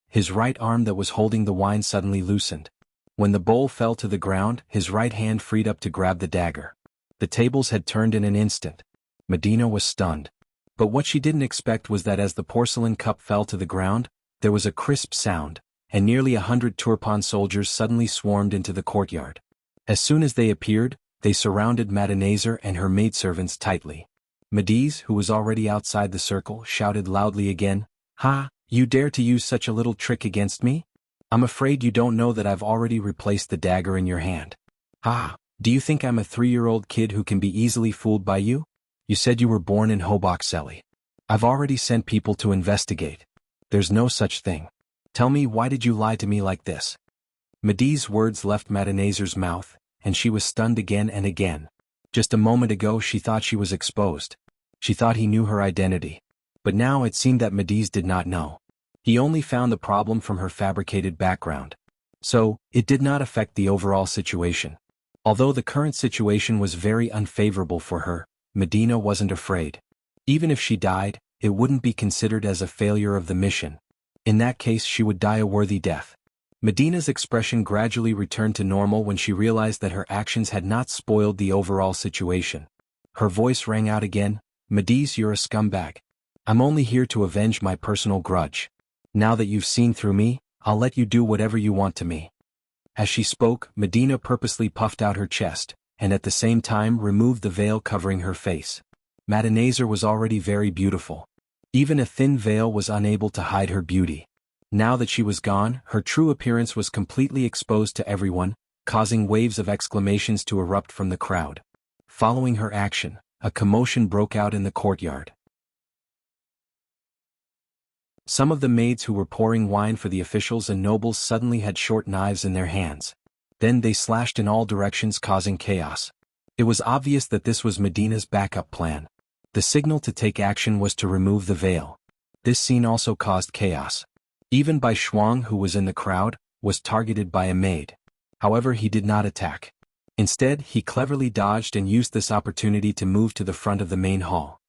His right arm that was holding the wine suddenly loosened. When the bowl fell to the ground, his right hand freed up to grab the dagger. The tables had turned in an instant. Medina was stunned. But what she didn't expect was that as the porcelain cup fell to the ground, there was a crisp sound, and nearly 100 Turpan soldiers suddenly swarmed into the courtyard. As soon as they appeared, they surrounded Madenazer and her maidservants tightly. Mediz, who was already outside the circle, shouted loudly again, "Ha, you dare to use such a little trick against me? I'm afraid you don't know that I've already replaced the dagger in your hand. Ha, do you think I'm a 3-year-old kid who can be easily fooled by you? You said you were born in Hobokseli. I've already sent people to investigate. There's no such thing. Tell me, why did you lie to me like this?" Mediz's words left Madenazer's mouth, and she was stunned again and again. Just a moment ago she thought she was exposed. She thought he knew her identity. But now it seemed that Mediz did not know. He only found the problem from her fabricated background. So, it did not affect the overall situation. Although the current situation was very unfavorable for her, Medina wasn't afraid. Even if she died, it wouldn't be considered as a failure of the mission. In that case she would die a worthy death. Medina's expression gradually returned to normal when she realized that her actions had not spoiled the overall situation. Her voice rang out again, "Mediz, you're a scumbag. I'm only here to avenge my personal grudge. Now that you've seen through me, I'll let you do whatever you want to me." As she spoke, Medina purposely puffed out her chest, and at the same time removed the veil covering her face. Madenazer was already very beautiful. Even a thin veil was unable to hide her beauty. Now that she was gone, her true appearance was completely exposed to everyone, causing waves of exclamations to erupt from the crowd. Following her action, a commotion broke out in the courtyard. Some of the maids who were pouring wine for the officials and nobles suddenly had short knives in their hands. Then they slashed in all directions, causing chaos. It was obvious that this was Medina's backup plan. The signal to take action was to remove the veil. This scene also caused chaos. Even Bai Shuang, who was in the crowd, was targeted by a maid. However, he did not attack. Instead, he cleverly dodged and used this opportunity to move to the front of the main hall.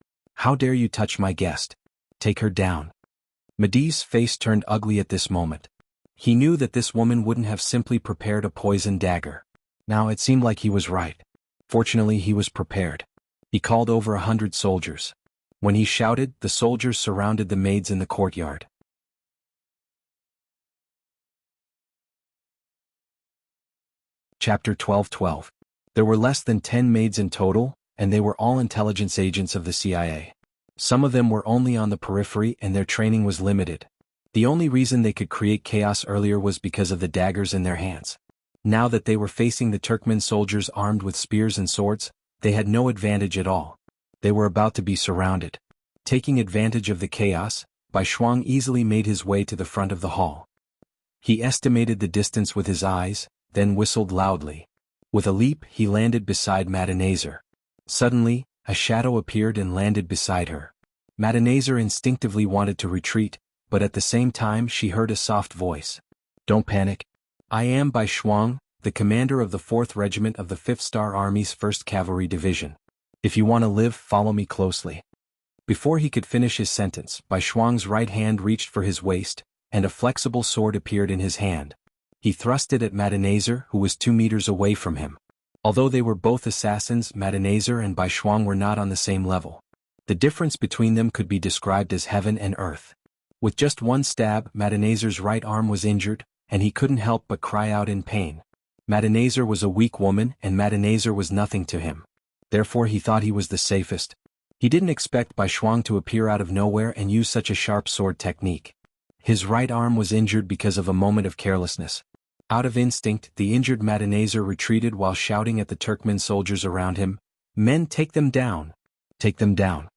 "How dare you touch my guest? Take her down." Mediz's face turned ugly at this moment. He knew that this woman wouldn't have simply prepared a poison dagger. Now it seemed like he was right. Fortunately, he was prepared. He called over 100 soldiers. When he shouted, the soldiers surrounded the maids in the courtyard. Chapter 12:12. There were less than 10 maids in total, and they were all intelligence agents of the CIA. Some of them were only on the periphery and their training was limited. The only reason they could create chaos earlier was because of the daggers in their hands. Now that they were facing the Turkmen soldiers armed with spears and swords, they had no advantage at all. They were about to be surrounded. Taking advantage of the chaos, Bai Shuang easily made his way to the front of the hall. He estimated the distance with his eyes, then whistled loudly. With a leap, he landed beside Madenazer. Suddenly, a shadow appeared and landed beside her. Madenazer instinctively wanted to retreat, but at the same time she heard a soft voice. "Don't panic. I am Bai Shuang, the commander of the 4th Regiment of the 5th Star Army's 1st Cavalry Division. If you want to live, follow me closely. Before he could finish his sentence, Bai Shuang's right hand reached for his waist, and a flexible sword appeared in his hand. He thrust it at Madenazer, who was 2 meters away from him. Although they were both assassins, Madenazer and Bai Shuang were not on the same level. The difference between them could be described as heaven and earth. With just one stab, Madenazer's right arm was injured, and he couldn't help but cry out in pain. Madenazer was a weak woman, and Madenazer was nothing to him. Therefore he thought he was the safest. He didn't expect Bai Shuang to appear out of nowhere and use such a sharp sword technique. His right arm was injured because of a moment of carelessness. Out of instinct, the injured Madenazer retreated while shouting at the Turkmen soldiers around him, "Men, take them down! Take them down!"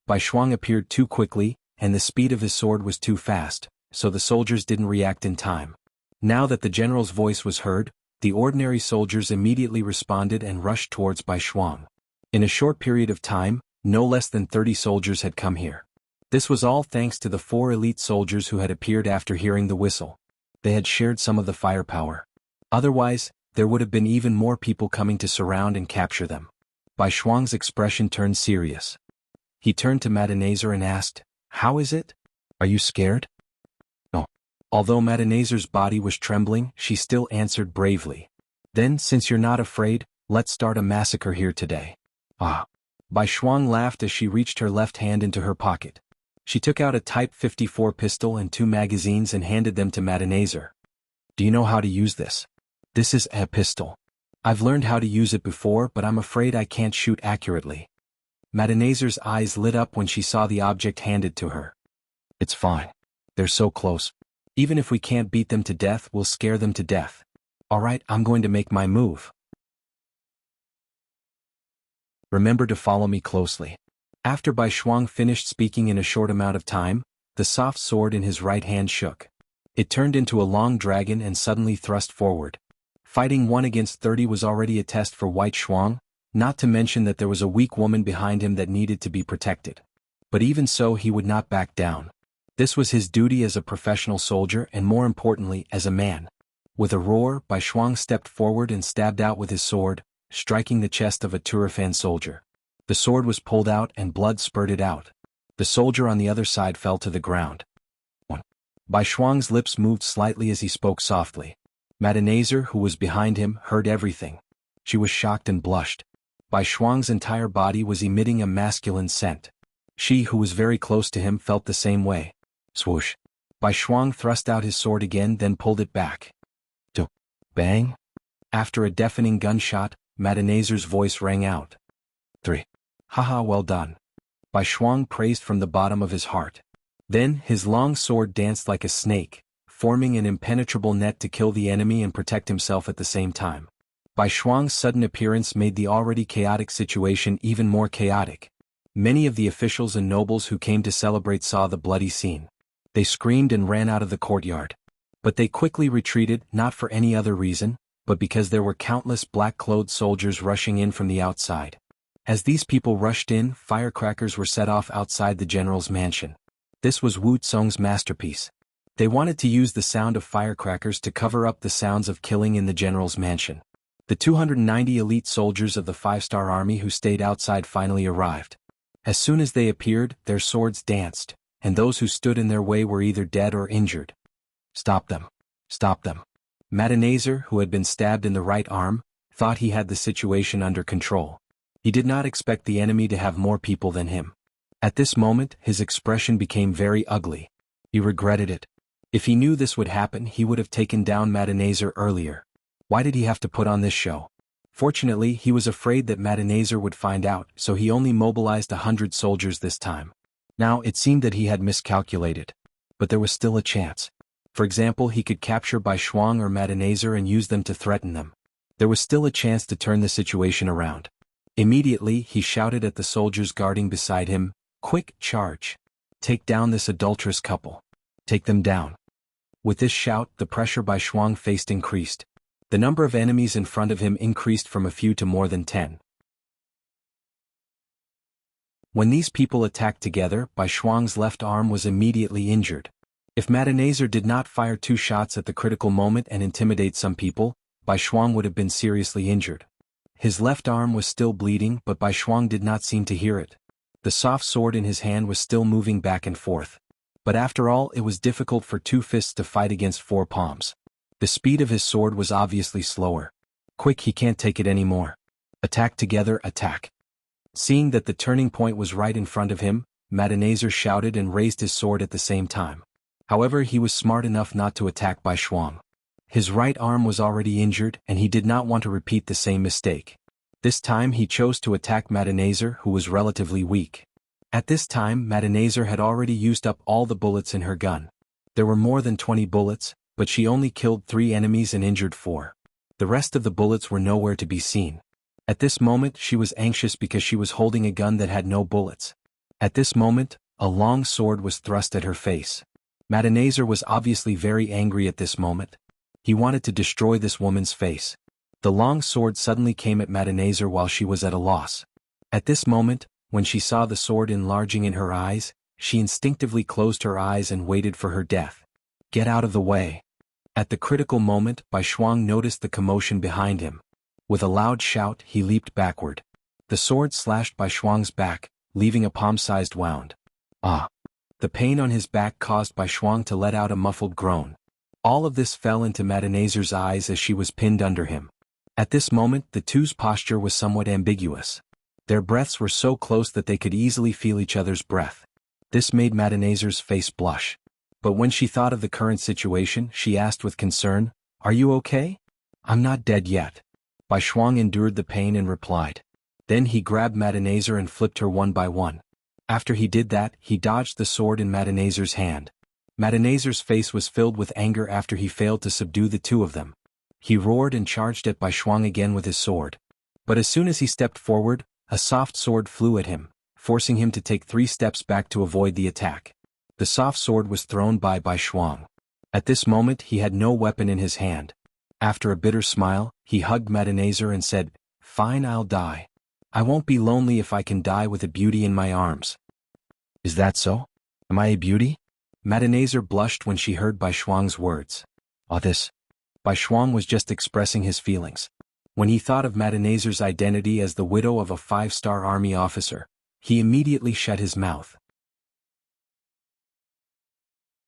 Bai Shuang appeared too quickly, and the speed of his sword was too fast, so the soldiers didn't react in time. Now that the general's voice was heard, the ordinary soldiers immediately responded and rushed towards Bai Shuang. In a short period of time, no less than 30 soldiers had come here. This was all thanks to the 4 elite soldiers who had appeared after hearing the whistle. They had shared some of the firepower. Otherwise, there would have been even more people coming to surround and capture them. Bai Shuang's expression turned serious. He turned to Madenazer and asked, "How is it? Are you scared?" "No." Although Madenazer's body was trembling, she still answered bravely. "Then, since you're not afraid, let's start a massacre here today." "Ah." Bai Shuang laughed as she reached her left hand into her pocket. She took out a Type 54 pistol and 2 magazines and handed them to Madenazer. "Do you know how to use this?" "This is a pistol. I've learned how to use it before, but I'm afraid I can't shoot accurately." Madenazer's eyes lit up when she saw the object handed to her. "It's fine. They're so close. Even if we can't beat them to death, we'll scare them to death. All right, I'm going to make my move. Remember to follow me closely." After Bai Shuang finished speaking in a short amount of time, the soft sword in his right hand shook. It turned into a long dragon and suddenly thrust forward. Fighting 1 against 30 was already a test for White Shuang, not to mention that there was a weak woman behind him that needed to be protected. But even so, he would not back down. This was his duty as a professional soldier and, more importantly, as a man. With a roar, Bai Shuang stepped forward and stabbed out with his sword, striking the chest of a Turfan soldier. The sword was pulled out and blood spurted out. The soldier on the other side fell to the ground. Bai Shuang's lips moved slightly as he spoke softly. Madenazer, who was behind him, heard everything. She was shocked and blushed. Bai Shuang's entire body was emitting a masculine scent. She, who was very close to him, felt the same way. Swoosh. Bai Shuang thrust out his sword again, then pulled it back. Bang! After a deafening gunshot, Madenazer's voice rang out. 3. Haha, well done. Bai Shuang praised from the bottom of his heart. Then, his long sword danced like a snake, forming an impenetrable net to kill the enemy and protect himself at the same time. Bai Shuang's sudden appearance made the already chaotic situation even more chaotic. Many of the officials and nobles who came to celebrate saw the bloody scene. They screamed and ran out of the courtyard. But they quickly retreated, not for any other reason, but because there were countless black-clothed soldiers rushing in from the outside. As these people rushed in, firecrackers were set off outside the general's mansion. This was Wu Tsong's masterpiece. They wanted to use the sound of firecrackers to cover up the sounds of killing in the general's mansion. The 290 elite soldiers of the 5-star army who stayed outside finally arrived. As soon as they appeared, their swords danced, and those who stood in their way were either dead or injured. "Stop them! Stop them!" Madenazer, who had been stabbed in the right arm, thought he had the situation under control. He did not expect the enemy to have more people than him. At this moment, his expression became very ugly. He regretted it. If he knew this would happen, he would have taken down Madenazer earlier. Why did he have to put on this show? Fortunately, he was afraid that Madenazer would find out, so he only mobilized 100 soldiers this time. Now, it seemed that he had miscalculated. But there was still a chance. For example, he could capture Bai Shuang or Madenazer and use them to threaten them. There was still a chance to turn the situation around. Immediately, he shouted at the soldiers guarding beside him, "Quick, charge! Take down this adulterous couple. Take them down." With this shout, the pressure Bai Shuang faced increased. The number of enemies in front of him increased from a few to more than 10. When these people attacked together, Bai Shuang's left arm was immediately injured. If Madenazer did not fire 2 shots at the critical moment and intimidate some people, Bai Shuang would have been seriously injured. His left arm was still bleeding, but Bai Shuang did not seem to hear it. The soft sword in his hand was still moving back and forth. But after all, it was difficult for two fists to fight against four palms. The speed of his sword was obviously slower. Quick, he can't take it anymore. Attack together, attack. Seeing that the turning point was right in front of him, Madenazer shouted and raised his sword at the same time. However, he was smart enough not to attack Bai Shuang. His right arm was already injured and he did not want to repeat the same mistake. This time he chose to attack Madenazer, who was relatively weak. At this time, Madenazer had already used up all the bullets in her gun. There were more than 20 bullets, but she only killed 3 enemies and injured 4. The rest of the bullets were nowhere to be seen. At this moment she was anxious because she was holding a gun that had no bullets. At this moment, a long sword was thrust at her face. Madenazer was obviously very angry at this moment. He wanted to destroy this woman's face. The long sword suddenly came at Madenazer while she was at a loss. At this moment, when she saw the sword enlarging in her eyes, she instinctively closed her eyes and waited for her death. Get out of the way. At the critical moment, Bai Shuang noticed the commotion behind him. With a loud shout, he leaped backward. The sword slashed Bai Shuang's back, leaving a palm-sized wound. Ah! The pain on his back caused Bai Shuang to let out a muffled groan. All of this fell into Madenazer's eyes as she was pinned under him. At this moment, the two's posture was somewhat ambiguous. Their breaths were so close that they could easily feel each other's breath. This made Madenazer's face blush. But when she thought of the current situation, she asked with concern, "Are you okay?" "I'm not dead yet." Bai Shuang endured the pain and replied. Then he grabbed Madenazer and flipped her one by one. After he did that, he dodged the sword in Madenazer's hand. Madenazer's face was filled with anger after he failed to subdue the two of them. He roared and charged at Bai Shuang again with his sword. But as soon as he stepped forward, a soft sword flew at him, forcing him to take 3 steps back to avoid the attack. The soft sword was thrown by Bai Shuang. At this moment he had no weapon in his hand. After a bitter smile, he hugged Madenazer and said, "Fine, I'll die. I won't be lonely if I can die with a beauty in my arms." "Is that so? Am I a beauty?" Madenazer blushed when she heard Bai Shuang's words. This. Bai Shuang was just expressing his feelings. When he thought of Madenazer's identity as the widow of a 5-star army officer, he immediately shut his mouth.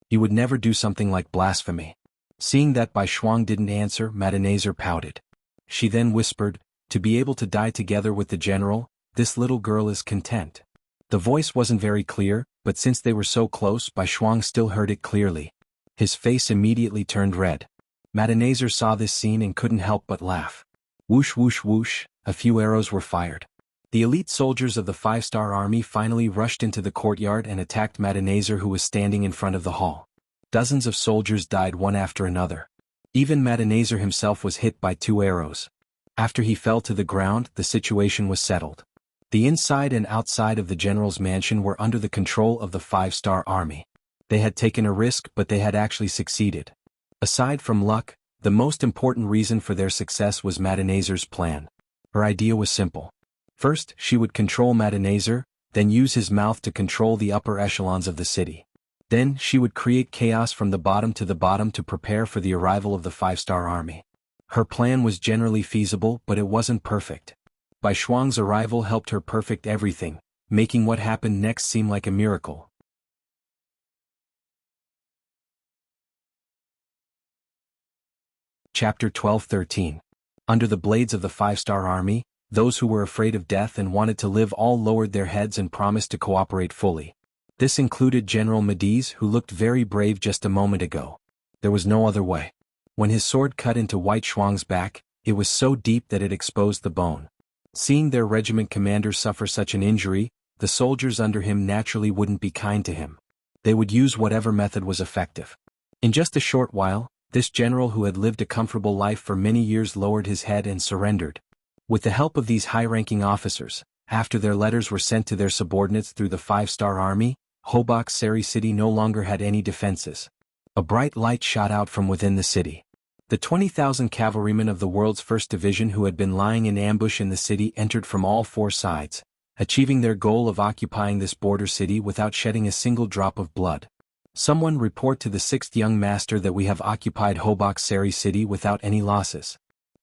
He would never do something like blasphemy. Seeing that Bai Shuang didn't answer, Madenazer pouted. She then whispered, "To be able to die together with the general, this little girl is content." The voice wasn't very clear, but since they were so close, Bai Shuang still heard it clearly. His face immediately turned red. Madenazer saw this scene and couldn't help but laugh. Whoosh whoosh whoosh, a few arrows were fired. The elite soldiers of the 5-star army finally rushed into the courtyard and attacked Madenazer, who was standing in front of the hall. Dozens of soldiers died one after another. Even Madenazer himself was hit by 2 arrows. After he fell to the ground, the situation was settled. The inside and outside of the general's mansion were under the control of the 5-star army. They had taken a risk, but they had actually succeeded. Aside from luck, the most important reason for their success was Madenazer's plan. Her idea was simple. First, she would control Madenazer, then use his mouth to control the upper echelons of the city. Then, she would create chaos from the bottom to prepare for the arrival of the 5-star army. Her plan was generally feasible, but it wasn't perfect. Bai Shuang's arrival helped her perfect everything, making what happened next seem like a miracle. Chapter 12-13. Under the blades of the 5-star army, those who were afraid of death and wanted to live all lowered their heads and promised to cooperate fully. This included General Mediz, who looked very brave just a moment ago. There was no other way. When his sword cut into White Shuang's back, it was so deep that it exposed the bone. Seeing their regiment commander suffer such an injury, the soldiers under him naturally wouldn't be kind to him. They would use whatever method was effective. In just a short while, this general who had lived a comfortable life for many years lowered his head and surrendered. With the help of these high-ranking officers, after their letters were sent to their subordinates through the 5-star army, Hobak Seri city no longer had any defenses. A bright light shot out from within the city. The 20,000 cavalrymen of the world's 1st Division who had been lying in ambush in the city entered from all 4 sides, achieving their goal of occupying this border city without shedding a single drop of blood. Someone report to the 6th young master that we have occupied Hobak Seri city without any losses.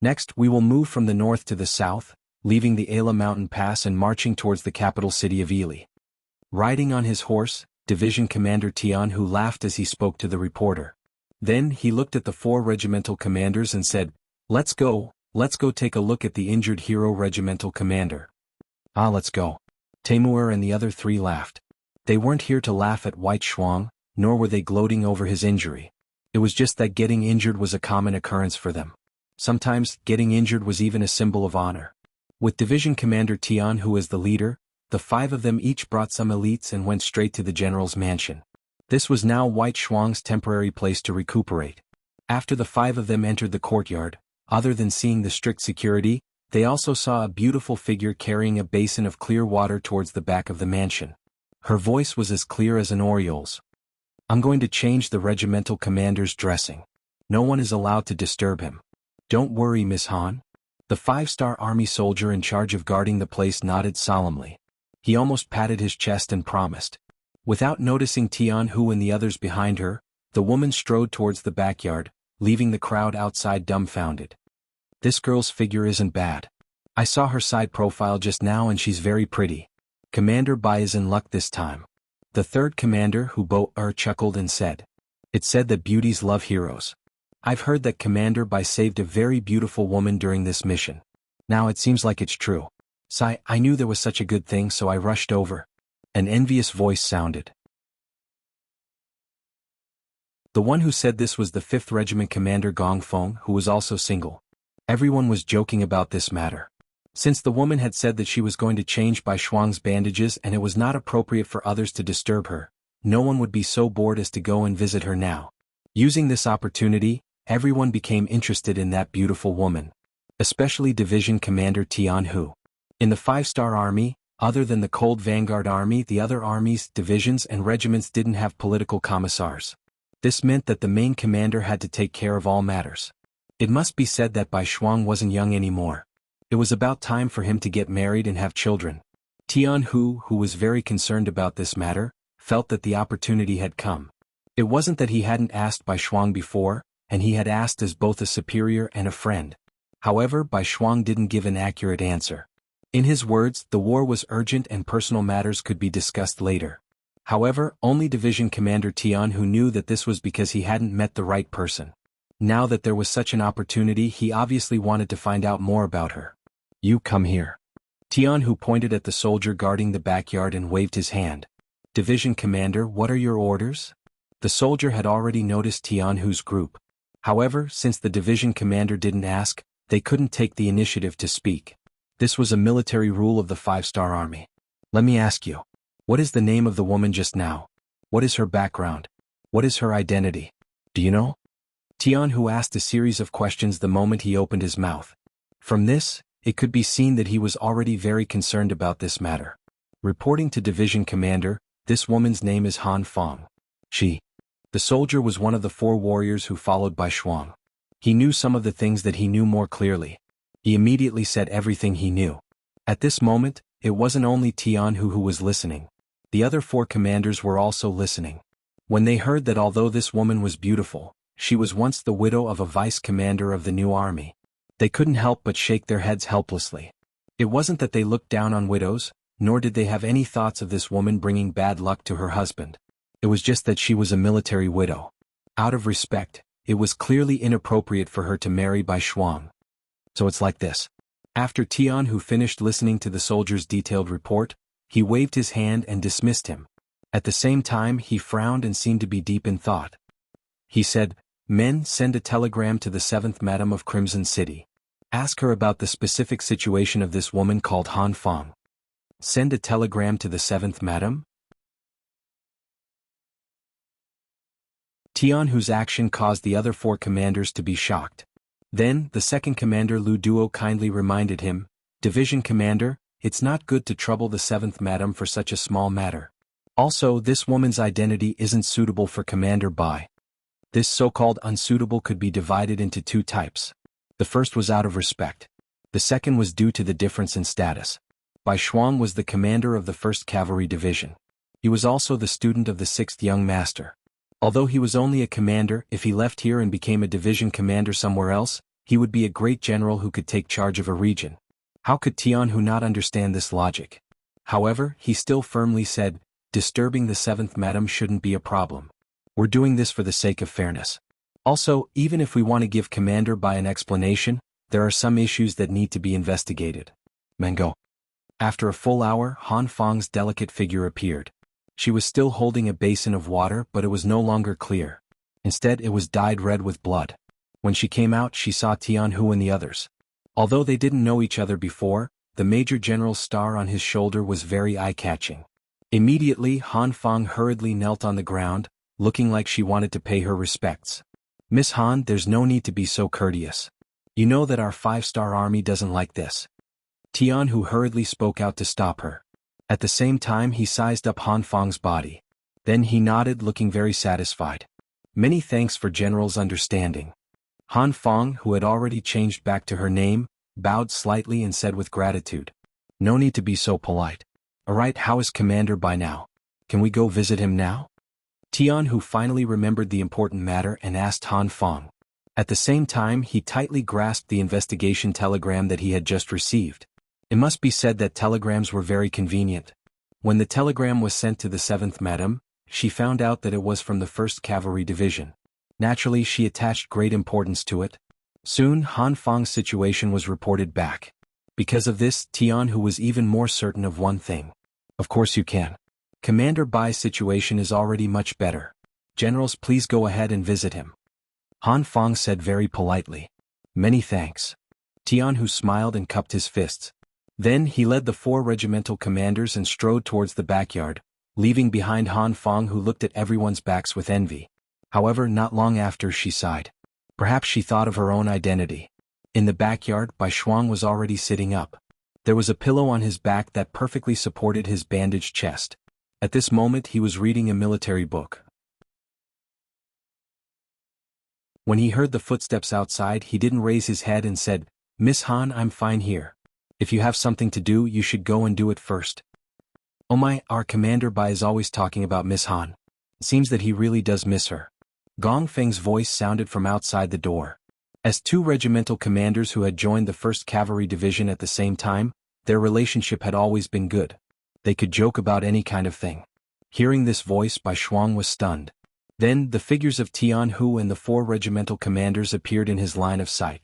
Next, we will move from the north to the south, leaving the Ala mountain pass and marching towards the capital city of Ely. Riding on his horse, Division Commander Jianghu laughed as he spoke to the reporter. Then he looked at the 4 regimental commanders and said, let's go take a look at the injured hero regimental commander. Ah, let's go. Temur and the other 3 laughed. They weren't here to laugh at White Shuang, nor were they gloating over his injury. It was just that getting injured was a common occurrence for them. Sometimes, getting injured was even a symbol of honor. With Division Commander Tianhu as the leader, the 5 of them each brought some elites and went straight to the general's mansion. This was now White Shuang's temporary place to recuperate. After the 5 of them entered the courtyard, other than seeing the strict security, they also saw a beautiful figure carrying a basin of clear water towards the back of the mansion. Her voice was as clear as an oriole's. I'm going to change the regimental commander's dressing. No one is allowed to disturb him. Don't worry, Miss Han. The 5-star army soldier in charge of guarding the place nodded solemnly. He almost patted his chest and promised. Without noticing Tianhu and the others behind her, the woman strode towards the backyard, leaving the crowd outside dumbfounded. This girl's figure isn't bad. I saw her side profile just now and she's very pretty. Commander Bai is in luck this time. The 3rd commander, Hu Bo-er, chuckled and said. It said that beauties love heroes. I've heard that Commander Bai saved a very beautiful woman during this mission. Now it seems like it's true. Sai, I knew there was such a good thing so I rushed over. An envious voice sounded. The one who said this was the 5th Regiment Commander Gong Feng, who was also single. Everyone was joking about this matter. Since the woman had said that she was going to change Bai Shuang's bandages and it was not appropriate for others to disturb her, no one would be so bored as to go and visit her now. Using this opportunity, everyone became interested in that beautiful woman. Especially Division Commander Tianhu. In the 5-star army, other than the Cold Vanguard Army, the other armies, divisions and regiments didn't have political commissars. This meant that the main commander had to take care of all matters. It must be said that Bai Shuang wasn't young anymore. It was about time for him to get married and have children. Tianhu, who was very concerned about this matter, felt that the opportunity had come. It wasn't that he hadn't asked Bai Shuang before, and he had asked as both a superior and a friend. However, Bai Shuang didn't give an accurate answer. In his words, the war was urgent and personal matters could be discussed later. However, only Division Commander Tianhu knew that this was because he hadn't met the right person. Now that there was such an opportunity, he obviously wanted to find out more about her. You come here. Tianhu pointed at the soldier guarding the backyard and waved his hand. Division Commander, what are your orders? The soldier had already noticed Tianhu's group. However, since the division commander didn't ask, they couldn't take the initiative to speak. This was a military rule of the 5-star army. Let me ask you. What is the name of the woman just now? What is her background? What is her identity? Do you know? Tianhu asked a series of questions the moment he opened his mouth. From this, it could be seen that he was already very concerned about this matter. Reporting to division commander, this woman's name is Han Feng. The soldier was one of the 4 warriors who followed Bai Shuang. He knew some of the things that he knew more clearly. He immediately said everything he knew. At this moment, it wasn't only Tianhu who was listening. The other 4 commanders were also listening. When they heard that although this woman was beautiful, she was once the widow of a vice-commander of the new army, they couldn't help but shake their heads helplessly. It wasn't that they looked down on widows, nor did they have any thoughts of this woman bringing bad luck to her husband. It was just that she was a military widow. Out of respect, it was clearly inappropriate for her to marry Bai Shuang. So it's like this. After Tianhu finished listening to the soldier's detailed report, he waved his hand and dismissed him. At the same time, he frowned and seemed to be deep in thought. He said, "Men, send a telegram to the 7th Madam of Crimson City. Ask her about the specific situation of this woman called Han Feng." Send a telegram to the 7th Madam? Tianhu's action caused the other 4 commanders to be shocked. Then, the 2nd commander Lu Duo kindly reminded him, "Division commander, it's not good to trouble the 7th Madam for such a small matter. Also, this woman's identity isn't suitable for Commander Bai." This so-called unsuitable could be divided into 2 types. The first was out of respect. The second was due to the difference in status. Bai Shuang was the commander of the 1st Cavalry Division. He was also the student of the 6th Young Master. Although he was only a commander, if he left here and became a division commander somewhere else, He would be a great general who could take charge of a region. How could Jianghu not understand this logic? However, he still firmly said, disturbing the 7th madam shouldn't be a problem. We're doing this for the sake of fairness. Also, even if we want to give Commander Bai an explanation, there are some issues that need to be investigated. Mango. After a full hour, Han Fang's delicate figure appeared. She was still holding a basin of water, but it was no longer clear. Instead, it was dyed red with blood. When she came out, she saw Tianhu and the others. Although they didn't know each other before, the Major General's star on his shoulder was very eye-catching. Immediately, Han Fang hurriedly knelt on the ground, looking like she wanted to pay her respects. Miss Han, there's no need to be so courteous. You know that our 5-star army doesn't like this. Tianhu hurriedly spoke out to stop her. At the same time he sized up Han Fang's body. Then he nodded, looking very satisfied. Many thanks for General's understanding. Han Fang, who had already changed back to her name, bowed slightly and said with gratitude. No need to be so polite. Alright, how is Commander Bai now? Can we go visit him now? Tianhu finally remembered the important matter and asked Han Fang. At the same time he tightly grasped the investigation telegram that he had just received. It must be said that telegrams were very convenient. When the telegram was sent to the 7th madam, she found out that it was from the 1st Cavalry Division. Naturally, she attached great importance to it. Soon, Han Fang's situation was reported back. Because of this, Tianhu was even more certain of one thing. Of course you can. Commander Bai's situation is already much better. Generals, please go ahead and visit him. Han Fang said very politely. Many thanks. Tianhu smiled and cupped his fists. Then he led the 4 regimental commanders and strode towards the backyard, leaving behind Han Fang, who looked at everyone's backs with envy. However, not long after, she sighed. Perhaps she thought of her own identity. In the backyard, Bai Shuang was already sitting up. There was a pillow on his back that perfectly supported his bandaged chest. At this moment he was reading a military book. When he heard the footsteps outside, he didn't raise his head and said, Miss Han, I'm fine here. If you have something to do, you should go and do it first. Oh my, our Commander Bai is always talking about Miss Han. It seems that he really does miss her. Gong Feng's voice sounded from outside the door. As 2 regimental commanders who had joined the 1st Cavalry Division at the same time, their relationship had always been good. They could joke about any kind of thing. Hearing this voice, Bai Shuang was stunned. Then, the figures of Tianhu and the 4 regimental commanders appeared in his line of sight.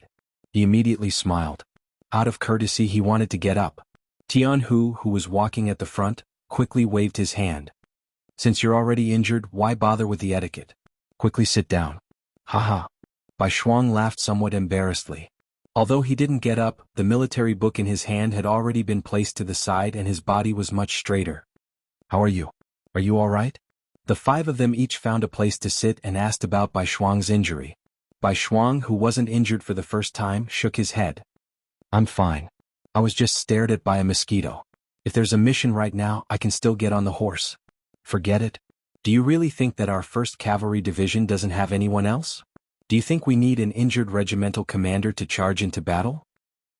He immediately smiled. Out of courtesy he wanted to get up. Tianhu, who was walking at the front, quickly waved his hand. Since you're already injured, why bother with the etiquette? Quickly sit down. Haha. Bai Shuang laughed somewhat embarrassedly. Although he didn't get up, the military book in his hand had already been placed to the side and his body was much straighter. How are you? Are you all right? The 5 of them each found a place to sit and asked about Bai Shuang's injury. Bai Shuang, who wasn't injured for the first time, shook his head. I'm fine. I was just stared at by a mosquito. If there's a mission right now, I can still get on the horse. Forget it. Do you really think that our 1st Cavalry Division doesn't have anyone else? Do you think we need an injured regimental commander to charge into battle?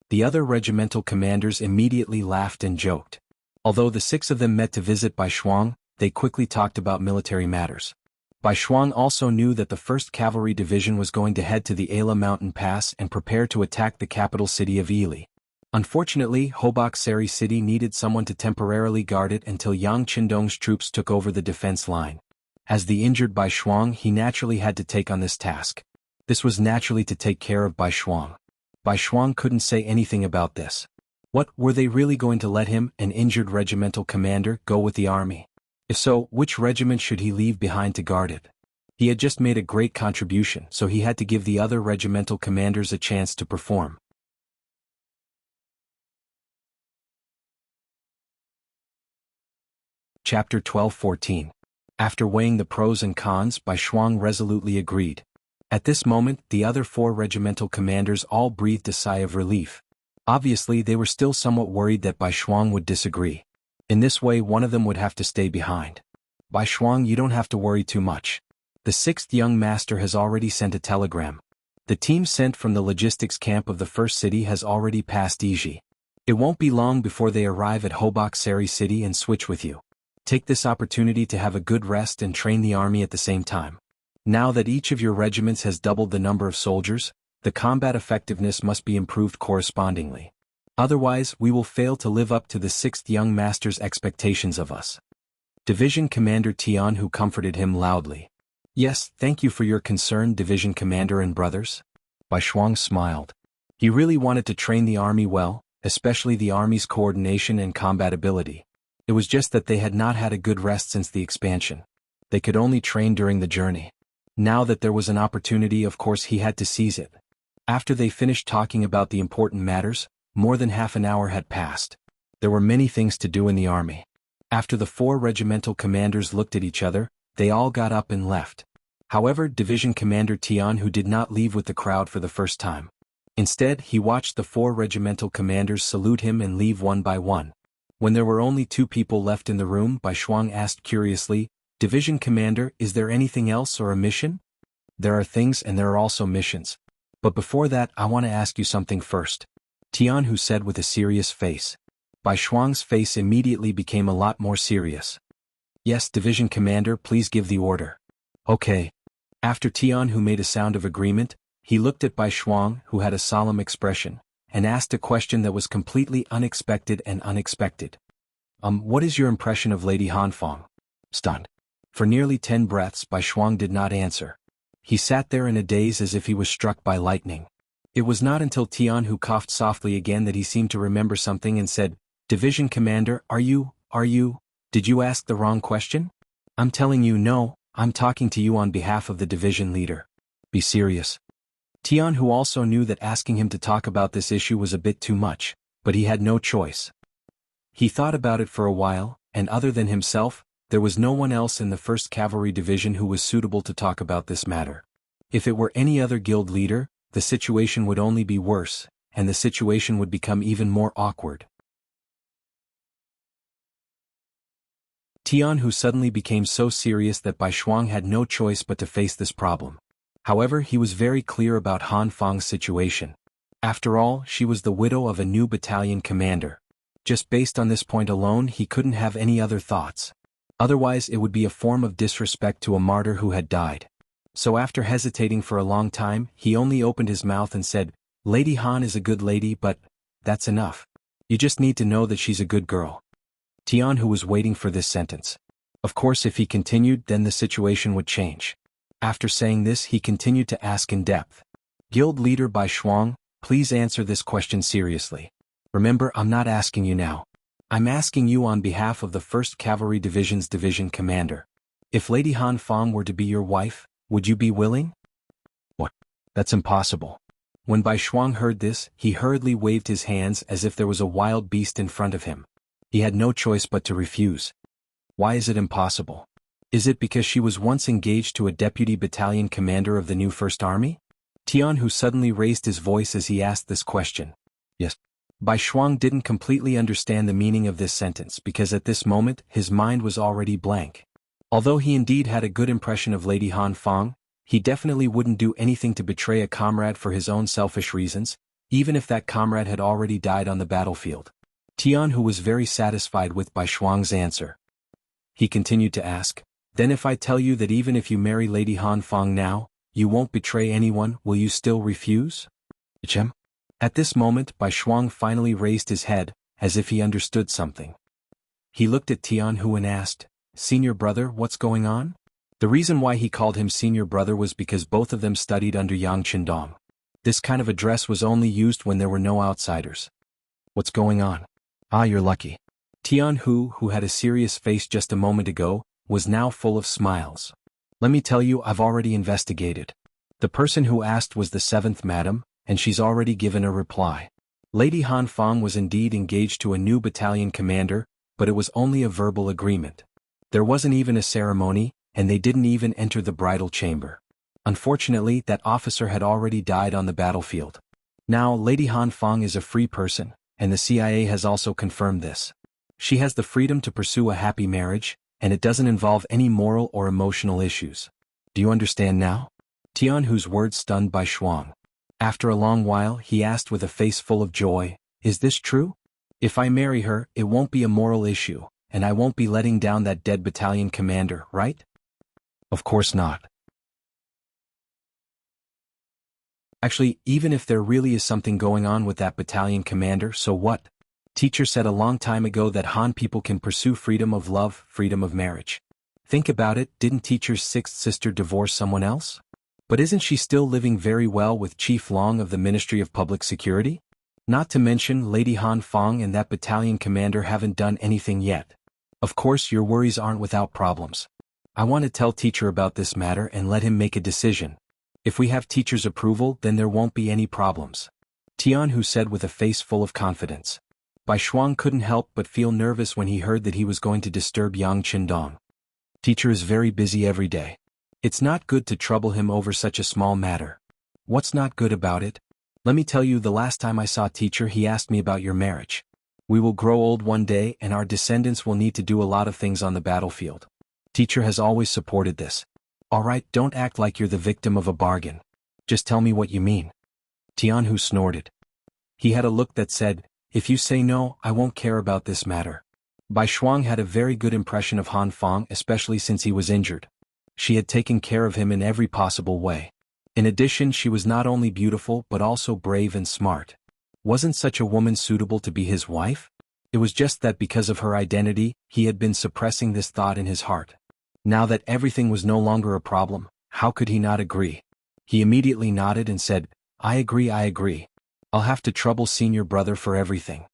The other regimental commanders immediately laughed and joked. Although the 6 of them met to visit Bai Shuang, they quickly talked about military matters. Bai Shuang also knew that the 1st Cavalry Division was going to head to the Ala mountain pass and prepare to attack the capital city of Yili. Unfortunately, Hobak Seri City needed someone to temporarily guard it until Yang Qindong's troops took over the defense line. As the injured Bai Shuang, he naturally had to take on this task. This was naturally to take care of Bai Shuang. Bai Shuang couldn't say anything about this. What, were they really going to let him, an injured regimental commander, go with the army? If so, which regiment should he leave behind to guard it? He had just made a great contribution, so he had to give the other regimental commanders a chance to perform. Chapter 12-14. After weighing the pros and cons, Bai Shuang resolutely agreed. At this moment, the other 4 regimental commanders all breathed a sigh of relief. Obviously, they were still somewhat worried that Bai Shuang would disagree. In this way, one of them would have to stay behind. Bai Shuang, you don't have to worry too much. The 6th young master has already sent a telegram. The team sent from the logistics camp of the 1st city has already passed Iji. It won't be long before they arrive at Hobak Seri City and switch with you. Take this opportunity to have a good rest and train the army at the same time. Now that each of your regiments has doubled the number of soldiers, The combat effectiveness must be improved correspondingly. Otherwise, we will fail to live up to the 6th young master's expectations of us. Division Commander Tianhu comforted him loudly. Yes, thank you for your concern, Division Commander and brothers. Bai Shuang smiled. He really wanted to train the army well, especially the army's coordination and combat ability. It was just that they had not had a good rest since the expansion. They could only train during the journey. Now that there was an opportunity, of course he had to seize it. After they finished talking about the important matters, more than half an hour had passed. There were many things to do in the army. After the 4 regimental commanders looked at each other, they all got up and left. However, Division Commander Tianhu did not leave with the crowd for the first time. Instead, he watched the 4 regimental commanders salute him and leave one by one. When there were only 2 people left in the room, Bai Shuang asked curiously, Division Commander, is there anything else or a mission? There are things and there are also missions. But before that, I want to ask you something first. Tianhu said with a serious face. Bai Shuang's face immediately became a lot more serious. Yes, Division Commander, please give the order. Okay. After Tianhu made a sound of agreement, he looked at Bai Shuang, who had a solemn expression, and asked a question that was completely unexpected and unexpected. What is your impression of Lady Hanfang? Stunned. For nearly 10 breaths, Bai Shuang did not answer. He sat there in a daze as if he was struck by lightning. It was not until Tianhu coughed softly again that he seemed to remember something and said, Division Commander, did you ask the wrong question? I'm telling you no, I'm talking to you on behalf of the division leader. Be serious. Tianhu also knew that asking him to talk about this issue was a bit too much, but he had no choice. He thought about it for a while, and other than himself, there was no one else in the 1st Cavalry Division who was suitable to talk about this matter. If it were any other guild leader, the situation would only be worse, and the situation would become even more awkward. Tianhu suddenly became so serious that Bai Shuang had no choice but to face this problem. However, he was very clear about Han Fang's situation. After all, she was the widow of a new battalion commander. Just based on this point alone, he couldn't have any other thoughts. Otherwise, it would be a form of disrespect to a martyr who had died. So after hesitating for a long time, he only opened his mouth and said, Lady Han is a good lady, but that's enough. You just need to know that she's a good girl. Tianhu was waiting for this sentence. Of course, if he continued, then the situation would change. After saying this, he continued to ask in depth. Guild leader Bai Shuang, please answer this question seriously. Remember, I'm not asking you now. I'm asking you on behalf of the 1st Cavalry Division's division commander. If Lady Han Fang were to be your wife, would you be willing? What? That's impossible. When Bai Shuang heard this, he hurriedly waved his hands as if there was a wild beast in front of him. He had no choice but to refuse. Why is it impossible? Is it because she was once engaged to a deputy battalion commander of the new 1st Army? Tianhu suddenly raised his voice as he asked this question. Yes. Bai Shuang didn't completely understand the meaning of this sentence because at this moment his mind was already blank. Although he indeed had a good impression of Lady Han Fang, he definitely wouldn't do anything to betray a comrade for his own selfish reasons, even if that comrade had already died on the battlefield. Tianhu was very satisfied with Bai Shuang's answer. He continued to ask, Then if I tell you that even if you marry Lady Han Fang now, you won't betray anyone, will you still refuse? Chem? At this moment, Bai Shuang finally raised his head, as if he understood something. He looked at Tianhu and asked, Senior brother, what's going on? The reason why he called him senior brother was because both of them studied under Yang Qindong. This kind of address was only used when there were no outsiders. What's going on? Ah, you're lucky. Tianhu, who had a serious face just a moment ago, was now full of smiles. Let me tell you, I've already investigated. The person who asked was the 7th madam, and she's already given a reply. Lady Han Fang was indeed engaged to a new battalion commander, but it was only a verbal agreement. There wasn't even a ceremony, and they didn't even enter the bridal chamber. Unfortunately, that officer had already died on the battlefield. Now, Lady Han Fang is a free person, and the CIA has also confirmed this. She has the freedom to pursue a happy marriage, and it doesn't involve any moral or emotional issues. Do you understand now? Tianhu's words stunned Bai Shuang. After a long while, he asked with a face full of joy, Is this true? If I marry her, it won't be a moral issue, and I won't be letting down that dead battalion commander, right? Of course not. Actually, even if there really is something going on with that battalion commander, so what? Teacher said a long time ago that Han people can pursue freedom of love, freedom of marriage. Think about it, didn't teacher's sixth sister divorce someone else? But isn't she still living very well with Chief Long of the Ministry of Public Security? Not to mention Lady Han Fong and that battalion commander haven't done anything yet. Of course your worries aren't without problems. I want to tell teacher about this matter and let him make a decision. If we have teacher's approval, then there won't be any problems. Tianhu said with a face full of confidence. Bai Shuang couldn't help but feel nervous when he heard that he was going to disturb Yang Qindong. Teacher is very busy every day. It's not good to trouble him over such a small matter. What's not good about it? Let me tell you, the last time I saw teacher he asked me about your marriage. We will grow old one day and our descendants will need to do a lot of things on the battlefield. Teacher has always supported this. Alright, don't act like you're the victim of a bargain. Just tell me what you mean. Tianhu snorted. He had a look that said, if you say no, I won't care about this matter. Bai Shuang had a very good impression of Han Fong, especially since he was injured. She had taken care of him in every possible way. In addition, she was not only beautiful but also brave and smart. Wasn't such a woman suitable to be his wife? It was just that because of her identity, he had been suppressing this thought in his heart. Now that everything was no longer a problem, how could he not agree? He immediately nodded and said, I agree. I'll have to trouble senior brother for everything.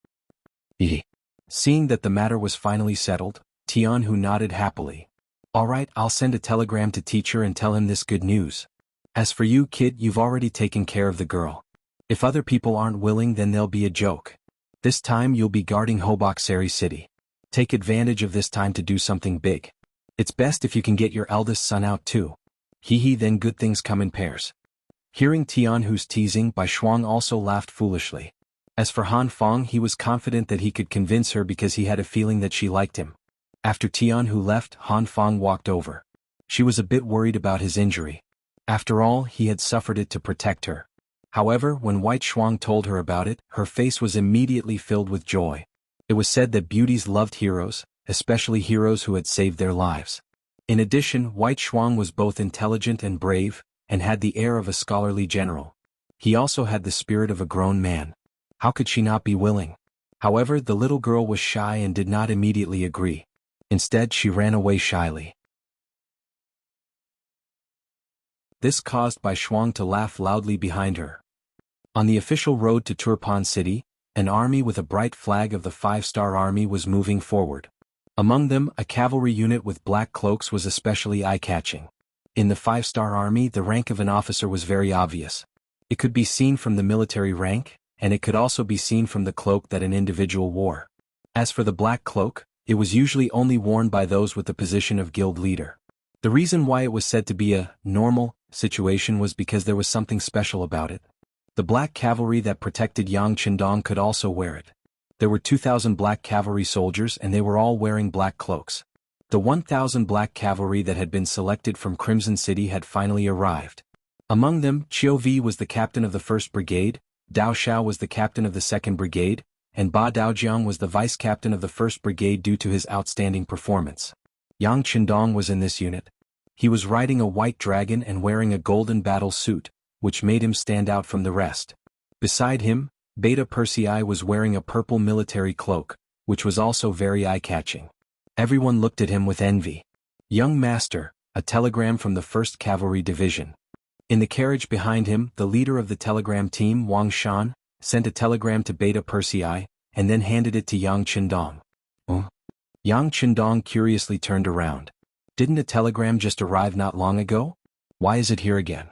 Seeing that the matter was finally settled, Tianhu nodded happily. Alright, I'll send a telegram to teacher and tell him this good news. As for you, kid, you've already taken care of the girl. If other people aren't willing, then there'll be a joke. This time you'll be guarding Hoboksari City. Take advantage of this time to do something big. It's best if you can get your eldest son out too. Then good things come in pairs. Hearing Tianhu's teasing, Bai Shuang also laughed foolishly. As for Han Fong, he was confident that he could convince her because he had a feeling that she liked him. After Tianhu left, Han Fong walked over. She was a bit worried about his injury. After all, he had suffered it to protect her. However, when White Shuang told her about it, her face was immediately filled with joy. It was said that beauties loved heroes, especially heroes who had saved their lives. In addition, White Shuang was both intelligent and brave, and had the air of a scholarly general. He also had the spirit of a grown man. How could she not be willing? However, the little girl was shy and did not immediately agree. Instead, she ran away shyly. This caused Bai Shuang to laugh loudly behind her. On the official road to Turpan City, an army with a bright flag of the 5-star army was moving forward. Among them, a cavalry unit with black cloaks was especially eye-catching. In the 5-star army, the rank of an officer was very obvious. It could be seen from the military rank, and it could also be seen from the cloak that an individual wore. As for the black cloak, it was usually only worn by those with the position of guild leader. The reason why it was said to be a normal situation was because there was something special about it. The black cavalry that protected Yang Qindong could also wear it. There were 2,000 black cavalry soldiers and they were all wearing black cloaks. The 1,000 black cavalry that had been selected from Crimson City had finally arrived. Among them, Qiu Vi was the captain of the 1st Brigade, Dao Xiao was the captain of the 2nd Brigade, and Ba Daojiang was the vice-captain of the 1st Brigade due to his outstanding performance. Yang Qindong was in this unit. He was riding a white dragon and wearing a golden battle suit, which made him stand out from the rest. Beside him, Beta Persei was wearing a purple military cloak, which was also very eye-catching. Everyone looked at him with envy. Young Master, a telegram from the 1st Cavalry Division. In the carriage behind him, the leader of the telegram team, Wang Shan, sent a telegram to Beta Persei, and then handed it to Yang Qindong. Yang Qindong curiously turned around. Didn't a telegram just arrive not long ago? Why is it here again?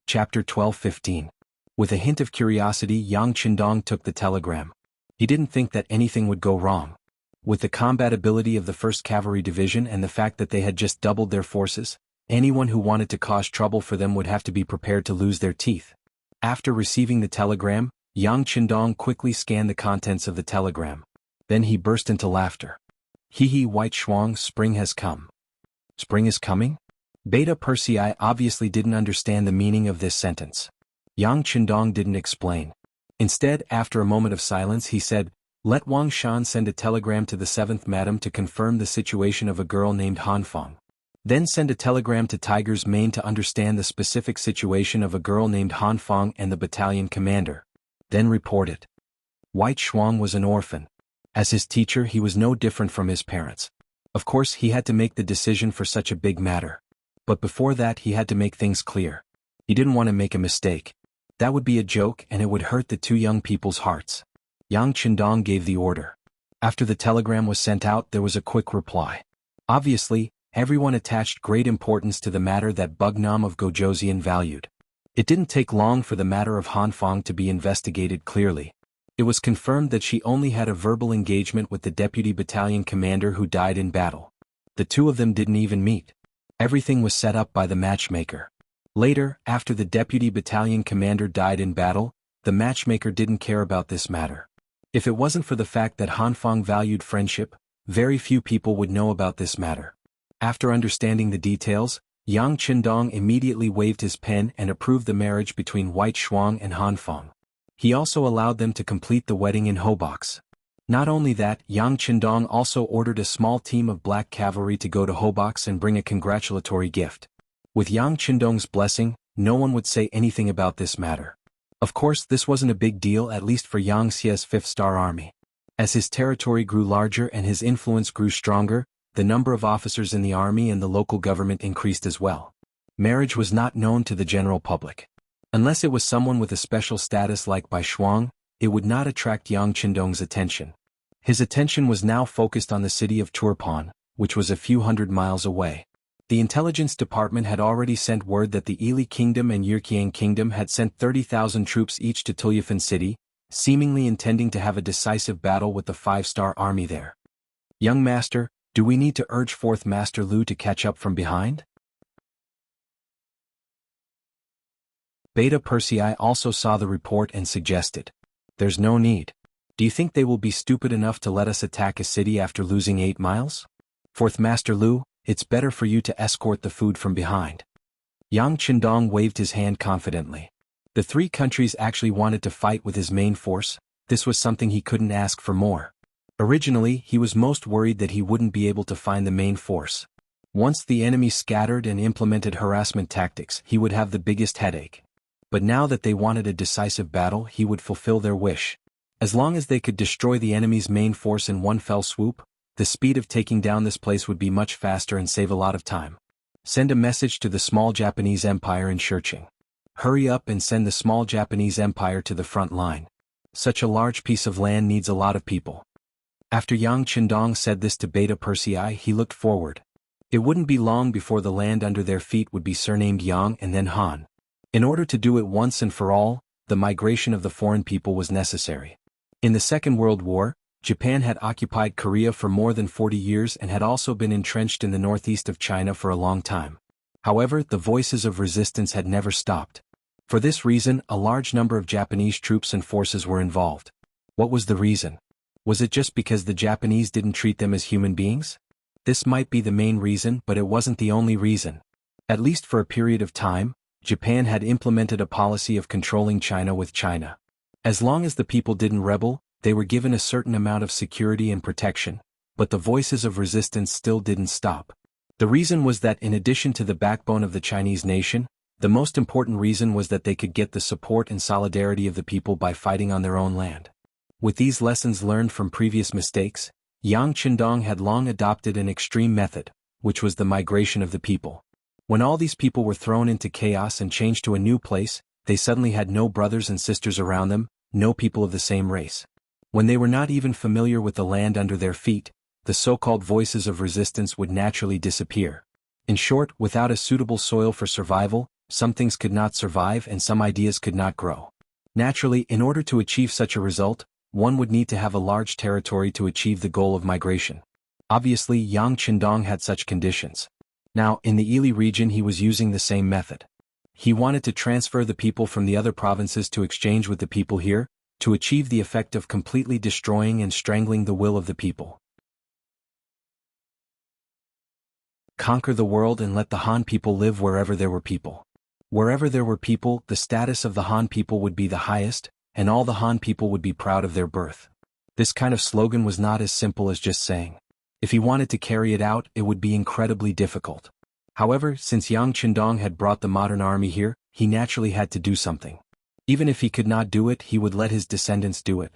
Chapter 12-15. With a hint of curiosity, Yang Qindong took the telegram. He didn't think that anything would go wrong. With the combat ability of the 1st Cavalry Division and the fact that they had just doubled their forces, anyone who wanted to cause trouble for them would have to be prepared to lose their teeth. After receiving the telegram, Yang Qindong quickly scanned the contents of the telegram. Then he burst into laughter. White Shuang, spring has come. Spring is coming? Beta Persei obviously didn't understand the meaning of this sentence. Yang Qindong didn't explain. Instead, after a moment of silence, he said, Let Wang Shan send a telegram to the 7th Madam to confirm the situation of a girl named Han Feng. Then send a telegram to Tiger's Mane to understand the specific situation of a girl named Han Feng and the battalion commander. Then report it. White Shuang was an orphan. As his teacher, he was no different from his parents. Of course, he had to make the decision for such a big matter. But before that, he had to make things clear. He didn't want to make a mistake. That would be a joke and it would hurt the two young people's hearts. Yang Qindong gave the order. After the telegram was sent out, there was a quick reply. Obviously, everyone attached great importance to the matter that Bugnam of Gojoseon valued. It didn't take long for the matter of Han Feng to be investigated clearly. It was confirmed that she only had a verbal engagement with the deputy battalion commander who died in battle. The two of them didn't even meet. Everything was set up by the matchmaker. Later, after the deputy battalion commander died in battle, the matchmaker didn't care about this matter. If it wasn't for the fact that Han Feng valued friendship, very few people would know about this matter. After understanding the details, Yang Qindong immediately waved his pen and approved the marriage between White Shuang and Han Feng. He also allowed them to complete the wedding in Hobox. Not only that, Yang Qindong also ordered a small team of black cavalry to go to Hobox and bring a congratulatory gift. With Yang Qindong's blessing, no one would say anything about this matter. Of course, this wasn't a big deal, at least for Yang Xie's 5th Star Army. As his territory grew larger and his influence grew stronger, the number of officers in the army and the local government increased as well. Marriage was not known to the general public. Unless it was someone with a special status like Bai Shuang, it would not attract Yang Qindong's attention. His attention was now focused on the city of Turpan, which was a few hundred miles away. The intelligence department had already sent word that the Ili Kingdom and Yurqiang Kingdom had sent 30,000 troops each to Tulyafan City, seemingly intending to have a decisive battle with the 5-star army there. Young Master, do we need to urge 4th Master Lu to catch up from behind? Beta Persei also saw the report and suggested. There's no need. Do you think they will be stupid enough to let us attack a city after losing 8 miles? 4th Master Lu, it's better for you to escort the food from behind. Yang Qindong waved his hand confidently. The 3 countries actually wanted to fight with his main force. This was something he couldn't ask for more. Originally, he was most worried that he wouldn't be able to find the main force. Once the enemy scattered and implemented harassment tactics, he would have the biggest headache. But now that they wanted a decisive battle, he would fulfill their wish. As long as they could destroy the enemy's main force in one fell swoop, the speed of taking down this place would be much faster and save a lot of time. Send a message to the small Japanese Empire in Shurqing. Hurry up and send the small Japanese Empire to the front line. Such a large piece of land needs a lot of people. After Yang Qindong said this to Beta Persei, he looked forward. It wouldn't be long before the land under their feet would be surnamed Yang and then Han. In order to do it once and for all, the migration of the foreign people was necessary. In the Second World War, Japan had occupied Korea for more than 40 years and had also been entrenched in the northeast of China for a long time. However, the voices of resistance had never stopped. For this reason, a large number of Japanese troops and forces were involved. What was the reason? Was it just because the Japanese didn't treat them as human beings? This might be the main reason, but it wasn't the only reason. At least for a period of time, Japan had implemented a policy of controlling China with China. As long as the people didn't rebel, they were given a certain amount of security and protection, but the voices of resistance still didn't stop. The reason was that in addition to the backbone of the Chinese nation, the most important reason was that they could get the support and solidarity of the people by fighting on their own land. With these lessons learned from previous mistakes, Yang Qindong had long adopted an extreme method, which was the migration of the people. When all these people were thrown into chaos and changed to a new place, they suddenly had no brothers and sisters around them, no people of the same race. When they were not even familiar with the land under their feet, the so-called voices of resistance would naturally disappear. In short, without a suitable soil for survival, some things could not survive and some ideas could not grow. Naturally, in order to achieve such a result, one would need to have a large territory to achieve the goal of migration. Obviously, Yang Qindong had such conditions. Now, in the Ili region he was using the same method. He wanted to transfer the people from the other provinces to exchange with the people here, to achieve the effect of completely destroying and strangling the will of the people. Conquer the world and let the Han people live wherever there were people. Wherever there were people, the status of the Han people would be the highest, and all the Han people would be proud of their birth. This kind of slogan was not as simple as just saying. If he wanted to carry it out, it would be incredibly difficult. However, since Yang Qindong had brought the modern army here, he naturally had to do something. Even if he could not do it, he would let his descendants do it.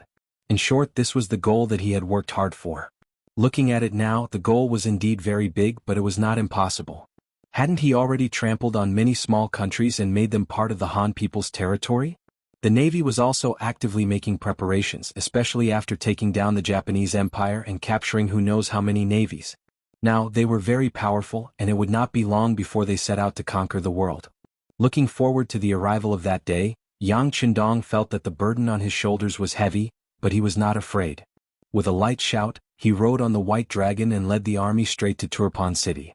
In short, this was the goal that he had worked hard for. Looking at it now, the goal was indeed very big, but it was not impossible. Hadn't he already trampled on many small countries and made them part of the Han people's territory? The navy was also actively making preparations, especially after taking down the Japanese Empire and capturing who knows how many navies. Now, they were very powerful, and it would not be long before they set out to conquer the world. Looking forward to the arrival of that day, Yang Qindong felt that the burden on his shoulders was heavy, but he was not afraid. With a light shout, he rode on the white dragon and led the army straight to Turpan City.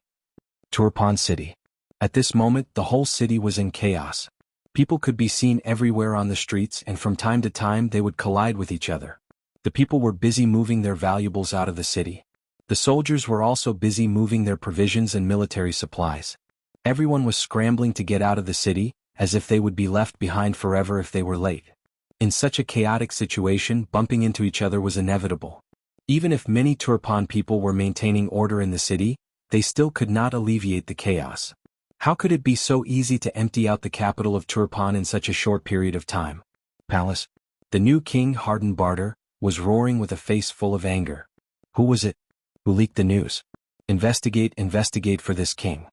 Turpan City. At this moment, the whole city was in chaos. People could be seen everywhere on the streets, and from time to time they would collide with each other. The people were busy moving their valuables out of the city. The soldiers were also busy moving their provisions and military supplies. Everyone was scrambling to get out of the city, as if they would be left behind forever if they were late. In such a chaotic situation, bumping into each other was inevitable. Even if many Turpan people were maintaining order in the city, they still could not alleviate the chaos. How could it be so easy to empty out the capital of Turpan in such a short period of time? Palace. The new king, Harden Barter, was roaring with a face full of anger. Who was it? Who leaked the news? Investigate for this king.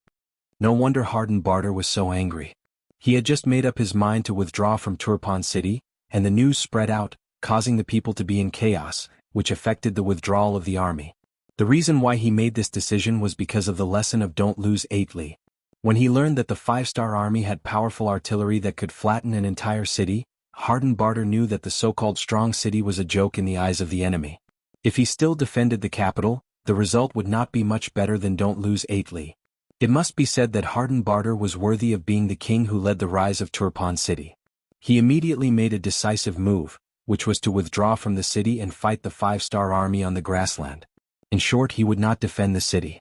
No wonder Harden Barter was so angry. He had just made up his mind to withdraw from Turpan City, and the news spread out, causing the people to be in chaos, which affected the withdrawal of the army. The reason why he made this decision was because of the lesson of don't lose 8ly. When he learned that the 5-star army had powerful artillery that could flatten an entire city, Harden Barter knew that the so-called strong city was a joke in the eyes of the enemy. If he still defended the capital, the result would not be much better than don't lose 8ly. It must be said that Harden Barter was worthy of being the king who led the rise of Turpan City. He immediately made a decisive move, which was to withdraw from the city and fight the 5-star army on the grassland. In short, he would not defend the city.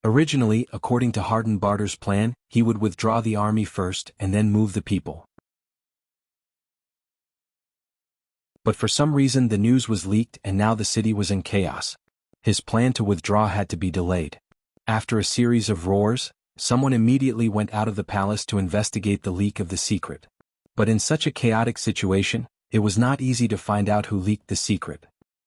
Originally, according to Harden Barter's plan, he would withdraw the army first and then move the people. But for some reason the news was leaked and now the city was in chaos. His plan to withdraw had to be delayed. After a series of roars, someone immediately went out of the palace to investigate the leak of the secret. But in such a chaotic situation, it was not easy to find out who leaked the secret.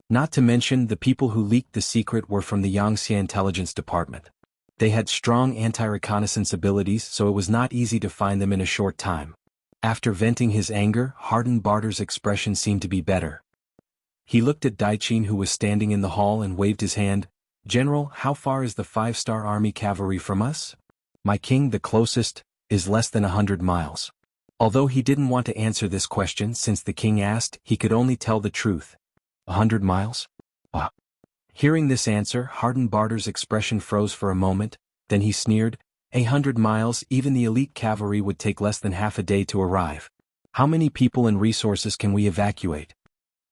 Not to mention, the people who leaked the secret were from the Yangtze Intelligence Department. They had strong anti-reconnaissance abilities, so it was not easy to find them in a short time. After venting his anger, Harden Barter's expression seemed to be better. He looked at Daichin, who was standing in the hall, and waved his hand. "General, how far is the 5-star army cavalry from us?" "My king, the closest is less than 100 miles. Although he didn't want to answer this question since the king asked, he could only tell the truth. 100 miles? Ah. Hearing this answer, Harden Barter's expression froze for a moment, then he sneered, 100 miles, even the elite cavalry would take less than half a day to arrive. How many people and resources can we evacuate?"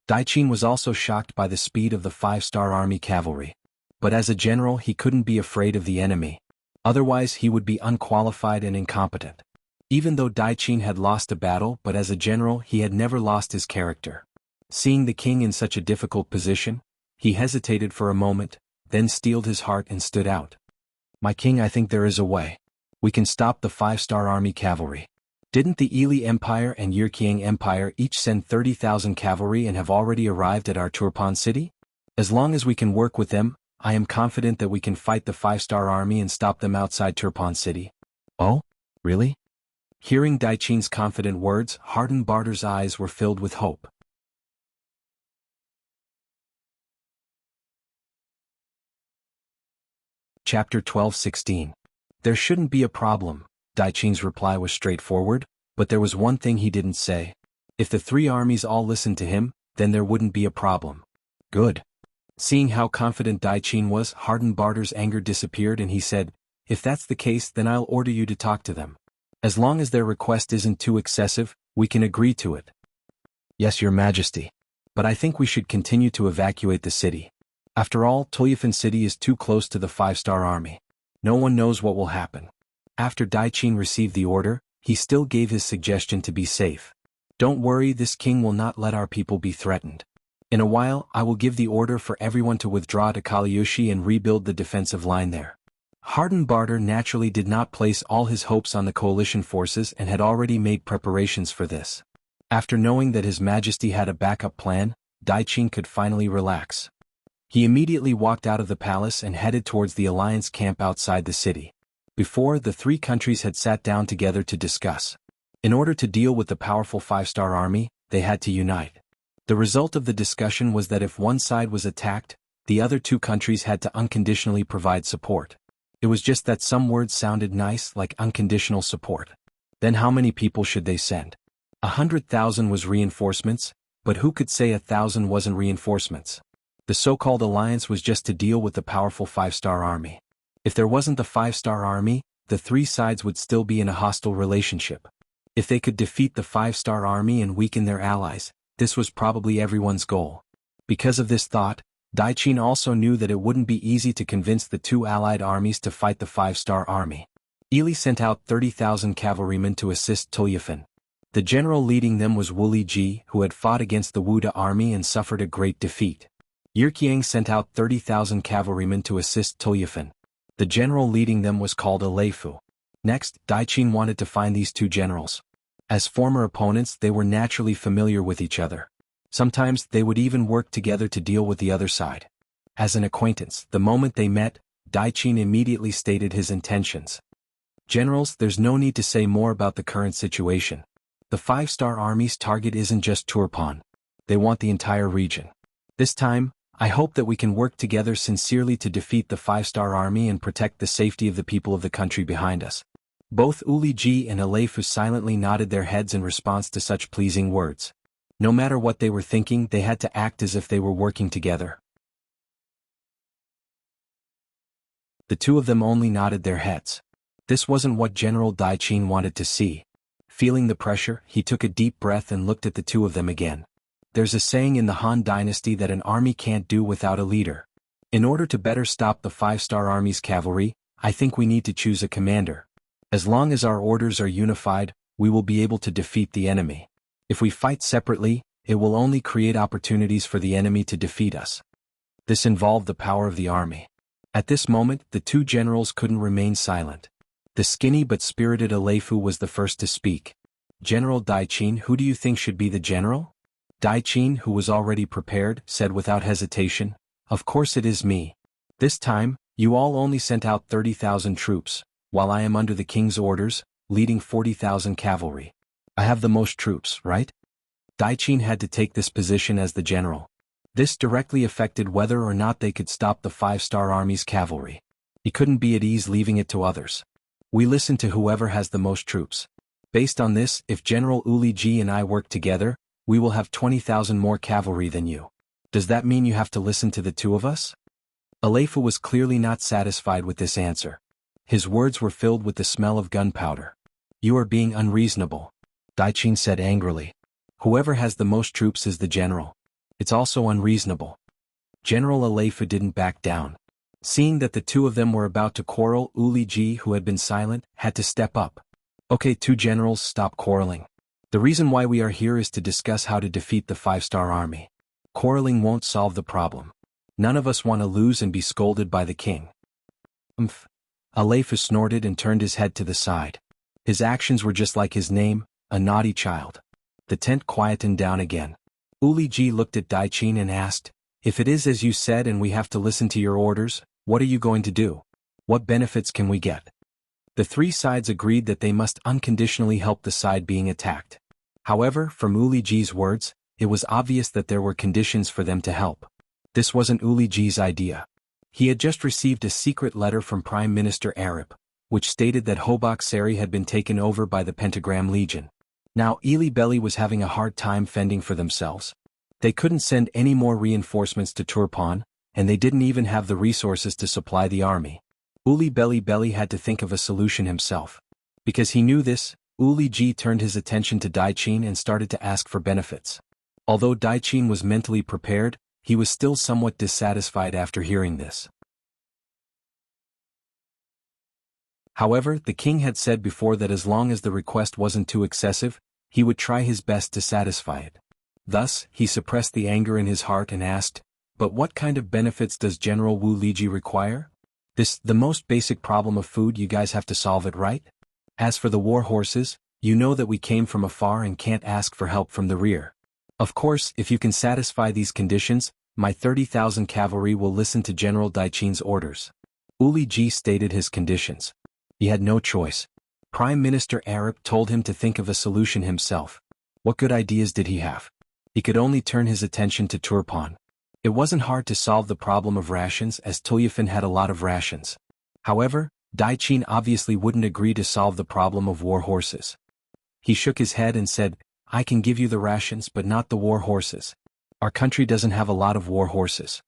Daichin was also shocked by the speed of the 5-star army cavalry. But as a general he couldn't be afraid of the enemy. Otherwise he would be unqualified and incompetent. Even though Daichin had lost a battle, but as a general he had never lost his character. Seeing the king in such a difficult position, he hesitated for a moment, then steeled his heart and stood out. "My king, I think there is a way. We can stop the 5-star army cavalry. Didn't the Ili Empire and Yirkiang Empire each send 30,000 cavalry and have already arrived at our Turpan city? As long as we can work with them, I am confident that we can fight the 5-star army and stop them outside Turpan city." "Oh? Really?" Hearing Daichin's confident words, Harden Barter's eyes were filled with hope. Chapter 12:16. There shouldn't be a problem. Daichin's reply was straightforward, but there was one thing he didn't say. If the 3 armies all listened to him, then there wouldn't be a problem. Good. Seeing how confident Daichin was, Harden Barter's anger disappeared and he said, "If that's the case, then I'll order you to talk to them. As long as their request isn't too excessive, we can agree to it." "Yes, Your Majesty. But I think we should continue to evacuate the city. After all, Tulyafan City is too close to the 5-star army. No one knows what will happen." After Daichin received the order, he still gave his suggestion to be safe. "Don't worry, this king will not let our people be threatened. In a while I will give the order for everyone to withdraw to Kaliyushi and rebuild the defensive line there. Hardenbarter naturally did not place all his hopes on the coalition forces and had already made preparations for this. After knowing that His Majesty had a backup plan, Daiqin could finally relax. He immediately walked out of the palace and headed towards the alliance camp outside the city. Before, the three countries had sat down together to discuss. In order to deal with the powerful five-star army, they had to unite. The result of the discussion was that if one side was attacked, the other two countries had to unconditionally provide support. It was just that some words sounded nice, like unconditional support. Then how many people should they send? 100,000 was reinforcements, but who could say 1,000 wasn't reinforcements? The so-called alliance was just to deal with the powerful five-star army. If there wasn't the five-star army, the three sides would still be in a hostile relationship. If they could defeat the five-star army and weaken their allies, this was probably everyone's goal. Because of this thought, Daiqin also knew that it wouldn't be easy to convince the two allied armies to fight the five-star army. Ili sent out 30,000 cavalrymen to assist Tulyafan. The general leading them was Wu Liji, who had fought against the Wuda army and suffered a great defeat. Yirqiang sent out 30,000 cavalrymen to assist Tulyafan. The general leading them was called Aleifu. Next, Daiqin wanted to find these two generals. As former opponents, they were naturally familiar with each other. Sometimes they would even work together to deal with the other side. As an acquaintance, the moment they met, Daiqin immediately stated his intentions. Generals, there's no need to say more about the current situation. The five-star army's target isn't just Turpan. They want the entire region. This time, I hope that we can work together sincerely to defeat the five-star army and protect the safety of the people of the country behind us. Both Uliji and Aleifu silently nodded their heads in response to such pleasing words. No matter what they were thinking, they had to act as if they were working together. The two of them only nodded their heads. This wasn't what General Daiqin wanted to see. Feeling the pressure, he took a deep breath and looked at the two of them again. There's a saying in the Han Dynasty that an army can't do without a leader. In order to better stop the five-star army's cavalry, I think we need to choose a commander. As long as our orders are unified, we will be able to defeat the enemy. If we fight separately, it will only create opportunities for the enemy to defeat us. This involved the power of the army. At this moment, the two generals couldn't remain silent. The skinny but spirited Aleifu was the first to speak. General Daiqin, who do you think should be the general? Daiqin, who was already prepared, said without hesitation, "Of course it is me. This time, you all only sent out 30,000 troops, while I am under the king's orders, leading 40,000 cavalry. I have the most troops, right?" Daiqin had to take this position as the general. This directly affected whether or not they could stop the five-star army's cavalry. He couldn't be at ease leaving it to others. We listen to whoever has the most troops. Based on this, if General Uliji and I work together, we will have 20,000 more cavalry than you. Does that mean you have to listen to the two of us? Aleifu was clearly not satisfied with this answer. His words were filled with the smell of gunpowder. "You are being unreasonable," Daiqin said angrily. "Whoever has the most troops is the general. It's also unreasonable." General Aleifu didn't back down. Seeing that the two of them were about to quarrel, Uliji, who had been silent, had to step up. "Okay, two generals, stop quarreling. The reason why we are here is to discuss how to defeat the five-star army. Quarreling won't solve the problem. None of us want to lose and be scolded by the king." Aleifu snorted and turned his head to the side. His actions were just like his name, a naughty child. The tent quietened down again. Uliji looked at Daiqin and asked, "If it is as you said and we have to listen to your orders, what are you going to do? What benefits can we get?" The three sides agreed that they must unconditionally help the side being attacked. However, from Uliji's words, it was obvious that there were conditions for them to help. This wasn't Uliji's idea. He had just received a secret letter from Prime Minister Arab, which stated that Hobak Seri had been taken over by the Pentagram Legion. Now Ili Belli was having a hard time fending for themselves. They couldn't send any more reinforcements to Turpan, and they didn't even have the resources to supply the army. Uli Belli had to think of a solution himself. Because he knew this, Uliji turned his attention to Daiqin and started to ask for benefits. Although Daiqin was mentally prepared, he was still somewhat dissatisfied after hearing this. However, the king had said before that as long as the request wasn't too excessive, he would try his best to satisfy it. Thus, he suppressed the anger in his heart and asked, "But what kind of benefits does General Wu Liji require? The most basic problem of food, you guys have to solve it, right? As for the war horses, you know that we came from afar and can't ask for help from the rear. Of course, if you can satisfy these conditions, my 30,000 cavalry will listen to General Daiqin's orders." Uli Ji stated his conditions. He had no choice. Prime Minister Arab told him to think of a solution himself. What good ideas did he have? He could only turn his attention to Turpan. It wasn't hard to solve the problem of rations, as Tulyafin had a lot of rations. However, Daiqin obviously wouldn't agree to solve the problem of war horses. He shook his head and said, "I can give you the rations but not the war horses. Our country doesn't have a lot of war horses."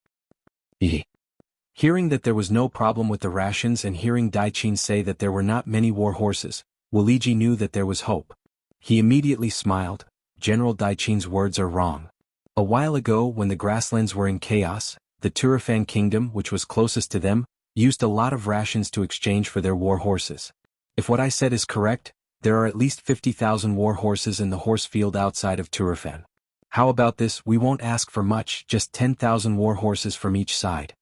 Hearing that there was no problem with the rations and hearing Daiqin say that there were not many war horses, Waliji knew that there was hope. He immediately smiled. General Daiqin's words are wrong. A while ago, when the grasslands were in chaos, the Turfan kingdom, which was closest to them, used a lot of rations to exchange for their war horses. If what I said is correct, there are at least 50,000 war horses in the horse field outside of Turfan. How about this? We won't ask for much, just 10,000 war horses from each side.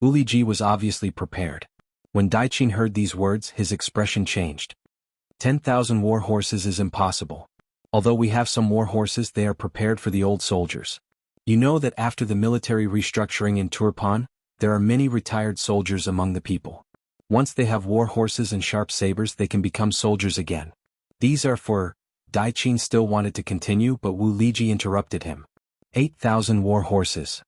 Uliji was obviously prepared. When Daiqin heard these words, his expression changed. 10,000 war horses is impossible. Although we have some war horses, they are prepared for the old soldiers. You know that after the military restructuring in Turpan, there are many retired soldiers among the people. Once they have war horses and sharp sabers, they can become soldiers again. These are for... Daiqin still wanted to continue, but Wu Liji interrupted him. 8,000 war horses.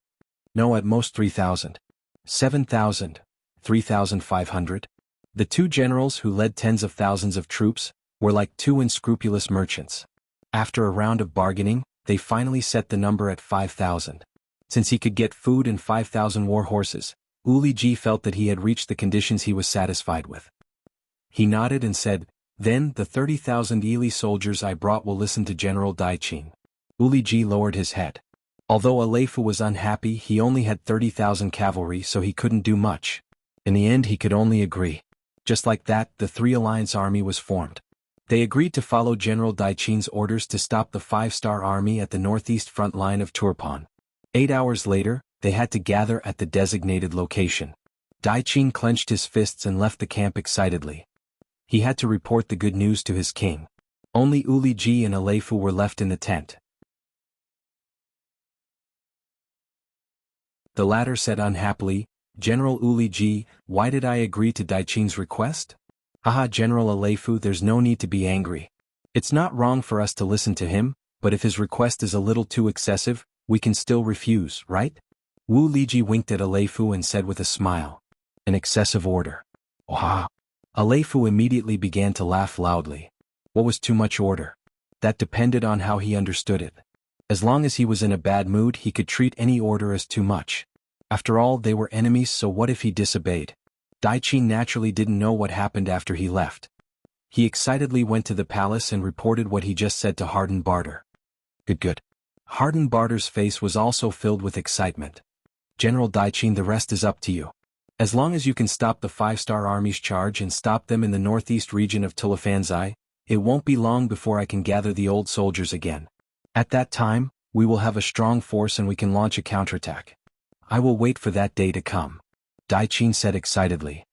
No, at most 3,000. 7,000. 3,500. The two generals who led tens of thousands of troops were like two unscrupulous merchants. After a round of bargaining, they finally set the number at 5,000. Since he could get food and 5,000 war horses, Uli Ji felt that he had reached the conditions he was satisfied with. He nodded and said, "Then the 30,000 Ili soldiers I brought will listen to General Daiqin." Uli Ji lowered his head. Although Aleifu was unhappy, he only had 30,000 cavalry, so he couldn't do much. In the end, he could only agree. Just like that, the Three Alliance army was formed. They agreed to follow General Daiqin's orders to stop the Five-Star Army at the northeast front line of Turpan. 8 hours later, they had to gather at the designated location. Daiqin clenched his fists and left the camp excitedly. He had to report the good news to his king. Only Uli Ji and Aleifu were left in the tent. The latter said unhappily, "General Uli Ji, why did I agree to Daiqin's request?" "Haha, General Aleifu, there's no need to be angry. It's not wrong for us to listen to him, but if his request is a little too excessive, we can still refuse, right?" Wu Liji winked at Aleifu and said with a smile, "An excessive order." "Wah!" Aleifu immediately began to laugh loudly. What was too much order? That depended on how he understood it. As long as he was in a bad mood, he could treat any order as too much. After all, they were enemies, so what if he disobeyed? Daiqin naturally didn't know what happened after he left. He excitedly went to the palace and reported what he just said to Harden Barter. Good. Harden Barter's face was also filled with excitement. "General Daiqin, the rest is up to you. As long as you can stop the Five-Star Army's charge and stop them in the northeast region of Tulafanzai, it won't be long before I can gather the old soldiers again. At that time, we will have a strong force and we can launch a counterattack. I will wait for that day to come," Daiqin said excitedly.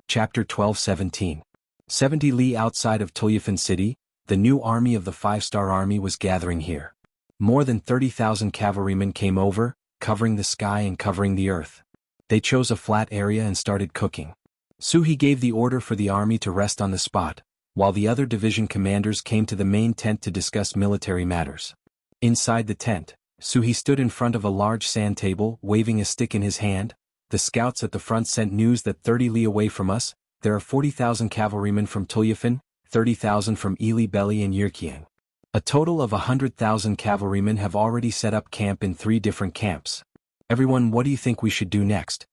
Chapter 12-17. 70 li outside of Tulyafin City, the new army of the Five-Star Army was gathering here. More than 30,000 cavalrymen came over, covering the sky and covering the earth. They chose a flat area and started cooking. Suhi gave the order for the army to rest on the spot, while the other division commanders came to the main tent to discuss military matters. Inside the tent, Suhi stood in front of a large sand table, waving a stick in his hand. The scouts at the front sent news that 30 li away from us, there are 40,000 cavalrymen from Tulyafin, 30,000 from Ili Beli and Yirkiang. A total of 100,000 cavalrymen have already set up camp in 3 different camps. Everyone, what do you think we should do next?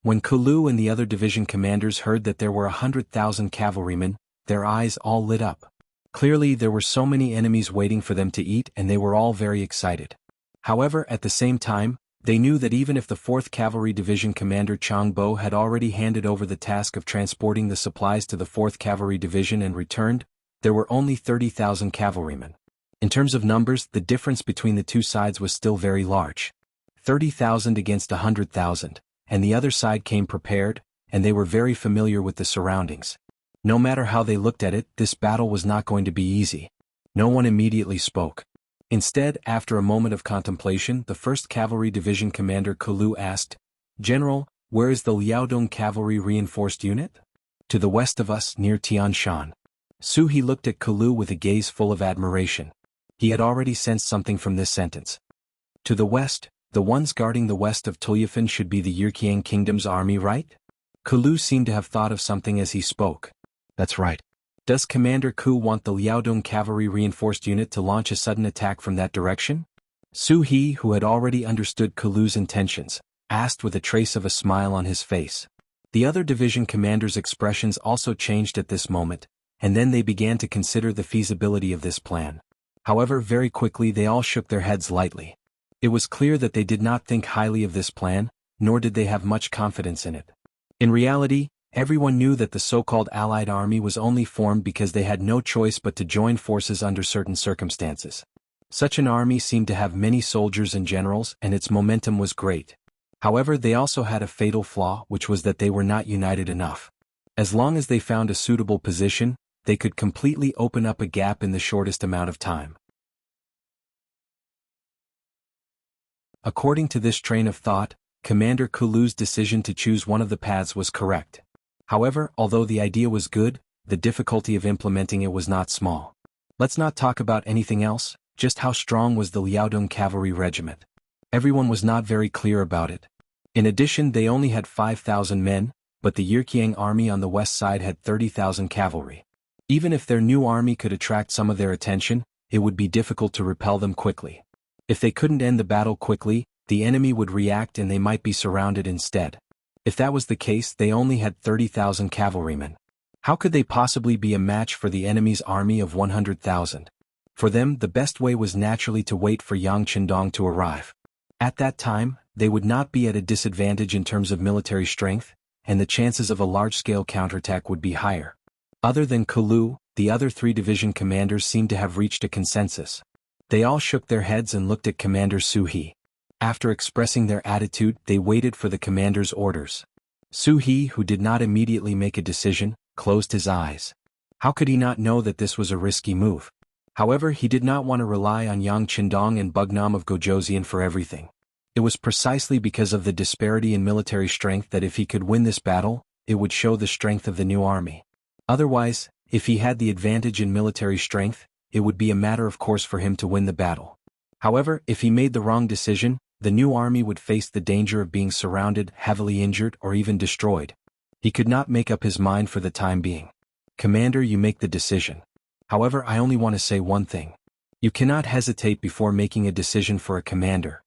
When Kulu and the other division commanders heard that there were 100,000 cavalrymen, their eyes all lit up. Clearly there were so many enemies waiting for them to eat and they were all very excited. However, at the same time, They knew that even if the 4th Cavalry Division Commander Chang Bo had already handed over the task of transporting the supplies to the 4th Cavalry Division and returned, there were only 30,000 cavalrymen. In terms of numbers, the difference between the two sides was still very large. 30,000 against 100,000, and the other side came prepared, and they were very familiar with the surroundings. No matter how they looked at it, this battle was not going to be easy. No one immediately spoke. Instead, after a moment of contemplation, the 1st Cavalry Division Commander Kulu asked, "General, where is the Liaodong Cavalry Reinforced Unit?" "To the west of us, near Tian Shan." Su He looked at Kulu with a gaze full of admiration. He had already sensed something from this sentence. To the west, the ones guarding the west of Tulyafan should be the Yirkiang Kingdom's army, right? Kulu seemed to have thought of something as he spoke. That's right. Does Commander Ku want the Liaodong Cavalry Reinforced Unit to launch a sudden attack from that direction? Su He, who had already understood Kulu's intentions, asked with a trace of a smile on his face. The other division commanders' expressions also changed at this moment, and then they began to consider the feasibility of this plan. However, very quickly they all shook their heads lightly. It was clear that they did not think highly of this plan, nor did they have much confidence in it. In reality, everyone knew that the so-called Allied army was only formed because they had no choice but to join forces under certain circumstances. Such an army seemed to have many soldiers and generals, and its momentum was great. However, they also had a fatal flaw, which was that they were not united enough. As long as they found a suitable position, they could completely open up a gap in the shortest amount of time. According to this train of thought, Commander Kulu's decision to choose one of the paths was correct. However, although the idea was good, the difficulty of implementing it was not small. Let's not talk about anything else, just how strong was the Liaodong Cavalry Regiment. Everyone was not very clear about it. In addition, they only had 5,000 men, but the Yirkiang army on the west side had 30,000 cavalry. Even if their new army could attract some of their attention, it would be difficult to repel them quickly. If they couldn't end the battle quickly, the enemy would react and they might be surrounded instead. If that was the case, they only had 30,000 cavalrymen. How could they possibly be a match for the enemy's army of 100,000? For them, the best way was naturally to wait for Yang Chendong to arrive. At that time, they would not be at a disadvantage in terms of military strength, and the chances of a large-scale counterattack would be higher. Other than Kulu, the other 3 division commanders seemed to have reached a consensus. They all shook their heads and looked at Commander Su He. After expressing their attitude, they waited for the commander's orders. Su He, who did not immediately make a decision, closed his eyes. How could he not know that this was a risky move? However, he did not want to rely on Yang Chendong and Bugnam of Gojoseon for everything. It was precisely because of the disparity in military strength that if he could win this battle, it would show the strength of the new army. Otherwise, if he had the advantage in military strength, it would be a matter of course for him to win the battle. However, if he made the wrong decision, the new army would face the danger of being surrounded, heavily injured, or even destroyed. He could not make up his mind for the time being. Commander, you make the decision. However, I only want to say one thing. You cannot hesitate before making a decision for a commander.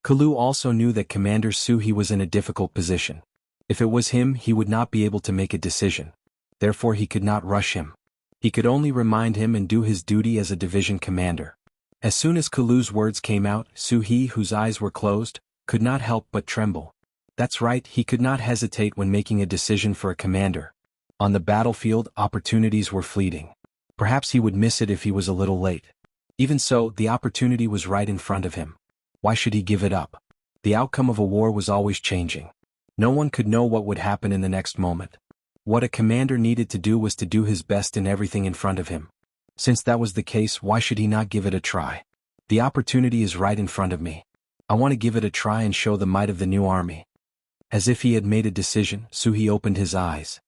Kulu also knew that Commander Su He was in a difficult position. If it was him, he would not be able to make a decision. Therefore he could not rush him. He could only remind him and do his duty as a division commander. As soon as Kulu's words came out, Su He, whose eyes were closed, could not help but tremble. That's right, he could not hesitate when making a decision for a commander. On the battlefield, opportunities were fleeting. Perhaps he would miss it if he was a little late. Even so, the opportunity was right in front of him. Why should he give it up? The outcome of a war was always changing. No one could know what would happen in the next moment. What a commander needed to do was to do his best in everything in front of him. Since that was the case, why should he not give it a try? The opportunity is right in front of me. I want to give it a try and show the might of the new army. As if he had made a decision, Su He opened his eyes.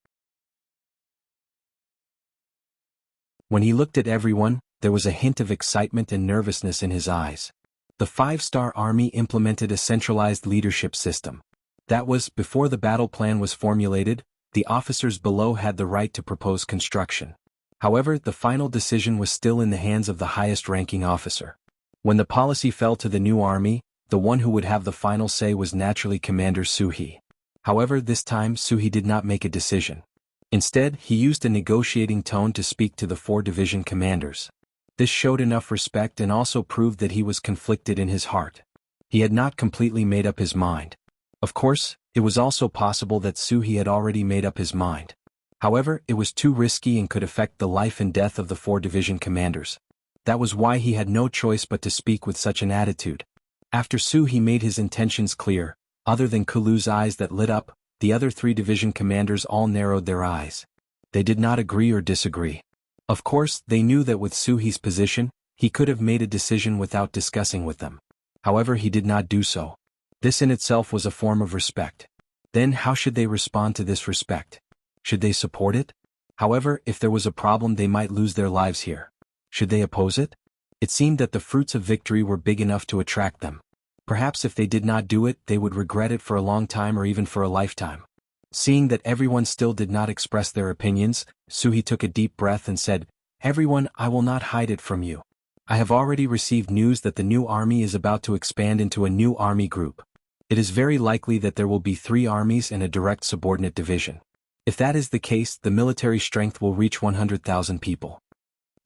When he looked at everyone, there was a hint of excitement and nervousness in his eyes. The 5-star army implemented a centralized leadership system. That was, before the battle plan was formulated, the officers below had the right to propose construction. However, the final decision was still in the hands of the highest-ranking officer. When the policy fell to the new army, the one who would have the final say was naturally Commander Su He. However, this time Su He did not make a decision. Instead, he used a negotiating tone to speak to the 4 division commanders. This showed enough respect and also proved that he was conflicted in his heart. He had not completely made up his mind. Of course, it was also possible that He had already made up his mind. However, it was too risky and could affect the life and death of the 4 division commanders. That was why he had no choice but to speak with such an attitude. After he made his intentions clear, other than Kulu's eyes that lit up, the other 3 division commanders all narrowed their eyes. They did not agree or disagree. Of course, they knew that with He's position, he could have made a decision without discussing with them. However, he did not do so. This in itself was a form of respect. Then how should they respond to this respect? Should they support it? However, if there was a problem, they might lose their lives here. Should they oppose it? It seemed that the fruits of victory were big enough to attract them. Perhaps if they did not do it, they would regret it for a long time or even for a lifetime. Seeing that everyone still did not express their opinions, He took a deep breath and said, "Everyone, I will not hide it from you. I have already received news that the new army is about to expand into a new army group. It is very likely that there will be 3 armies and a direct subordinate division. If that is the case, the military strength will reach 100,000 people."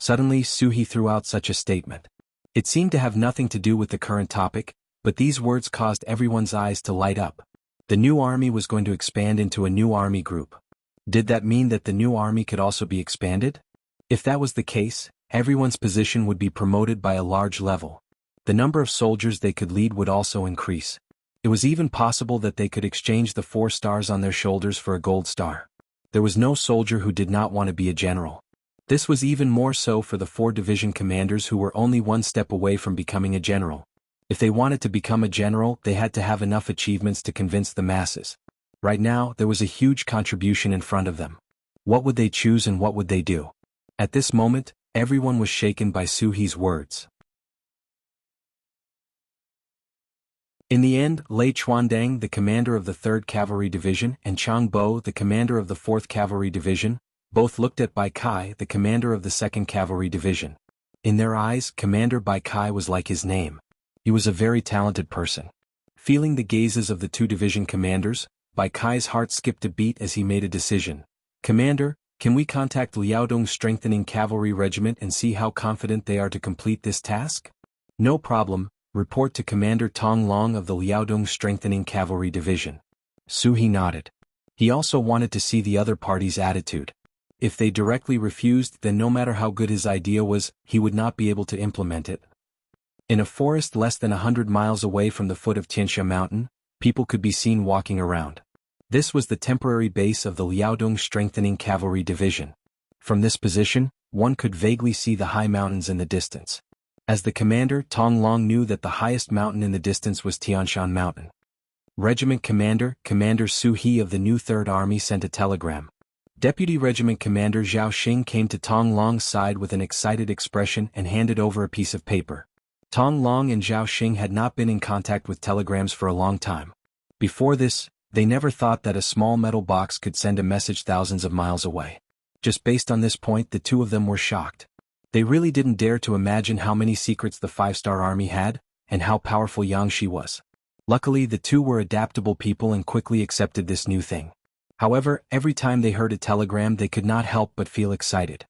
Suddenly, He threw out such a statement. It seemed to have nothing to do with the current topic, but these words caused everyone's eyes to light up. The new army was going to expand into a new army group. Did that mean that the new army could also be expanded? If that was the case, everyone's position would be promoted by a large level. The number of soldiers they could lead would also increase. It was even possible that they could exchange the 4 stars on their shoulders for a gold star. There was no soldier who did not want to be a general. This was even more so for the 4 division commanders who were only one step away from becoming a general. If they wanted to become a general, they had to have enough achievements to convince the masses. Right now, there was a huge contribution in front of them. What would they choose and what would they do? At this moment, everyone was shaken by He's words. In the end, Lei Chuandang, the commander of the 3rd Cavalry Division, and Chang Bo, the commander of the 4th Cavalry Division, both looked at Bai Kai, the commander of the 2nd Cavalry Division. In their eyes, Commander Bai Kai was like his name. He was a very talented person. Feeling the gazes of the 2 division commanders, Bai Kai's heart skipped a beat as he made a decision. "Commander, can we contact Liaodong's strengthening cavalry regiment and see how confident they are to complete this task?" "No problem, report to Commander Tong Long of the Liaodong strengthening cavalry division." He nodded. He also wanted to see the other party's attitude. If they directly refused, then no matter how good his idea was, he would not be able to implement it. In a forest less than 100 miles away from the foot of Tiansha Mountain, people could be seen walking around. This was the temporary base of the Liaodong Strengthening Cavalry Division. From this position, one could vaguely see the high mountains in the distance. As the commander, Tong Long knew that the highest mountain in the distance was Tianshan Mountain. Regiment Commander, Commander Su He of the new 3rd Army sent a telegram. Deputy Regiment Commander Zhao Xing came to Tong Long's side with an excited expression and handed over a piece of paper. Tong Long and Zhao Xing had not been in contact with telegrams for a long time. Before this, they never thought that a small metal box could send a message thousands of miles away. Just based on this point, the 2 of them were shocked. They really didn't dare to imagine how many secrets the 5-star army had, and how powerful Yang Shi was. Luckily, the 2 were adaptable people and quickly accepted this new thing. However, every time they heard a telegram, they could not help but feel excited.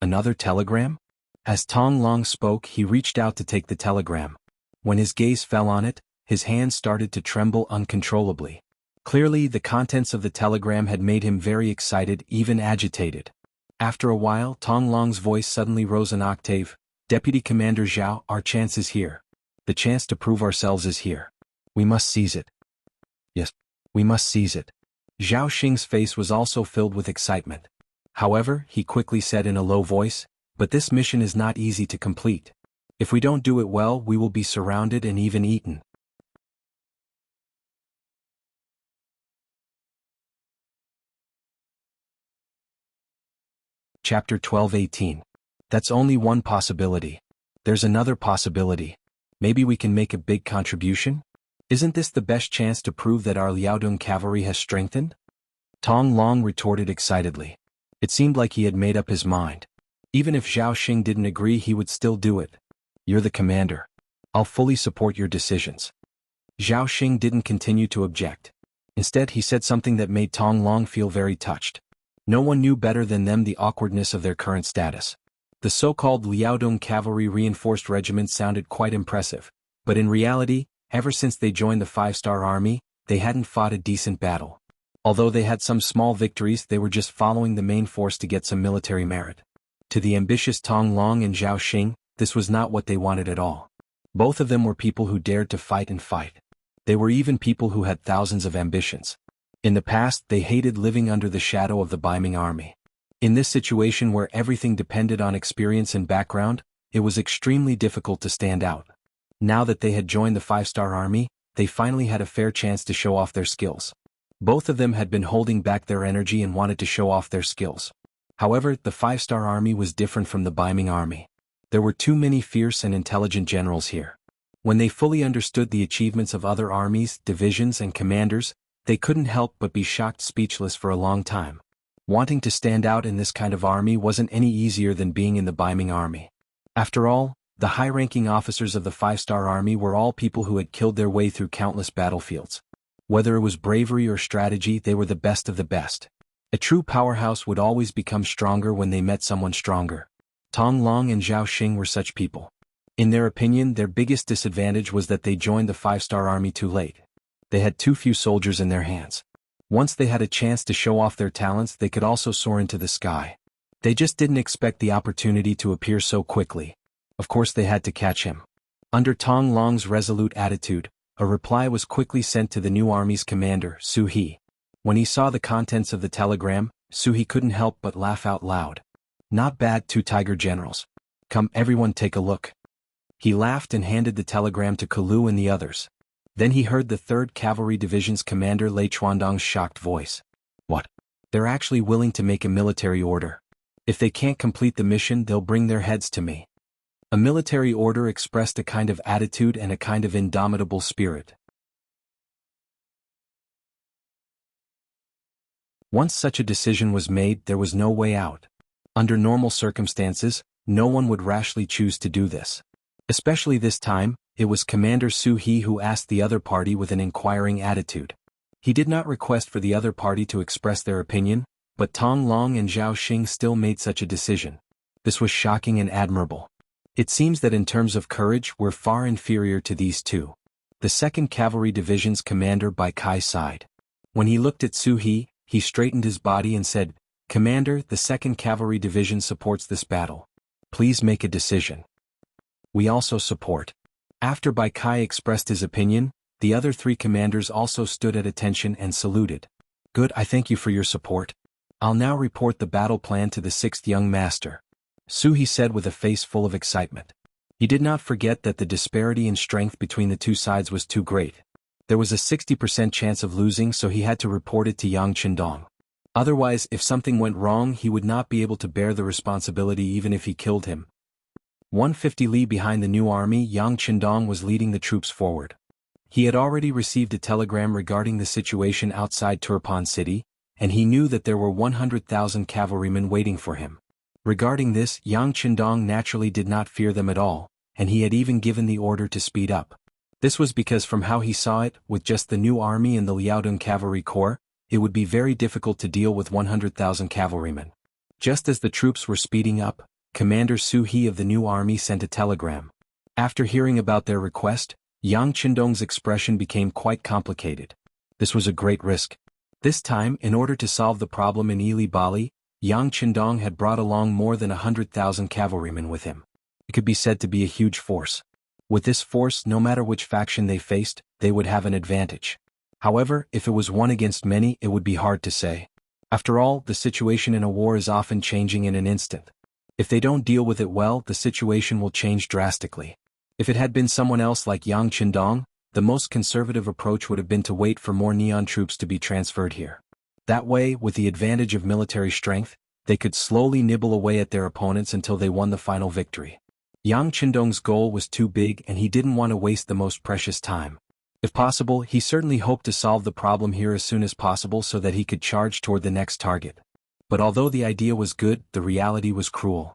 Another telegram? As Tong Long spoke, he reached out to take the telegram. When his gaze fell on it, his hands started to tremble uncontrollably. Clearly, the contents of the telegram had made him very excited, even agitated. After a while, Tong Long's voice suddenly rose an octave. "Deputy Commander Zhao, our chance is here. The chance to prove ourselves is here. We must seize it. Yes, we must seize it." Zhao Xing's face was also filled with excitement. However, he quickly said in a low voice, "But this mission is not easy to complete. If we don't do it well, we will be surrounded and even eaten." Chapter 12:18. That's only one possibility. There's another possibility. Maybe we can make a big contribution? Isn't this the best chance to prove that our Liaodong cavalry has strengthened? Tong Long retorted excitedly. It seemed like he had made up his mind. Even if Zhao Xing didn't agree, he would still do it. "You're the commander. I'll fully support your decisions." Zhao Xing didn't continue to object. Instead, he said something that made Tong Long feel very touched. No one knew better than them the awkwardness of their current status. The so-called Liaodong Cavalry Reinforced Regiment sounded quite impressive, but in reality, Ever since they joined the 5-star army, they hadn't fought a decent battle. Although they had some small victories, they were just following the main force to get some military merit. To the ambitious Tong Long and Zhao Xing, this was not what they wanted at all. Both of them were people who dared to fight and fight. They were even people who had thousands of ambitions. In the past, they hated living under the shadow of the Ming army. In this situation where everything depended on experience and background, it was extremely difficult to stand out. Now that they had joined the 5-star army, they finally had a fair chance to show off their skills. Both of them had been holding back their energy and wanted to show off their skills. However, the 5-star army was different from the Ming army. There were too many fierce and intelligent generals here. When they fully understood the achievements of other armies, divisions, and commanders, they couldn't help but be shocked speechless for a long time. Wanting to stand out in this kind of army wasn't any easier than being in the Ming army. After all, the high-ranking officers of the 5-star army were all people who had killed their way through countless battlefields. Whether it was bravery or strategy, they were the best of the best. A true powerhouse would always become stronger when they met someone stronger. Tong Long and Zhao Xing were such people. In their opinion, their biggest disadvantage was that they joined the 5-star army too late. They had too few soldiers in their hands. Once they had a chance to show off their talents, they could also soar into the sky. They just didn't expect the opportunity to appear so quickly. Of course they had to catch him. Under Tong Long's resolute attitude, a reply was quickly sent to the new army's commander, Su He. When he saw the contents of the telegram, Su He couldn't help but laugh out loud. Not bad, 2 tiger generals. Come everyone take a look. He laughed and handed the telegram to Kalu and the others. Then he heard the 3rd Cavalry Division's commander Lei Chuandong's shocked voice. What? They're actually willing to make a military order. If they can't complete the mission, they'll bring their heads to me. A military order expressed a kind of attitude and a kind of indomitable spirit. Once such a decision was made, there was no way out. Under normal circumstances, no one would rashly choose to do this. Especially this time, it was Commander Su He who asked the other party with an inquiring attitude. He did not request for the other party to express their opinion, but Tong Long and Zhao Xing still made such a decision. This was shocking and admirable. It seems that in terms of courage, we're far inferior to these two. The 2nd Cavalry Division's commander Bai Kai sighed. When he looked at Su He, he straightened his body and said, Commander, the 2nd Cavalry Division supports this battle. Please make a decision. We also support. After Bai Kai expressed his opinion, the other 3 commanders also stood at attention and saluted. Good, I thank you for your support. I'll now report the battle plan to the 6th young master. Su He said with a face full of excitement. He did not forget that the disparity in strength between the two sides was too great. There was a 60% chance of losing, so he had to report it to Yang Qindong. Otherwise, if something went wrong, he would not be able to bear the responsibility even if he killed him. 150 li behind the new army, Yang Qindong was leading the troops forward. He had already received a telegram regarding the situation outside Turpan City, and he knew that there were 100,000 cavalrymen waiting for him. Regarding this, Yang Qindong naturally did not fear them at all, and he had even given the order to speed up. This was because from how he saw it, with just the new army and the Liaodong Cavalry Corps, it would be very difficult to deal with 100,000 cavalrymen. Just as the troops were speeding up, Commander Su He of the new army sent a telegram. After hearing about their request, Yang Qindong's expression became quite complicated. This was a great risk. This time, in order to solve the problem in Ili Bali, Yang Qindong had brought along more than 100,000 cavalrymen with him. It could be said to be a huge force. With this force, no matter which faction they faced, they would have an advantage. However, if it was one against many, it would be hard to say. After all, the situation in a war is often changing in an instant. If they don't deal with it well, the situation will change drastically. If it had been someone else like Yang Qindong, the most conservative approach would have been to wait for more Neon troops to be transferred here. That way, with the advantage of military strength, they could slowly nibble away at their opponents until they won the final victory. Yang Qindong's goal was too big and he didn't want to waste the most precious time. If possible, he certainly hoped to solve the problem here as soon as possible so that he could charge toward the next target. But although the idea was good, the reality was cruel.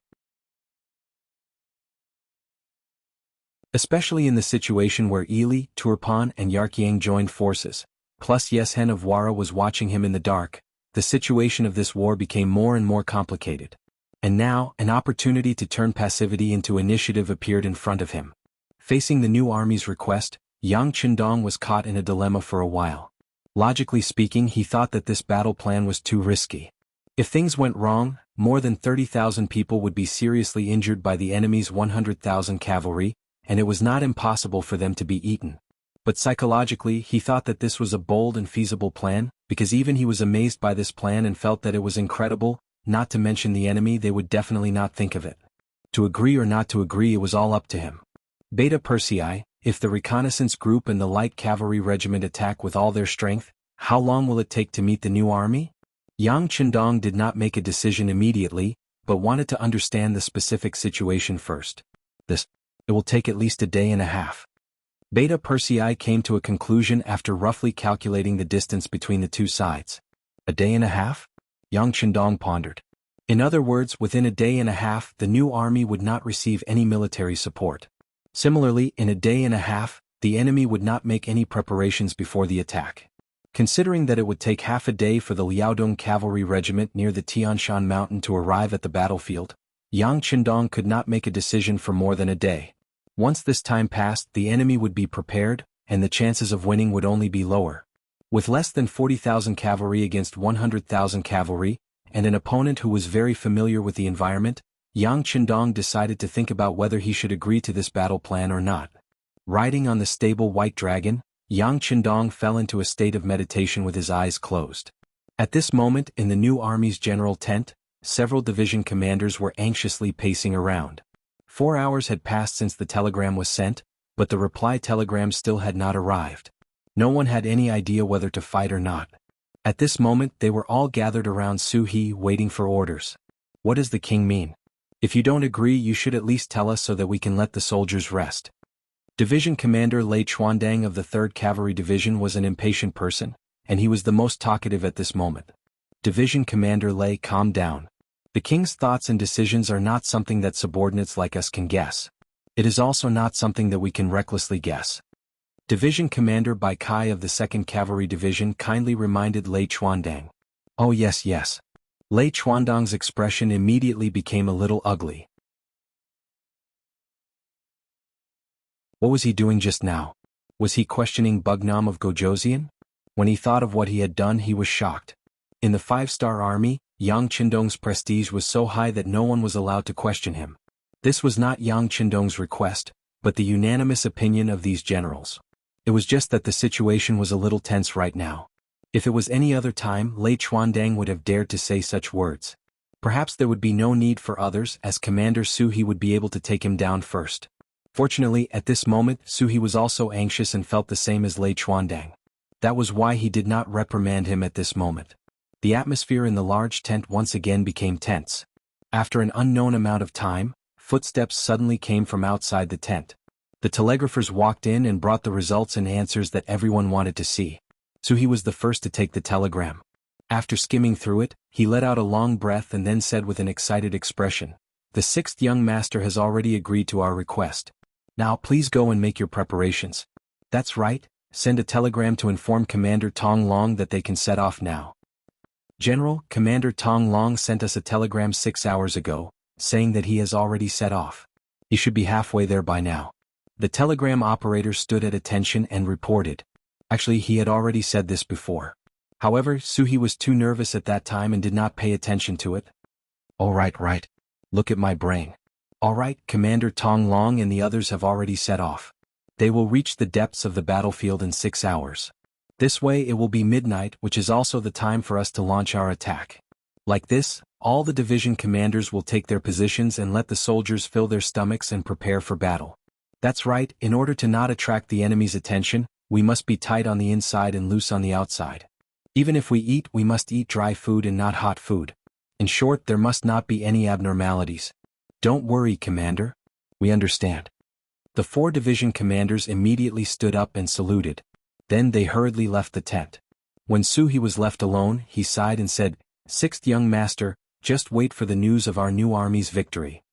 Especially in the situation where Ili, Turpan and Yarkyang joined forces, plus Yeshen of Wara was watching him in the dark, the situation of this war became more and more complicated. And now, an opportunity to turn passivity into initiative appeared in front of him. Facing the new army's request, Yang Qindong was caught in a dilemma for a while. Logically speaking, he thought that this battle plan was too risky. If things went wrong, more than 30,000 people would be seriously injured by the enemy's 100,000 cavalry, and it was not impossible for them to be eaten. But psychologically, he thought that this was a bold and feasible plan, because even he was amazed by this plan and felt that it was incredible, not to mention the enemy, they would definitely not think of it. To agree or not to agree, it was all up to him. Beta Persei, if the reconnaissance group and the light cavalry regiment attack with all their strength, how long will it take to meet the new army? Yang Qindong did not make a decision immediately, but wanted to understand the specific situation first. It will take at least a day and a half. Beta Persei came to a conclusion after roughly calculating the distance between the two sides. A day and a half? Yang Qindong pondered. In other words, within a day and a half, the new army would not receive any military support. Similarly, in a day and a half, the enemy would not make any preparations before the attack. Considering that it would take half a day for the Liaodong cavalry regiment near the Tianshan mountain to arrive at the battlefield, Yang Qindong could not make a decision for more than a day. Once this time passed, the enemy would be prepared, and the chances of winning would only be lower. With less than 40,000 cavalry against 100,000 cavalry, and an opponent who was very familiar with the environment, Yang Qindong decided to think about whether he should agree to this battle plan or not. Riding on the stable white dragon, Yang Qindong fell into a state of meditation with his eyes closed. At this moment, in the new army's general tent, several division commanders were anxiously pacing around. 4 hours had passed since the telegram was sent, but the reply telegram still had not arrived. No one had any idea whether to fight or not. At this moment, they were all gathered around Su He waiting for orders. What does the king mean? If you don't agree, you should at least tell us so that we can let the soldiers rest. Division Commander Lei Chuandang of the 3rd Cavalry Division was an impatient person, and he was the most talkative at this moment. Division Commander Lei, calm down. The king's thoughts and decisions are not something that subordinates like us can guess. It is also not something that we can recklessly guess. Division Commander Bai Kai of the 2nd Cavalry Division kindly reminded Lei Chuandang. Oh yes. Lei Chuandang's expression immediately became a little ugly. What was he doing just now? Was he questioning Bugnam of Gojoseon? When he thought of what he had done, he was shocked. In the 5-star army, Yang Qindong's prestige was so high that no one was allowed to question him. This was not Yang Qindong's request, but the unanimous opinion of these generals. It was just that the situation was a little tense right now. If it was any other time, Lei Chuandang would have dared to say such words. Perhaps there would be no need for others, as Commander Su He would be able to take him down first. Fortunately, at this moment, Su He was also anxious and felt the same as Lei Chuandang. That was why he did not reprimand him at this moment. The atmosphere in the large tent once again became tense. After an unknown amount of time, footsteps suddenly came from outside the tent. The telegraphers walked in and brought the results and answers that everyone wanted to see. Su He was the first to take the telegram. After skimming through it, he let out a long breath and then said with an excited expression, "The 6th young master has already agreed to our request. Now please go and make your preparations." "That's right, send a telegram to inform Commander Tong Long that they can set off now." "General, Commander Tong Long sent us a telegram 6 hours ago, saying that he has already set off. He should be halfway there by now." The telegram operator stood at attention and reported. Actually, he had already said this before. However, Su He was too nervous at that time and did not pay attention to it. "Oh right. Look at my brain. All right, Commander Tong Long and the others have already set off. They will reach the depths of the battlefield in 6 hours. This way it will be midnight, which is also the time for us to launch our attack. Like this, all the division commanders will take their positions and let the soldiers fill their stomachs and prepare for battle. That's right, in order to not attract the enemy's attention, we must be tight on the inside and loose on the outside. Even if we eat, we must eat dry food and not hot food. In short, there must not be any abnormalities." "Don't worry, Commander. We understand." The 4 division commanders immediately stood up and saluted. Then they hurriedly left the tent. When Su He was left alone, he sighed and said, "6th young master, just wait for the news of our new army's victory."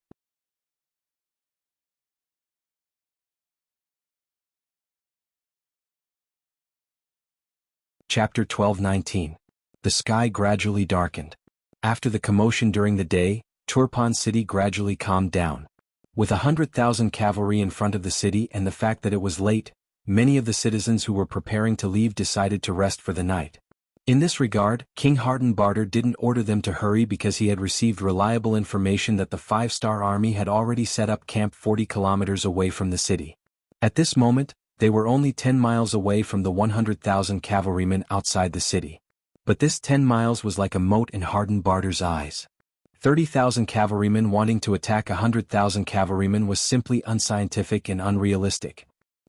Chapter 12-19. The sky gradually darkened. After the commotion during the day, Turpan city gradually calmed down. With 100,000 cavalry in front of the city and the fact that it was late, many of the citizens who were preparing to leave decided to rest for the night. In this regard, King Hardenbarter didn't order them to hurry because he had received reliable information that the 5-star army had already set up camp 40 kilometers away from the city. At this moment, they were only 10 miles away from the 100,000 cavalrymen outside the city. But this 10 miles was like a mote in Hardenbarter's eyes. 30,000 cavalrymen wanting to attack 100,000 cavalrymen was simply unscientific and unrealistic.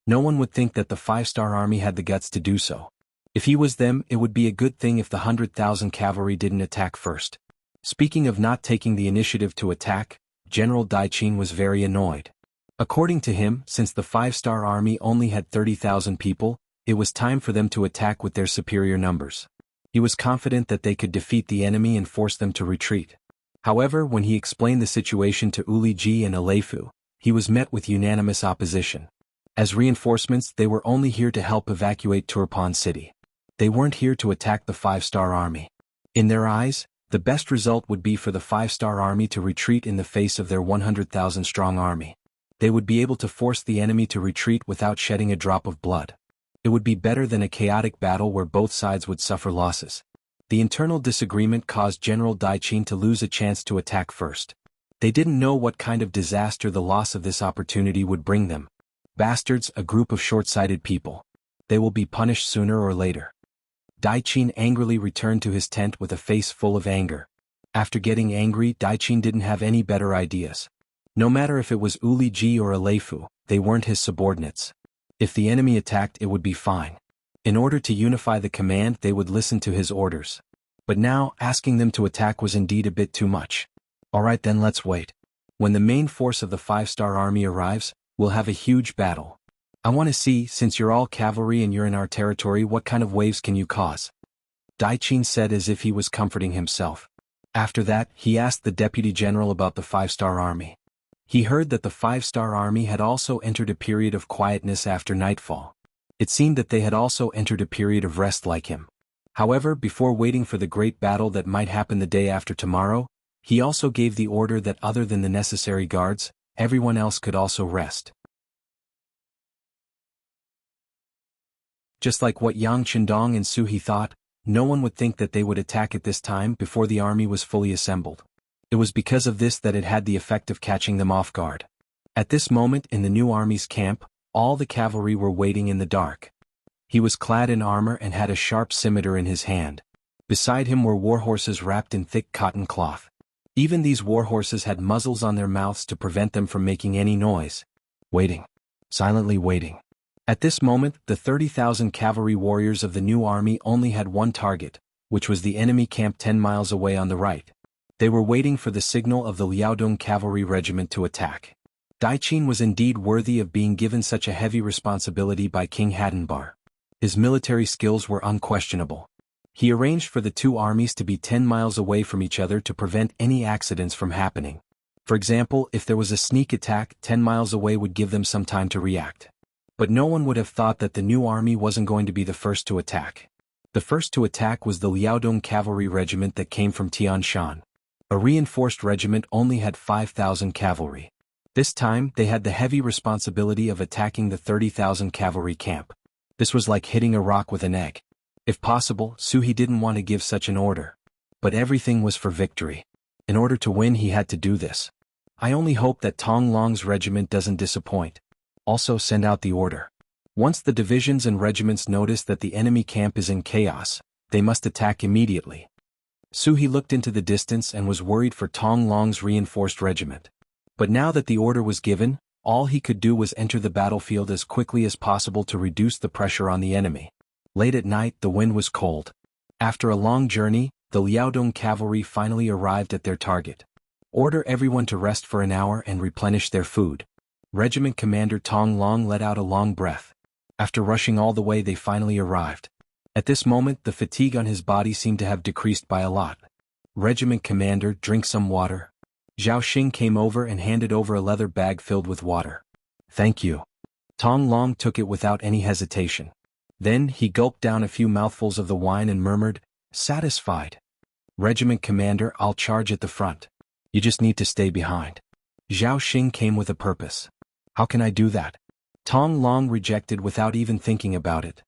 No one would think that the 5-star army had the guts to do so. If he was them, it would be a good thing if the 100,000 cavalry didn't attack first. Speaking of not taking the initiative to attack, General Daiqin was very annoyed. According to him, since the 5-star army only had 30,000 people, it was time for them to attack with their superior numbers. He was confident that they could defeat the enemy and force them to retreat. However, when he explained the situation to Uli Ji and Alefu, he was met with unanimous opposition. As reinforcements, they were only here to help evacuate Turpan city. They weren't here to attack the 5-star army. In their eyes, the best result would be for the 5-star army to retreat in the face of their 100,000 strong army. They would be able to force the enemy to retreat without shedding a drop of blood. It would be better than a chaotic battle where both sides would suffer losses. The internal disagreement caused General Daiqin to lose a chance to attack first. They didn't know what kind of disaster the loss of this opportunity would bring them. Bastards, a group of short-sighted people. They will be punished sooner or later. Daiqin angrily returned to his tent with a face full of anger. After getting angry, Daiqin didn't have any better ideas. No matter if it was Uli Ji or Alefu, they weren't his subordinates. If the enemy attacked, it would be fine. In order to unify the command, they would listen to his orders. But now, asking them to attack was indeed a bit too much. Alright then, let's wait. When the main force of the 5-star army arrives, we'll have a huge battle. I want to see, since you're all cavalry and you're in our territory, what kind of waves can you cause? Daiqin said as if he was comforting himself. After that, he asked the deputy general about the 5-star army. He heard that the 5-star army had also entered a period of quietness after nightfall. It seemed that they had also entered a period of rest like him. However, before waiting for the great battle that might happen the day after tomorrow, he also gave the order that other than the necessary guards, everyone else could also rest. Just like what Yang Qindong and Su He thought, no one would think that they would attack at this time before the army was fully assembled. It was because of this that it had the effect of catching them off guard. At this moment in the new army's camp, all the cavalry were waiting in the dark. He was clad in armor and had a sharp scimitar in his hand. Beside him were warhorses wrapped in thick cotton cloth. Even these warhorses had muzzles on their mouths to prevent them from making any noise. Waiting. Silently waiting. At this moment, the 30,000 cavalry warriors of the new army only had one target, which was the enemy camp 10 miles away on the right. They were waiting for the signal of the Liaodong cavalry regiment to attack. Daiqin was indeed worthy of being given such a heavy responsibility by King Hadenbar. His military skills were unquestionable. He arranged for the two armies to be 10 miles away from each other to prevent any accidents from happening. For example, if there was a sneak attack, 10 miles away would give them some time to react. But no one would have thought that the new army wasn't going to be the first to attack. The first to attack was the Liaodong cavalry regiment that came from Tian Shan. A reinforced regiment only had 5,000 cavalry. This time, they had the heavy responsibility of attacking the 30,000 cavalry camp. This was like hitting a rock with an egg. If possible, Su He didn't want to give such an order. But everything was for victory. In order to win, he had to do this. I only hope that Tong Long's regiment doesn't disappoint. Also send out the order. Once the divisions and regiments notice that the enemy camp is in chaos, they must attack immediately. Su He looked into the distance and was worried for Tong Long's reinforced regiment. But now that the order was given, all he could do was enter the battlefield as quickly as possible to reduce the pressure on the enemy. Late at night, the wind was cold. After a long journey, the Liaodong cavalry finally arrived at their target. Order everyone to rest for an hour and replenish their food. Regiment Commander Tong Long let out a long breath. After rushing all the way, they finally arrived. At this moment, the fatigue on his body seemed to have decreased by a lot. Regiment Commander, drink some water. Zhao Xing came over and handed over a leather bag filled with water. Thank you. Tong Long took it without any hesitation. Then he gulped down a few mouthfuls of the wine and murmured, satisfied. Regiment Commander, I'll charge at the front. You just need to stay behind. Zhao Xing came with a purpose. How can I do that? Tong Long rejected without even thinking about it.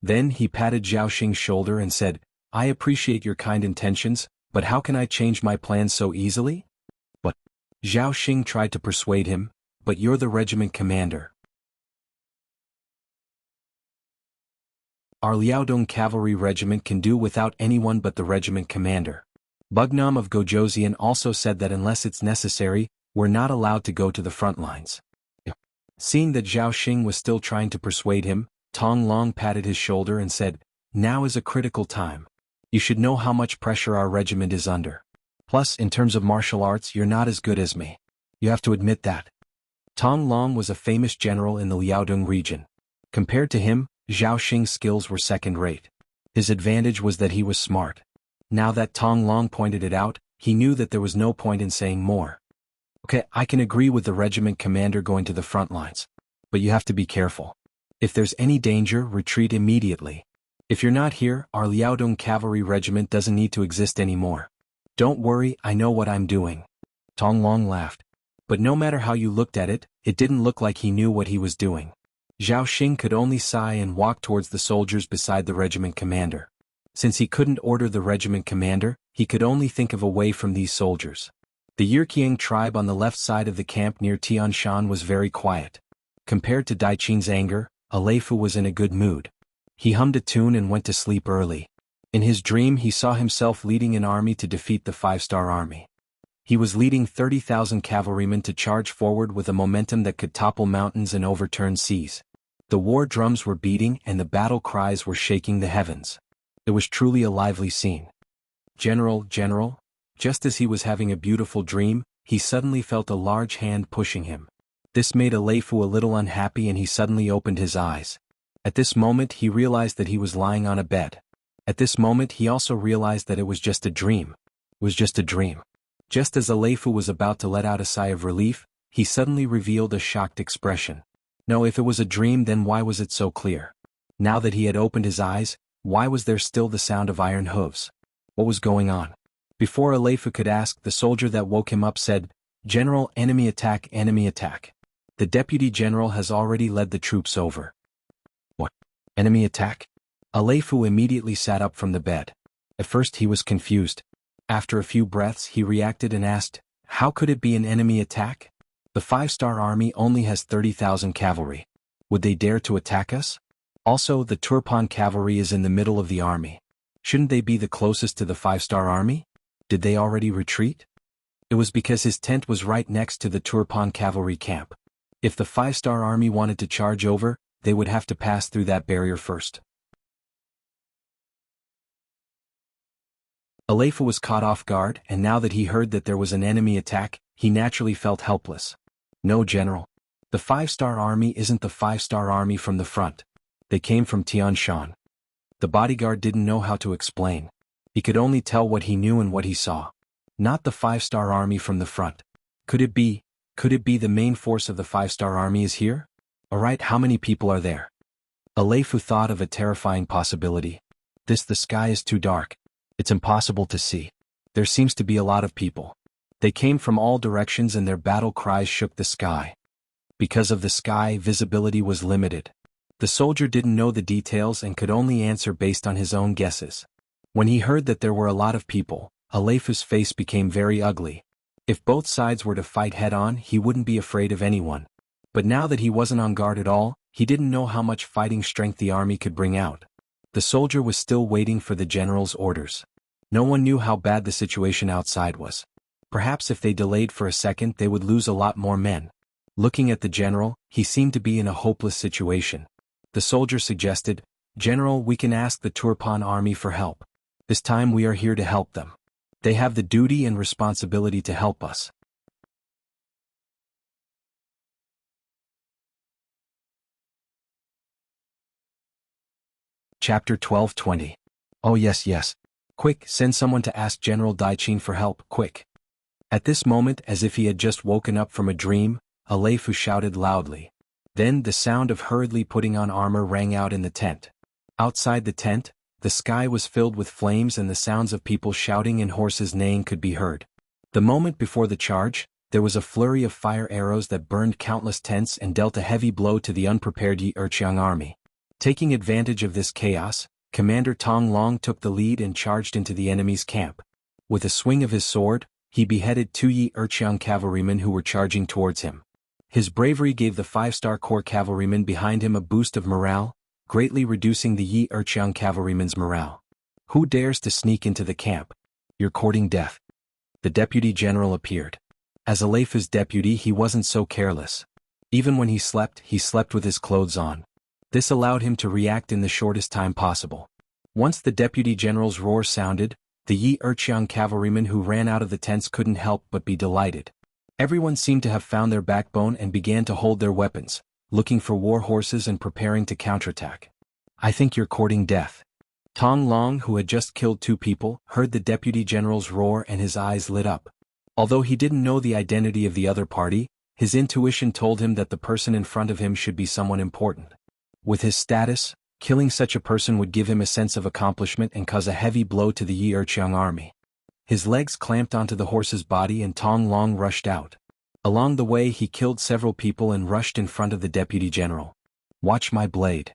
Then he patted Zhao Xing's shoulder and said, I appreciate your kind intentions, but how can I change my plans so easily? But Zhao Xing tried to persuade him, but you're the regiment commander. Our Liaodong cavalry regiment can do without anyone but the regiment commander. Bugnam of Gojoseon also said that unless it's necessary, we're not allowed to go to the front lines. Seeing that Zhao Xing was still trying to persuade him, Tong Long patted his shoulder and said, Now is a critical time. You should know how much pressure our regiment is under. Plus, in terms of martial arts, you're not as good as me. You have to admit that. Tong Long was a famous general in the Liaodong region. Compared to him, Zhao Xing's skills were second-rate. His advantage was that he was smart. Now that Tong Long pointed it out, he knew that there was no point in saying more. Okay, I can agree with the regiment commander going to the front lines. But you have to be careful. If there's any danger, retreat immediately. If you're not here, our Liaodong cavalry regiment doesn't need to exist anymore. Don't worry, I know what I'm doing. Tong Long laughed. But no matter how you looked at it, it didn't look like he knew what he was doing. Zhao Xing could only sigh and walk towards the soldiers beside the regiment commander. Since he couldn't order the regiment commander, he could only think of a way from these soldiers. The Yirqiang tribe on the left side of the camp near Tianshan was very quiet. Compared to Daiqin's anger, Aleifu was in a good mood. He hummed a tune and went to sleep early. In his dream he saw himself leading an army to defeat the 5-star army. He was leading 30,000 cavalrymen to charge forward with a momentum that could topple mountains and overturn seas. The war drums were beating and the battle cries were shaking the heavens. It was truly a lively scene. General, just as he was having a beautiful dream, he suddenly felt a large hand pushing him. This made Aleifu a little unhappy and he suddenly opened his eyes. At this moment he realized that he was lying on a bed. At this moment he also realized that it was just a dream. It was just a dream. Just as Aleifu was about to let out a sigh of relief, he suddenly revealed a shocked expression. No, if it was a dream, then why was it so clear? Now that he had opened his eyes, why was there still the sound of iron hooves? What was going on? Before Aleifu could ask, the soldier that woke him up said, General, enemy attack, enemy attack. The deputy general has already led the troops over. What? Enemy attack? Aleifu immediately sat up from the bed. At first he was confused. After a few breaths he reacted and asked, how could it be an enemy attack? The 5-star army only has 30,000 cavalry. Would they dare to attack us? Also, the Turpan cavalry is in the middle of the army. Shouldn't they be the closest to the 5-star army? Did they already retreat? It was because his tent was right next to the Turpan cavalry camp. If the 5-star army wanted to charge over, they would have to pass through that barrier first. Aleifu was caught off guard, and now that he heard that there was an enemy attack, he naturally felt helpless. No, General. The 5-star army isn't the 5-star army from the front. They came from Tianshan. The bodyguard didn't know how to explain. He could only tell what he knew and what he saw. Not the 5-star army from the front. Could it be the main force of the 5-star army is here? Alright, how many people are there? Aleifu thought of a terrifying possibility. The sky is too dark. It's impossible to see. There seems to be a lot of people. They came from all directions and their battle cries shook the sky. Because of the sky, visibility was limited. The soldier didn't know the details and could only answer based on his own guesses. When he heard that there were a lot of people, Aleifu's face became very ugly. If both sides were to fight head-on, he wouldn't be afraid of anyone. But now that he wasn't on guard at all, he didn't know how much fighting strength the army could bring out. The soldier was still waiting for the general's orders. No one knew how bad the situation outside was. Perhaps if they delayed for a second they would lose a lot more men. Looking at the general, he seemed to be in a hopeless situation. The soldier suggested, General, we can ask the Turpan army for help. This time we are here to help them. They have the duty and responsibility to help us. Chapter 12:20. Oh yes. Quick, send someone to ask General Daiqin for help, quick. At this moment, as if he had just woken up from a dream, Aleifu shouted loudly. Then the sound of hurriedly putting on armor rang out in the tent. Outside the tent, the sky was filled with flames and the sounds of people shouting and horses neighing could be heard. The moment before the charge, there was a flurry of fire arrows that burned countless tents and dealt a heavy blow to the unprepared Yi Erqiang army. Taking advantage of this chaos, Commander Tong Long took the lead and charged into the enemy's camp. With a swing of his sword, he beheaded 2 Yi Erqiang cavalrymen who were charging towards him. His bravery gave the 5-star corps cavalrymen behind him a boost of morale, greatly reducing the Yi Erqiang cavalrymen's morale. Who dares to sneak into the camp? You're courting death. The deputy general appeared. As Alepha's deputy, he wasn't so careless. Even when he slept with his clothes on. This allowed him to react in the shortest time possible. Once the deputy general's roar sounded, the Yi Erqiang cavalrymen who ran out of the tents couldn't help but be delighted. Everyone seemed to have found their backbone and began to hold their weapons, looking for war horses and preparing to counterattack. I think you're courting death. Tong Long, who had just killed 2 people, heard the deputy general's roar and his eyes lit up. Although he didn't know the identity of the other party, his intuition told him that the person in front of him should be someone important. With his status, killing such a person would give him a sense of accomplishment and cause a heavy blow to the Yi Erqiang army. His legs clamped onto the horse's body and Tong Long rushed out. Along the way he killed several people and rushed in front of the deputy general. Watch my blade.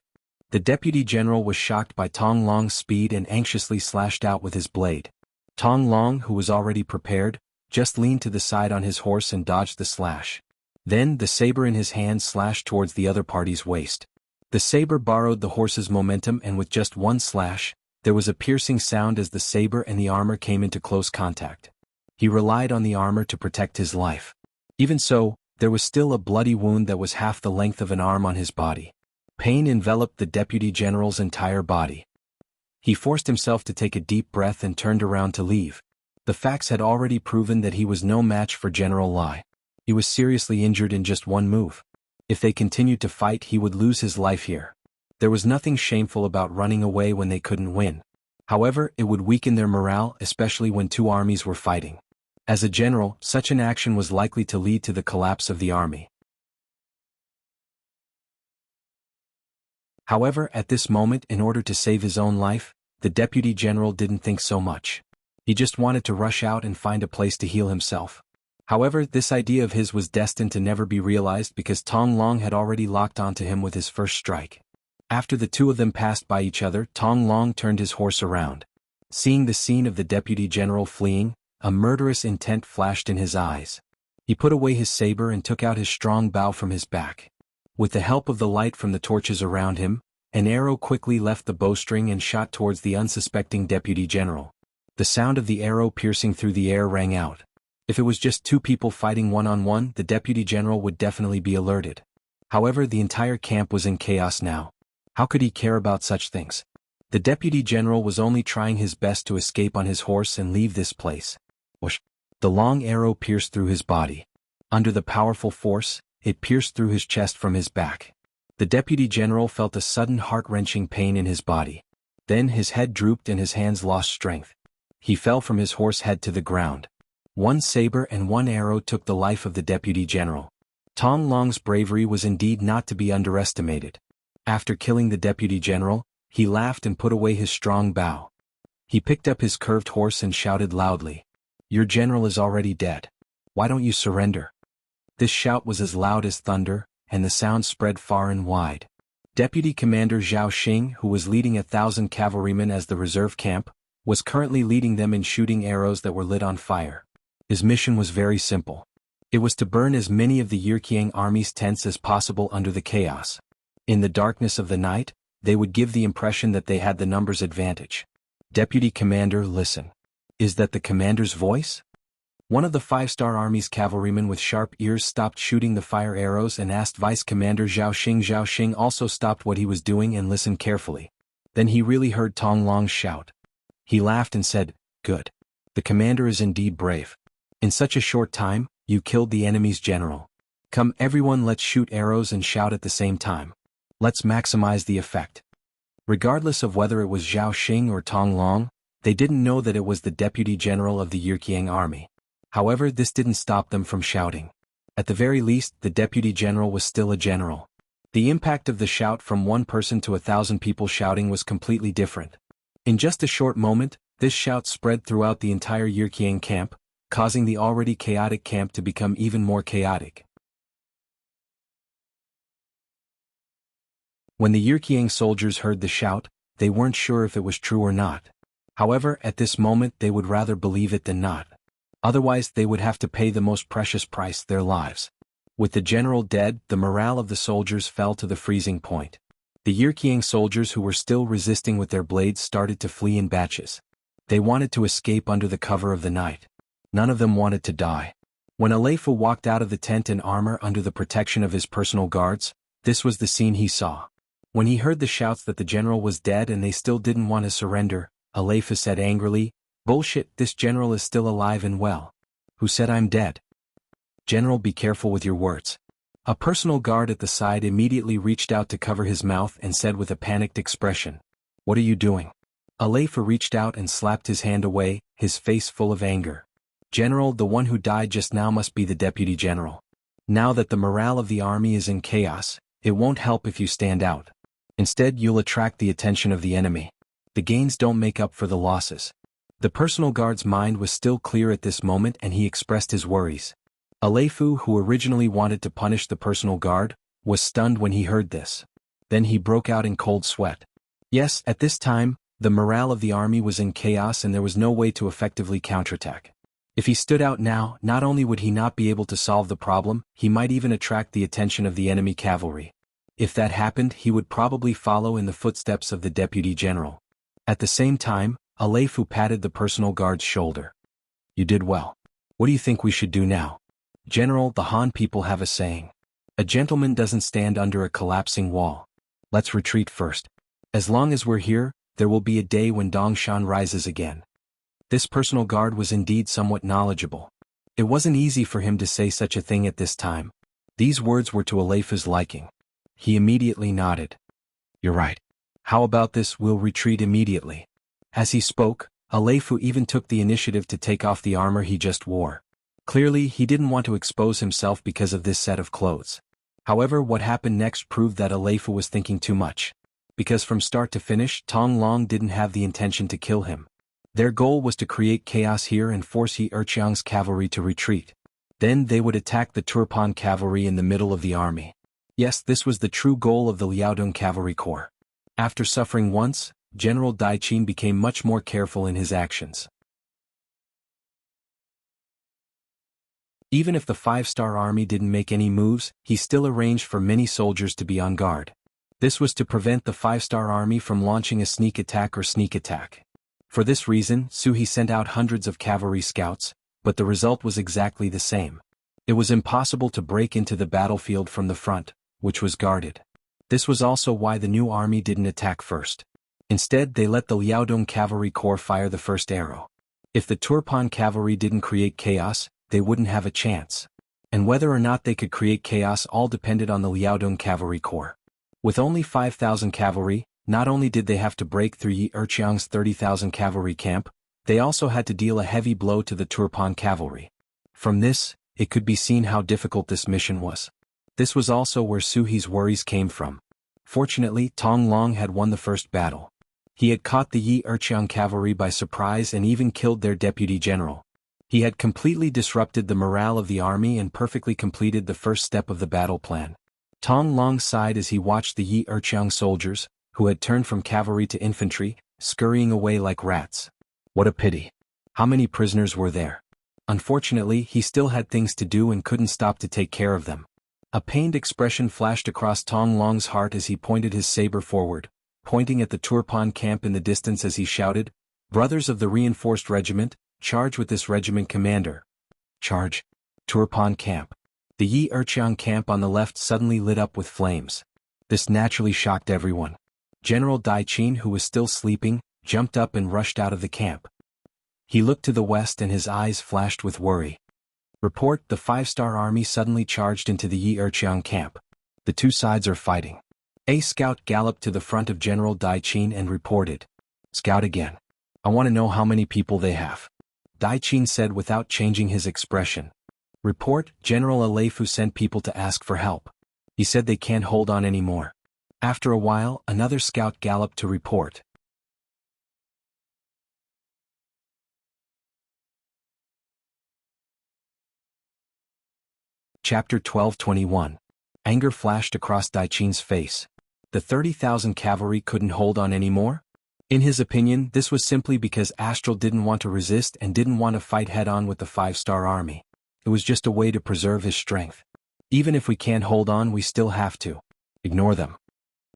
The deputy general was shocked by Tong Long's speed and anxiously slashed out with his blade. Tong Long, who was already prepared, just leaned to the side on his horse and dodged the slash. Then the saber in his hand slashed towards the other party's waist. The saber borrowed the horse's momentum and with just one slash, there was a piercing sound as the saber and the armor came into close contact. He relied on the armor to protect his life. Even so, there was still a bloody wound that was half the length of an arm on his body. Pain enveloped the deputy general's entire body. He forced himself to take a deep breath and turned around to leave. The facts had already proven that he was no match for General Lai. He was seriously injured in just one move. If they continued to fight, he would lose his life here. There was nothing shameful about running away when they couldn't win. However, it would weaken their morale, especially when 2 armies were fighting. As a general, such an action was likely to lead to the collapse of the army. However, at this moment, in order to save his own life, the deputy general didn't think so much. He just wanted to rush out and find a place to heal himself. However, this idea of his was destined to never be realized because Tong Long had already locked onto him with his first strike. After the 2 of them passed by each other, Tong Long turned his horse around. Seeing the scene of the deputy general fleeing, a murderous intent flashed in his eyes. He put away his saber and took out his strong bow from his back. With the help of the light from the torches around him, an arrow quickly left the bowstring and shot towards the unsuspecting deputy general. The sound of the arrow piercing through the air rang out. If it was just 2 people fighting one-on-one, the deputy general would definitely be alerted. However, the entire camp was in chaos now. How could he care about such things? The deputy general was only trying his best to escape on his horse and leave this place. Whoosh! The long arrow pierced through his body. Under the powerful force, it pierced through his chest from his back. The deputy general felt a sudden heart-wrenching pain in his body. Then his head drooped and his hands lost strength. He fell from his horse head to the ground. 1 saber and 1 arrow took the life of the deputy general. Tong Long's bravery was indeed not to be underestimated. After killing the deputy general, he laughed and put away his strong bow. He picked up his curved horse and shouted loudly, "Your general is already dead. Why don't you surrender?" This shout was as loud as thunder, and the sound spread far and wide. Deputy Commander Zhao Xing, who was leading 1,000 cavalrymen as the reserve camp, was currently leading them in shooting arrows that were lit on fire. His mission was very simple. It was to burn as many of the Yirqiang army's tents as possible under the chaos. In the darkness of the night, they would give the impression that they had the numbers advantage. Deputy Commander, listen. Is that the commander's voice? One of the 5-star army's cavalrymen with sharp ears stopped shooting the fire arrows and asked Vice Commander Zhao Xing. Zhao Xing also stopped what he was doing and listened carefully. Then he really heard Tong Long's shout. He laughed and said, "Good. The commander is indeed brave. In such a short time, you killed the enemy's general. Come everyone, let's shoot arrows and shout at the same time. Let's maximize the effect." Regardless of whether it was Zhao Xing or Tong Long, they didn't know that it was the deputy general of the Yirqiang army. However, this didn't stop them from shouting. At the very least, the deputy general was still a general. The impact of the shout from 1 person to 1,000 people shouting was completely different. In just a short moment, this shout spread throughout the entire Yirqiang camp, causing the already chaotic camp to become even more chaotic. When the Yirqiang soldiers heard the shout, they weren't sure if it was true or not. However, at this moment they would rather believe it than not. Otherwise they would have to pay the most precious price, their lives. With the general dead, the morale of the soldiers fell to the freezing point. The Yirqiang soldiers who were still resisting with their blades started to flee in batches. They wanted to escape under the cover of the night. None of them wanted to die. When Aleifu walked out of the tent in armor under the protection of his personal guards, this was the scene he saw. When he heard the shouts that the general was dead and they still didn't want to surrender, Aleifu said angrily, "Bullshit, this general is still alive and well." "Who said I'm dead?" "General, be careful with your words." A personal guard at the side immediately reached out to cover his mouth and said with a panicked expression, "What are you doing?" Aleifu reached out and slapped his hand away, his face full of anger. "General, the one who died just now must be the deputy general. Now that the morale of the army is in chaos, it won't help if you stand out. Instead you'll attract the attention of the enemy. The gains don't make up for the losses." The personal guard's mind was still clear at this moment and he expressed his worries. Aleifu, who originally wanted to punish the personal guard, was stunned when he heard this. Then he broke out in cold sweat. Yes, at this time, the morale of the army was in chaos and there was no way to effectively counterattack. If he stood out now, not only would he not be able to solve the problem, he might even attract the attention of the enemy cavalry. If that happened, he would probably follow in the footsteps of the deputy general. At the same time, Aleifu patted the personal guard's shoulder. "You did well. What do you think we should do now?" "General, the Han people have a saying. A gentleman doesn't stand under a collapsing wall. Let's retreat first. As long as we're here, there will be a day when Dongshan rises again." This personal guard was indeed somewhat knowledgeable. It wasn't easy for him to say such a thing at this time. These words were to Aleifu's liking. He immediately nodded. "You're right. How about this, we'll retreat immediately." As he spoke, Aleifu even took the initiative to take off the armor he just wore. Clearly, he didn't want to expose himself because of this set of clothes. However, what happened next proved that Aleifu was thinking too much. Because from start to finish, Tong Long didn't have the intention to kill him. Their goal was to create chaos here and force Yi Erqiang's cavalry to retreat. Then they would attack the Turpan cavalry in the middle of the army. Yes, this was the true goal of the Liaodong Cavalry Corps. After suffering once, General Dai Qin became much more careful in his actions. Even if the five-star army didn't make any moves, he still arranged for many soldiers to be on guard. This was to prevent the five-star army from launching a sneak attack. For this reason, Suhi sent out hundreds of cavalry scouts, but the result was exactly the same. It was impossible to break into the battlefield from the front, which was guarded. This was also why the new army didn't attack first. Instead, they let the Liaodong Cavalry Corps fire the first arrow. If the Turpan cavalry didn't create chaos, they wouldn't have a chance. And whether or not they could create chaos all depended on the Liaodong Cavalry Corps. With only 5,000 cavalry, not only did they have to break through Yi Erqiang's 30,000 cavalry camp, they also had to deal a heavy blow to the Turpan cavalry. From this, it could be seen how difficult this mission was. This was also where Suhi's worries came from. Fortunately, Tong Long had won the first battle. He had caught the Yi Erqiang cavalry by surprise and even killed their deputy general. He had completely disrupted the morale of the army and perfectly completed the first step of the battle plan. Tong Long sighed as he watched the Yi Erqiang soldiers, who had turned from cavalry to infantry, scurrying away like rats. What a pity. How many prisoners were there? Unfortunately, he still had things to do and couldn't stop to take care of them. A pained expression flashed across Tong Long's heart as he pointed his saber forward, pointing at the Turpan camp in the distance as he shouted, "Brothers of the reinforced regiment, charge with this regiment commander." Charge. Turpan camp. The Yi Erqiang camp on the left suddenly lit up with flames. This naturally shocked everyone. General Dai Qin, who was still sleeping, jumped up and rushed out of the camp. He looked to the west and his eyes flashed with worry. Report: the five-star army suddenly charged into the Yi Erqiang camp. The two sides are fighting. A scout galloped to the front of General Dai Qin and reported. Scout again. I want to know how many people they have. Dai Qin said without changing his expression. Report: General Aleifu sent people to ask for help. He said they can't hold on anymore. After a while, another scout galloped to report. Chapter 12:21. Anger flashed across Daiqin's face. The 30,000 cavalry couldn't hold on anymore? In his opinion, this was simply because Astral didn't want to resist and didn't want to fight head-on with the 5-star army. It was just a way to preserve his strength. Even if we can't hold on, we still have to. Ignore them.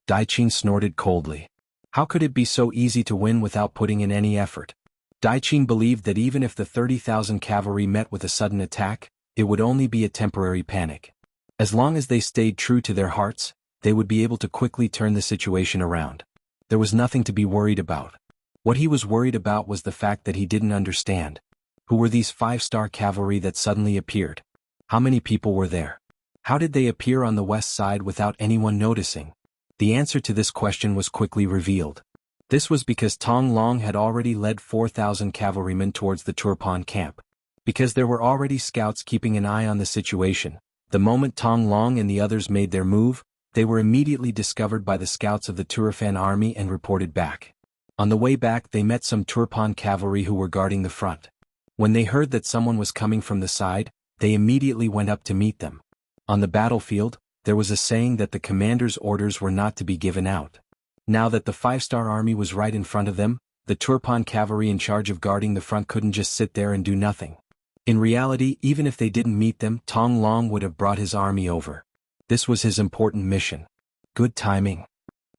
Daiqin snorted coldly. How could it be so easy to win without putting in any effort? Daiqin believed that even if the 30,000 cavalry met with a sudden attack, it would only be a temporary panic. As long as they stayed true to their hearts, they would be able to quickly turn the situation around. There was nothing to be worried about. What he was worried about was the fact that he didn't understand. Who were these 5-star cavalry that suddenly appeared? How many people were there? How did they appear on the west side without anyone noticing? The answer to this question was quickly revealed. This was because Tong Long had already led 4,000 cavalrymen towards the Turpan camp. Because there were already scouts keeping an eye on the situation, the moment Tong Long and the others made their move, they were immediately discovered by the scouts of the Turfan army and reported back. On the way back they met some Turpan cavalry who were guarding the front. When they heard that someone was coming from the side, they immediately went up to meet them. On the battlefield, there was a saying that the commander's orders were not to be given out. Now that the 5-star army was right in front of them, the Turpan cavalry in charge of guarding the front couldn't just sit there and do nothing. In reality, even if they didn't meet them, Tong Long would have brought his army over. This was his important mission. Good timing.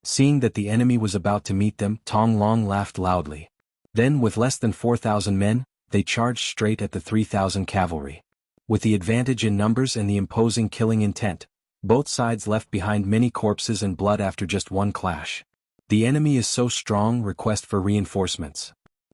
Seeing that the enemy was about to meet them, Tong Long laughed loudly. Then, with less than 4,000 men, they charged straight at the 3,000 cavalry. With the advantage in numbers and the imposing killing intent, both sides left behind many corpses and blood after just one clash. The enemy is so strong, request for reinforcements.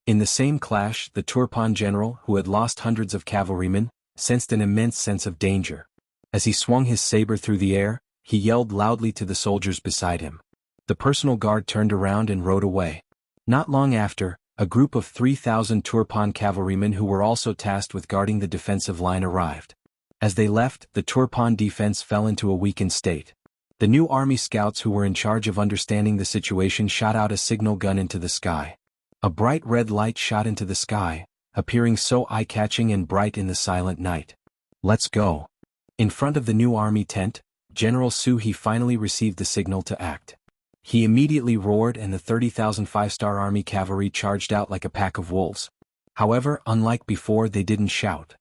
In the same clash, the Turpan general, who had lost hundreds of cavalrymen, sensed an immense sense of danger. As he swung his saber through the air, he yelled loudly to the soldiers beside him. The personal guard turned around and rode away. Not long after, a group of 3,000 Turpan cavalrymen who were also tasked with guarding the defensive line arrived. As they left, the Turpan defense fell into a weakened state. The new army scouts who were in charge of understanding the situation shot out a signal gun into the sky. A bright red light shot into the sky, appearing so eye-catching and bright in the silent night. Let's go. In front of the new army tent, General Su He finally received the signal to act. He immediately roared and the 30,000 5-star army cavalry charged out like a pack of wolves. However, unlike before, they didn't shout.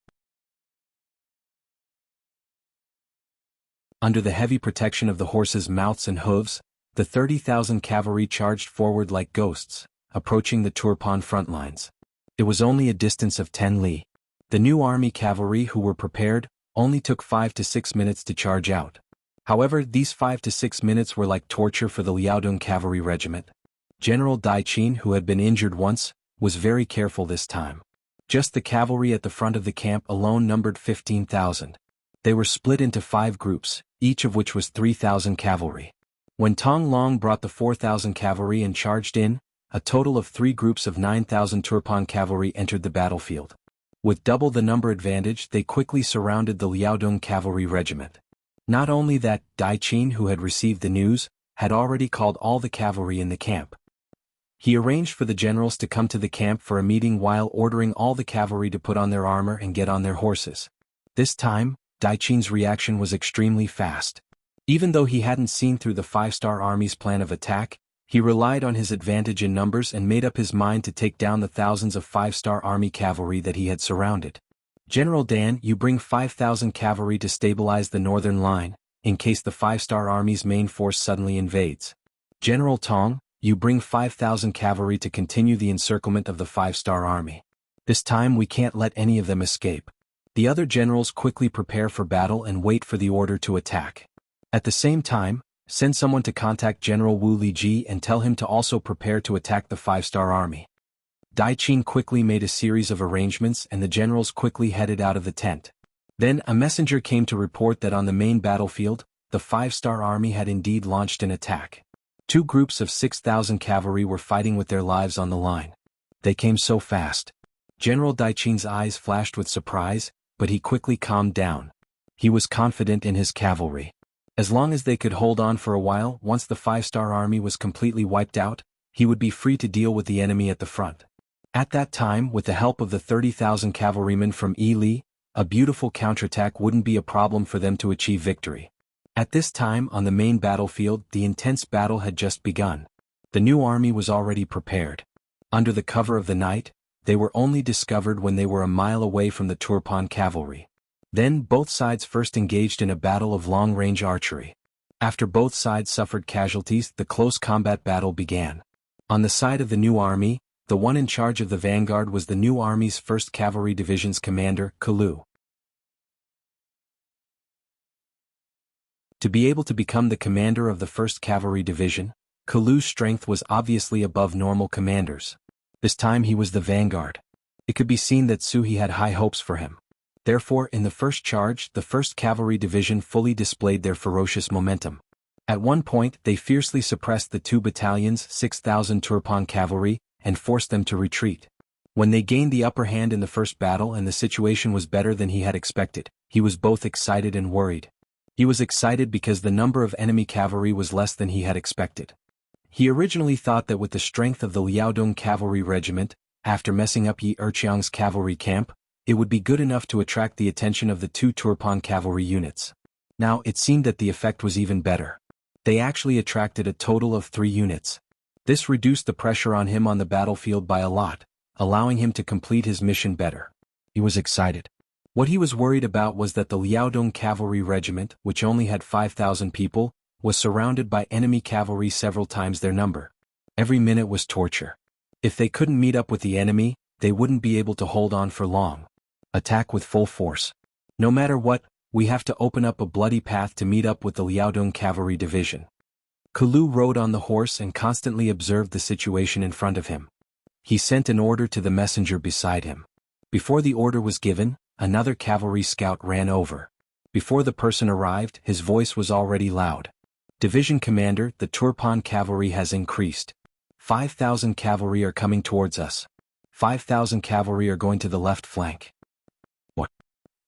Under the heavy protection of the horses' mouths and hooves, the 30,000 cavalry charged forward like ghosts, approaching the Turpan front lines. It was only a distance of 10 li. The new army cavalry who were prepared only took 5 to 6 minutes to charge out. However, these 5 to 6 minutes were like torture for the Liaodong cavalry regiment. General Daiqin, who had been injured once, was very careful this time. Just the cavalry at the front of the camp alone numbered 15,000. They were split into 5 groups, each of which was 3,000 cavalry. When Tong Long brought the 4,000 cavalry and charged in, a total of 3 groups of 9,000 Turpan cavalry entered the battlefield. With double the number advantage, they quickly surrounded the Liaodong cavalry regiment. Not only that, Daiqin, who had received the news, had already called all the cavalry in the camp. He arranged for the generals to come to the camp for a meeting while ordering all the cavalry to put on their armor and get on their horses. This time, Daiqin's reaction was extremely fast. Even though he hadn't seen through the 5-star army's plan of attack, he relied on his advantage in numbers and made up his mind to take down the thousands of 5-star army cavalry that he had surrounded. General Dan, you bring 5,000 cavalry to stabilize the northern line, in case the 5-star army's main force suddenly invades. General Tong, you bring 5,000 cavalry to continue the encirclement of the 5-star army. This time we can't let any of them escape. The other generals quickly prepare for battle and wait for the order to attack. At the same time, send someone to contact General Wu Liji and tell him to also prepare to attack the 5-star army. Daiqin quickly made a series of arrangements and the generals quickly headed out of the tent. Then a messenger came to report that on the main battlefield, the 5-star army had indeed launched an attack. 2 groups of 6,000 cavalry were fighting with their lives on the line. They came so fast. General Daiqin's eyes flashed with surprise, but he quickly calmed down. He was confident in his cavalry. As long as they could hold on for a while, once the 5-star army was completely wiped out, he would be free to deal with the enemy at the front. At that time, with the help of the 30,000 cavalrymen from Yi Li, a beautiful counterattack wouldn't be a problem for them to achieve victory. At this time on the main battlefield, the intense battle had just begun. The new army was already prepared. Under the cover of the night, they were only discovered when they were a mile away from the Turpan cavalry. Then both sides first engaged in a battle of long-range archery. After both sides suffered casualties, the close combat battle began. On the side of the new army, the one in charge of the vanguard was the new army's 1st Cavalry Division's commander, Kalu. To be able to become the commander of the 1st Cavalry Division, Kalu's strength was obviously above normal commanders. This time he was the vanguard. It could be seen that Suhi had high hopes for him. Therefore, in the first charge, the 1st Cavalry Division fully displayed their ferocious momentum. At one point, they fiercely suppressed the 2 battalions, 6,000 Turpan cavalry, and forced them to retreat. When they gained the upper hand in the first battle and the situation was better than he had expected, he was both excited and worried. He was excited because the number of enemy cavalry was less than he had expected. He originally thought that with the strength of the Liaodong Cavalry Regiment, after messing up Yi Erqiang's cavalry camp, it would be good enough to attract the attention of the 2 Turpan cavalry units. Now it seemed that the effect was even better. They actually attracted a total of 3 units. This reduced the pressure on him on the battlefield by a lot, allowing him to complete his mission better. He was excited. What he was worried about was that the Liaodong Cavalry Regiment, which only had 5,000 people, was surrounded by enemy cavalry several times their number. Every minute was torture. If they couldn't meet up with the enemy, they wouldn't be able to hold on for long. Attack with full force. No matter what, we have to open up a bloody path to meet up with the Liaodong Cavalry Division. Kalu rode on the horse and constantly observed the situation in front of him. He sent an order to the messenger beside him. Before the order was given, another cavalry scout ran over. Before the person arrived, his voice was already loud. Division Commander, the Turpan cavalry has increased. 5,000 cavalry are coming towards us. 5,000 cavalry are going to the left flank. What?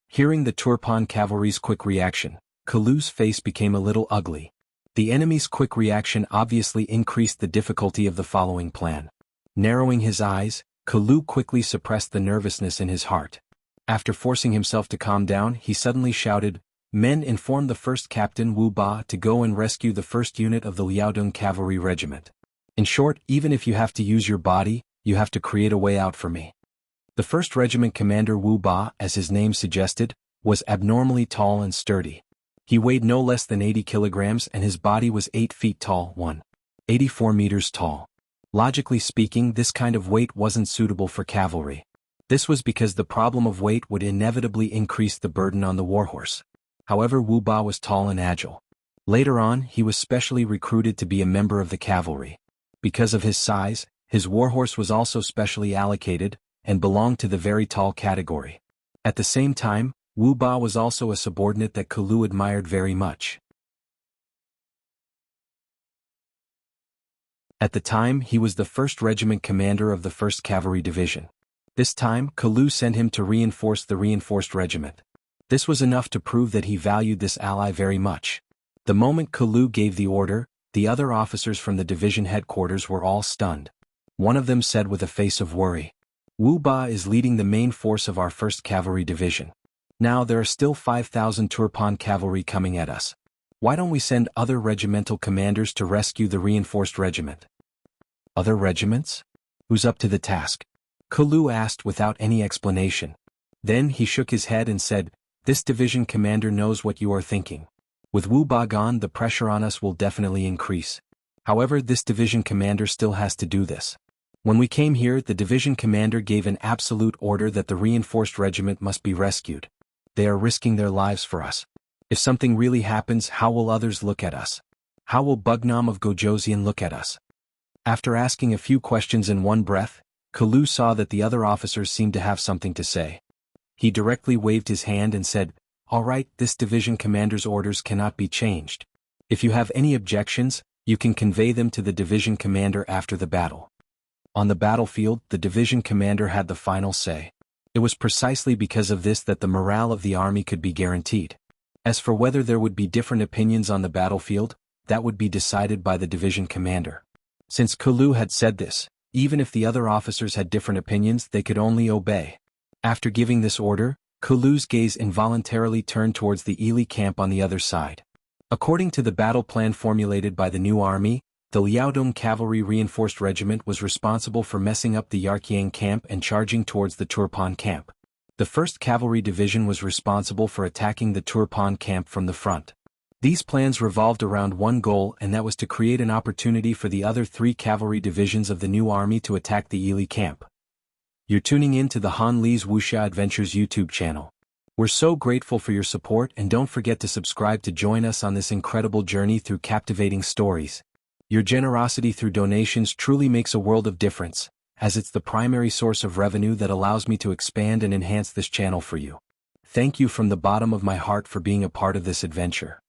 Hearing the Turpan cavalry's quick reaction, Kalu's face became a little ugly. The enemy's quick reaction obviously increased the difficulty of the following plan. Narrowing his eyes, Kalu quickly suppressed the nervousness in his heart. After forcing himself to calm down, he suddenly shouted, "Men, inform the 1st Captain Wu Ba to go and rescue the 1st unit of the Liaodong Cavalry Regiment. In short, even if you have to use your body, you have to create a way out for me." The 1st Regiment Commander Wu Ba, as his name suggested, was abnormally tall and sturdy. He weighed no less than 80 kilograms and his body was 8 feet tall, 184 meters tall. Logically speaking, this kind of weight wasn't suitable for cavalry. This was because the problem of weight would inevitably increase the burden on the warhorse. However, Wu Ba was tall and agile. Later on, he was specially recruited to be a member of the cavalry. Because of his size, his warhorse was also specially allocated, and belonged to the very tall category. At the same time, Wu Ba was also a subordinate that Kalu admired very much. At the time, he was the 1st Regiment commander of the 1st Cavalry Division. This time, Kalu sent him to reinforce the reinforced regiment. This was enough to prove that he valued this ally very much. The moment Kalu gave the order, the other officers from the division headquarters were all stunned. One of them said with a face of worry, "Wu Ba is leading the main force of our 1st Cavalry Division. Now there are still 5,000 Turpan cavalry coming at us. Why don't we send other regimental commanders to rescue the reinforced regiment?" "Other regiments? Who's up to the task?" Kalu asked without any explanation. Then he shook his head and said, "This division commander knows what you are thinking. With Wu Ba gone, the pressure on us will definitely increase. However, this division commander still has to do this. When we came here, the division commander gave an absolute order that the reinforced regiment must be rescued. They are risking their lives for us. If something really happens, how will others look at us? How will Bugnam of Gojoseon look at us?" After asking a few questions in one breath, Kalu saw that the other officers seemed to have something to say. He directly waved his hand and said, "All right, this division commander's orders cannot be changed. If you have any objections, you can convey them to the division commander after the battle." On the battlefield, the division commander had the final say. It was precisely because of this that the morale of the army could be guaranteed. As for whether there would be different opinions on the battlefield, that would be decided by the division commander. Since Kalu had said this, even if the other officers had different opinions, they could only obey. After giving this order, Kulu's gaze involuntarily turned towards the Ili camp on the other side. According to the battle plan formulated by the new army, the Liaodong Cavalry Reinforced Regiment was responsible for messing up the Yarqiang camp and charging towards the Turpan camp. The 1st Cavalry Division was responsible for attacking the Turpan camp from the front. These plans revolved around one goal, and that was to create an opportunity for the other 3 cavalry divisions of the new army to attack the Ili camp. You're tuning in to the Han Li's Wuxia Adventures YouTube channel. We're so grateful for your support, and don't forget to subscribe to join us on this incredible journey through captivating stories. Your generosity through donations truly makes a world of difference, as it's the primary source of revenue that allows me to expand and enhance this channel for you. Thank you from the bottom of my heart for being a part of this adventure.